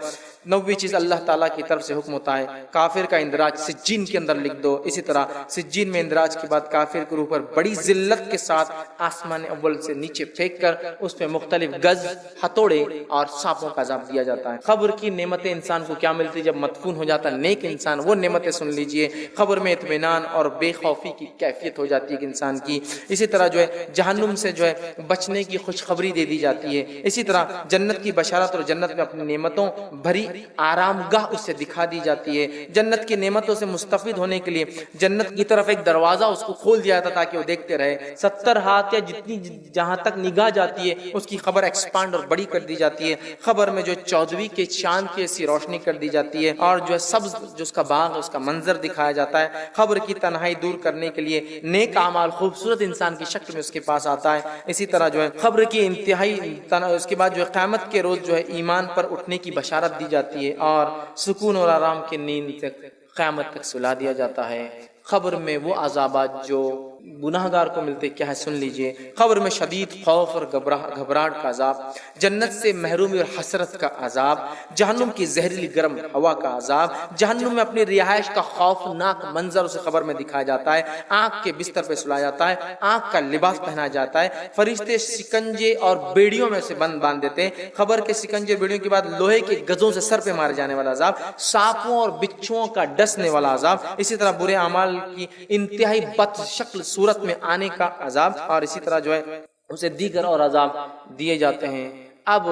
9ویں چیز اللہ تعالیٰ کی طرف سے حکم ہوتا ہے کافر کا اندراج سجین کے اندر لکھ دو۔ اسی طرح سجین میں اندراج کے بعد کافر کی روح پر بڑی ذلت کے ساتھ آسمان اول سے نیچے پھینک کر اس میں مختلف گز، ہتھوڑے اور سانپوں کا عذاب دیا جاتا ہے۔ قبر کی نعمتیں انسان کو کیا ملتی جب مدفون ہو جاتا ہے نیک انسان؟ وہ نعمتیں سن لیجئے۔ قبر میں اطمینان اور بے خوفی کی کیفیت ہو جاتی ہے کہ انسان کی۔ اسی طرح جو ہے جہنم سے جو ہے بچنے کی خوشخبری دے دی جاتی ہے۔ اسی طرح جنت کی بشارت اور جنت میں اپنی نعمتوں بھری آرام گاہ اس سے دکھا دی جاتی ہے۔ جنت کی نعمتوں سے مستفید ہونے کے لیے جنت کی طرف ایک دروازہ اس کو کھول دیا جاتا تاکہ وہ دیکھتے رہے۔ 70 ہاتھ یا جتنی جہاں تک نگاہ جاتی ہے اس کی خبر ایکسپانڈ اور بڑی کر دی جاتی ہے۔ خبر میں جو 14ویں کے چاند کی ایسی روشنی کر دی جاتی ہے اور جو ہے سبز جو اس کا باغ اس کا منظر دکھایا جاتا ہے۔ خبر کی تنہائی دور کرنے کے لیے نیک اعمال خوبصورت انسان کی شکل میں اس کے پاس آتا ہے۔ اسی طرح جو ہے خبر کی انتہائی اس کے بعد جو ہے قیامت کے روز جو ہے ایمان پر اٹھنے کی بشارت دی جاتی ہے اور سکون اور آرام کی نیند تک قیامت تک سلا دیا جاتا ہے۔ خبر میں وہ عذابات جو گناہگار کو ملتے کیا ہے سن لیجئے۔ خبر میں شدید خوف اور گھبراہٹ کا عذاب، جنت سے محرومی اور حسرت کا عذاب، جہنم کی زہریلی گرم ہوا کا عذاب، جہنم میں اپنی رہائش کا خوفناک منظر اسے خبر میں دکھایا جاتا ہے۔ آنکھ کے بستر پہ سلایا جاتا ہے، آنکھ کا لباس پہنا جاتا ہے، فرشتے شکنجے اور بیڑیوں میں سے باندھ دیتے ہیں۔ خبر کے شکنجے بیڑیوں کے بعد لوہے کے گزوں سے سر پہ مارے جانے والا عذاب، سانپوں اور بچھوؤں کا ڈسنے والا عذاب، اسی طرح برے اعمال کی انتہائی بد شکل صورت میں آنے کا عذاب، اور اسی طرح جو ہے اسے دیگر اور عذاب دیے جاتے ہیں۔ اب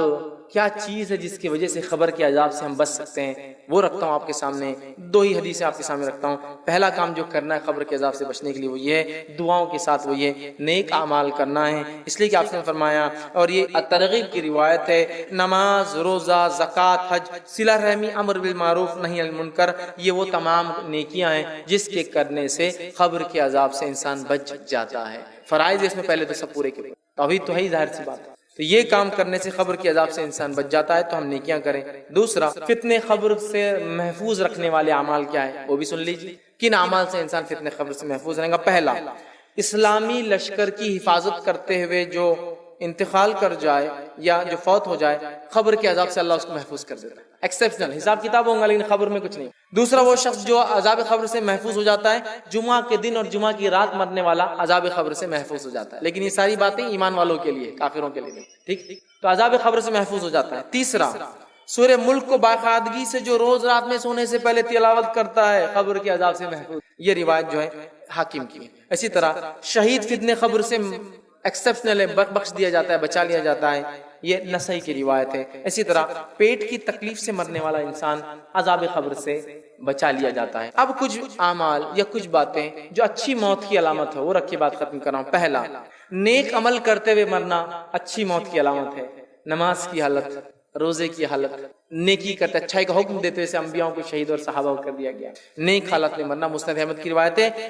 کیا چیز ہے جس کی وجہ سے خبر کے عذاب سے ہم بچ سکتے ہیں؟ وہ رکھتا ہوں آپ کے سامنے، 2 ہی حدیثیں آپ کے سامنے رکھتا ہوں۔ پہلا کام جو کرنا ہے خبر کے عذاب سے بچنے کے لیے وہ یہ ہے دعاؤں کے ساتھ، وہ یہ نیک اعمال کرنا ہے۔ اس لیے کہ آپ نے فرمایا، اور یہ ترغیب کی روایت ہے، نماز، روزہ، زکوٰۃ، حج، صلہ رحمی، امر بالمعروف نہی عن المنکر، یہ وہ تمام نیکیاں ہیں جس کے کرنے سے خبر کے عذاب سے انسان بچ جاتا ہے۔ فرائض اس میں پہلے تو سب پورے کریں، توحید تو ہے ہی ظاہر سی بات ہے، تو یہ کام کرنے سے خبر کے عذاب سے انسان بچ جاتا ہے، تو ہم نیکیاں کریں۔ دوسرا، فتنے خبر سے محفوظ رکھنے والے اعمال کیا ہے وہ بھی سن لیجیے۔ کن اعمال سے انسان فتنے خبر سے محفوظ رہے گا؟ پہلا، اسلامی لشکر کی حفاظت کرتے ہوئے جو انتقال کر جائے یا جو فوت ہو جائے، خبر کے عذاب سے اللہ اس کو محفوظ کر دیتا ہے۔ ایکسیپشنل حساب کتاب ہوں گا لیکن خبر میں کچھ نہیں۔ دوسرا، وہ شخص جو عذاب خبر سے محفوظ ہو جاتا ہے، جمعہ کے دن اور جمعہ کی رات مرنے والا عذاب خبر سے محفوظ ہو جاتا ہے، لیکن یہ ساری باتیں ایمان والوں کے لیے، کافروں کے لیے نہیں، ٹھیک؟ تو عذاب خبر سے محفوظ ہو جاتا ہے۔ تیسرا، سورہ ملک کو باقاعدگی سے جو روز رات میں سونے سے پہلے تلاوت کرتا ہے، خبر کے عذاب سے محفوظ، یہ روایت جو ہے حاکم کی ہے۔ اسی طرح شہید فتنے خبر سے ایکسپشنل ہے، بخش دیا جاتا ہے، بچا لیا جاتا ہے، یہ نسائی کی روایت ہے۔ اسی طرح پیٹ کی تکلیف سے مرنے والا انسان عذاب خبر سے بچا لیا جاتا ہے۔ اب کچھ اعمال یا کچھ باتیں جو اچھی موت کی علامت ہے وہ رکھ کے بات ختم کر رہا ہوں۔ پہلا، نیک عمل کرتے ہوئے مرنا اچھی موت کی علامت ہے۔ نماز کی حالت، روزے کی حالت، نیکی کرتے اچھائی کا حکم دیتے ہوئے انبیاءوں کو شہید اور صحابہ کو کر دیا گیا۔ نیک حالت میں مرنا، مسند احمد کی روایت ہے،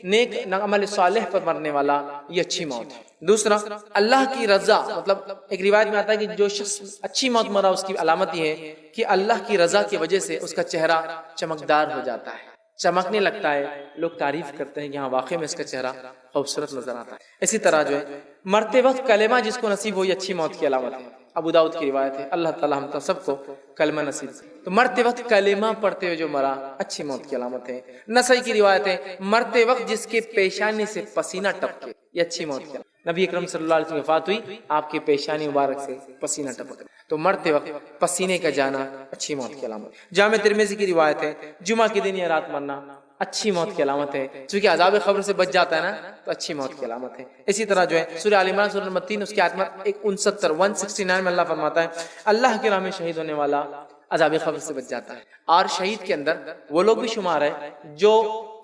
نیک عمل صالح پر مرنے والا یہ اچھی موت ہے۔ دوسرا، اللہ کی رضا، مطلب ایک روایت میں آتا ہے کہ جو شخص اچھی موت مرا اس کی علامت یہ ہے کہ اللہ کی رضا کی وجہ سے اس کا چہرہ چمکدار ہو جاتا ہے، چمکنے لگتا ہے، لوگ تعریف کرتے ہیں کہ ہاں واقعی میں اس کا چہرہ خوبصورت نظر آتا ہے۔ اسی طرح جو ہے مرتے وقت کلمہ جس کو نصیب ہو یہ اچھی موت کی علامت ہے۔ ابو داؤد کی روایت ہے، اللہ تعالیٰ ہم سب کو کلمہ نصیب، تو مرتے وقت کلمہ پڑھتے ہوئے جو مرا اچھی موت کی علامت ہے۔ نسائی کی روایت ہے، مرتے وقت جس کے پیشانی سے پسینہ ٹپکے یہ اچھی موت کی علامت۔ نبی اکرم صلی اللہ علیہ وسلم کی وفات ہوئی، آپ کی پیشانی مبارک سے پسینہ ٹپک، تو مرتے وقت پسینے کا جانا اچھی موت کی علامت۔ جامع ترمذی کی روایت ہے، جمعہ کے دن یا رات مرنا اچھی موت کی علامت ہے، چونکہ عذاب خبر سے بچ جاتا ہے نا، تو اچھی موت کی علامت ہے۔ اسی طرح جو ہے سورہ آل عمران سورہ نمبر 3 اس کی آیت نمبر 169 میں اللہ فرماتا ہے، اللہ کی راہ میں شہید ہونے والا عذاب خبر سے بچ جاتا ہے۔ اور شہید کے اندر وہ لوگ بھی شمار ہے جو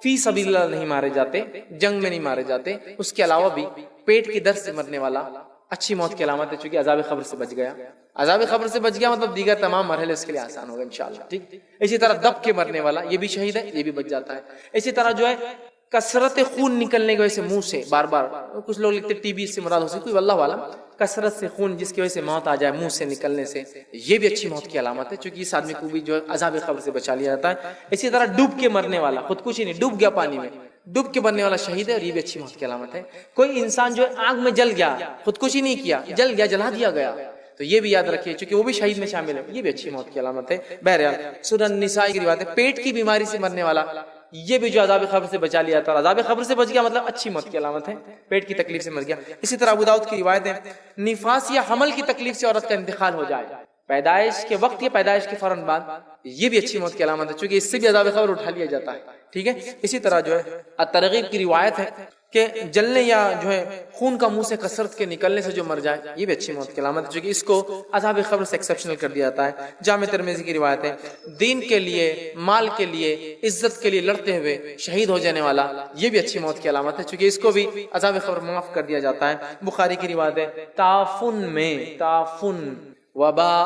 فی سبیل اللہ نہیں مارے جاتے، جنگ میں نہیں مارے جاتے، اس کے علاوہ بھی پیٹ کی درد سے مرنے والا اچھی موت کی علامت ہے، چونکہ عذاب خبر سے بچ گیا۔ عذاب خبر سے بچ گیا مطلب دیگر تمام مرحلے اس کے لیے آسان ہوگا انشاءاللہ، ٹھیک۔ اسی طرح دب کے مرنے والا یہ بھی شہید ہے، یہ بھی بچ جاتا ہے۔ اسی طرح جو ہے کثرت خون نکلنے کی وجہ سے منہ سے بار بار، کچھ لوگ لکھتے ٹی بی سے مراد ہو سکتی، واللہ عالم، کثرت سے خون جس کی وجہ سے موت آ جائے منہ سے نکلنے سے، یہ بھی اچھی موت کی علامت ہے، چونکہ اس آدمی کو بھی جو عذاب قبر سے بچا لیا جاتا ہے۔ اسی طرح ڈوب کے مرنے والا، خودکشی نہیں، ڈوب گیا پانی میں، ڈوب کے مرنے والا شہید ہے، اور یہ بھی اچھی موت کی علامت ہے۔ کوئی انسان جو آگ میں جل گیا، خودکشی نہیں کیا، جل گیا، جلا دیا گیا، تو یہ بھی یاد رکھیے، چونکہ وہ بھی شہید میں شامل ہے، یہ بھی اچھی موت کی علامت ہے۔ بہرحال سورہ النساء کی روایت ہے، پیٹ کی بیماری سے مرنے والا، یہ بھی جو عذاب قبر سے بچا لیا تھا، عذاب قبر سے بچ گیا مطلب اچھی موت کی علامت ہے، پیٹ کی تکلیف سے مر گیا۔ اسی طرح ابو داؤد کی روایت ہے، نفاس یا حمل کی تکلیف سے عورت کا انتقال ہو جائے پیدائش کے وقت یا پیدائش کے فوراً بعد، یہ بھی اچھی موت کی علامت ہے، چونکہ اس سے بھی عذاب قبر اٹھا لیا جاتا ہے، ٹھیک ہے۔ اسی طرح جو ہے الترغیب کی روایت ہے کہ جلنے یا جو ہے خون کا منہ سے کثرت کے نکلنے سے جو مر جائے، یہ بھی اچھی موت کی علامت ہے، چونکہ اس کو عذاب قبر سے ایکسیپشنل کر دیا جاتا ہے۔ جامع ترمذی کی روایت ہے، دین کے لیے، مال کے لیے، عزت کے لیے لڑتے ہوئے شہید ہو جانے والا، یہ بھی اچھی موت کی علامت ہے، چونکہ اس کو بھی عذاب قبر معاف کر دیا جاتا ہے۔ بخاری کی روایت ہے، تعفن میں، تعفن وبا،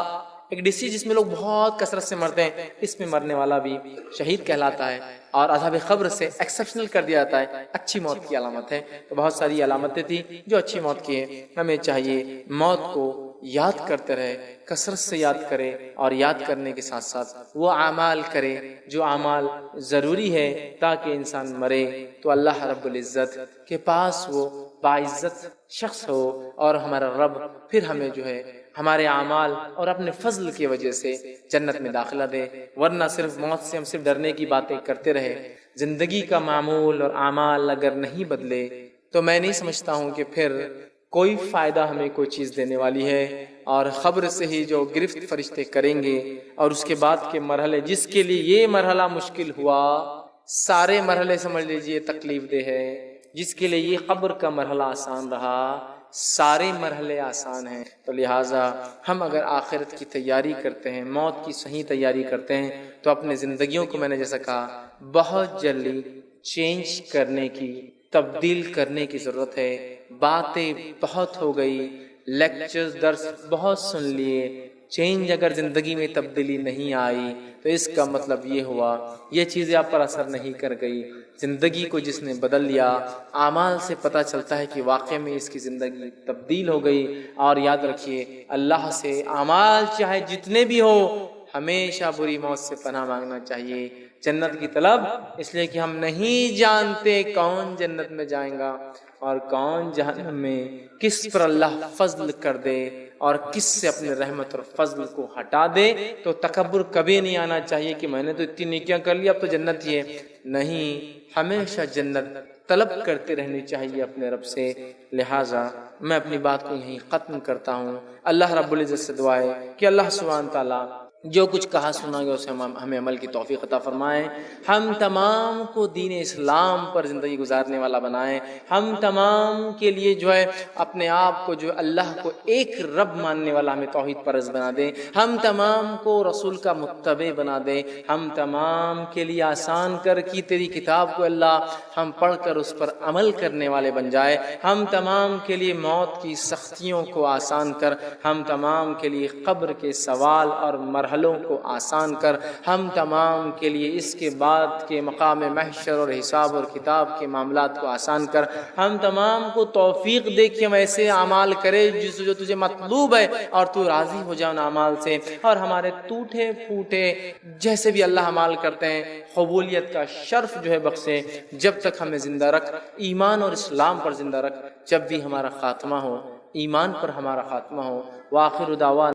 ایک ڈیزیز جس میں لوگ بہت کثرت سے مرتے ہیں، اس میں مرنے والا بھی شہید کہلاتا ہے، اور عذاب قبر سے ایکسیپشنل کر دیا جاتا ہے، اچھی موت کی علامت ہے۔ تو بہت ساری علامتیں تھیں جو اچھی موت کی ہیں، ہمیں چاہیے موت کو یاد کرتے رہے، کثرت سے یاد کرے، اور یاد کرنے کے ساتھ ساتھ وہ اعمال کرے جو اعمال ضروری ہے تاکہ انسان مرے تو اللہ رب العزت کے پاس وہ باعزت شخص ہو، اور ہمارا رب پھر ہمیں جو ہے ہمارے اعمال اور اپنے فضل کی وجہ سے جنت میں داخلہ دے۔ ورنہ صرف موت سے ہم صرف ڈرنے کی باتیں کرتے رہے، زندگی کا معمول اور اعمال اگر نہیں بدلے تو میں نہیں سمجھتا ہوں کہ پھر کوئی فائدہ ہمیں کوئی چیز دینے والی ہے۔ اور خبر سے ہی جو گرفت فرشتے کریں گے، اور اس کے بعد کے مرحلے، جس کے لیے یہ مرحلہ مشکل ہوا، سارے مرحلے سمجھ لیجئے تکلیف دہ ہے، جس کے لیے یہ قبر کا مرحلہ آسان رہا، سارے مرحلے آسان ہیں۔ تو لہٰذا ہم اگر آخرت کی تیاری کرتے ہیں، موت کی صحیح تیاری کرتے ہیں، تو اپنے زندگیوں کو میں نے جیسا کہا بہت جلدی چینج کرنے کی، تبدیل کرنے کی ضرورت ہے۔ باتیں بہت ہو گئی، لیکچرز درس بہت سن لیے، چینج اگر زندگی میں تبدیلی نہیں آئی تو اس کا مطلب یہ ہوا یہ چیزیں آپ پر اثر نہیں کر گئی۔ زندگی کو جس نے بدل لیا، اعمال سے پتہ چلتا ہے کہ واقع میں اس کی زندگی تبدیل ہو گئی۔ اور یاد رکھیے، اللہ سے اعمال چاہے جتنے بھی ہو، ہمیشہ بری موت سے پناہ مانگنا چاہیے، جنت کی طلب، اس لیے کہ ہم نہیں جانتے کون جنت میں جائیں گا اور کون جہنم میں، کس پر اللہ فضل کر دے اور کس سے اپنے رحمت اور فضل کو ہٹا دے۔ تو تکبر کبھی نہیں آنا چاہیے کہ میں نے تو اتنی نیکیاں کر لی اب تو جنت ہی ہے، نہیں، ہمیشہ جنت طلب کرتے رہنی چاہیے اپنے رب سے۔ لہٰذا میں اپنی بات کو یہیں ختم کرتا ہوں۔ اللہ رب العزت سے دعا ہے کہ اللہ سبحانہ تعالیٰ جو کچھ کہا سنا گیا اسے ہمیں عمل کی توفیق عطا فرمائے، ہم تمام کو دین اسلام پر زندگی گزارنے والا بنائے، ہم تمام کے لیے جو ہے اپنے آپ کو جو اللہ کو ایک رب ماننے والا ہمیں توحید پرست بنا دے، ہم تمام کو رسول کا متبع بنا دے، ہم تمام کے لیے آسان کر کی تیری کتاب کو اللہ ہم پڑھ کر اس پر عمل کرنے والے بن جائے، ہم تمام کے لیے موت کی سختیوں کو آسان کر، ہم تمام کے لیے قبر کے سوال اور مرحلوں کو آسان کر، ہم تمام کے لیے اس کے بعد کے مقام محشر اور حساب اور کتاب کے معاملات کو آسان کر، ہم تمام کو توفیق دے کہ ہم ایسے اعمال کرے جو تجھے مطلوب ہے اور تو راضی ہو جاؤ ان اعمال سے، اور ہمارے ٹوٹے پھوٹے جیسے بھی اللہ اعمال کرتے ہیں قبولیت کا شرف جو ہے بخشے، جب تک ہمیں زندہ رکھ، ایمان اور اسلام پر زندہ رکھ، جب بھی ہمارا خاتمہ ہو ایمان پر ہمارا خاتمہ ہو۔ وآخر دعوانا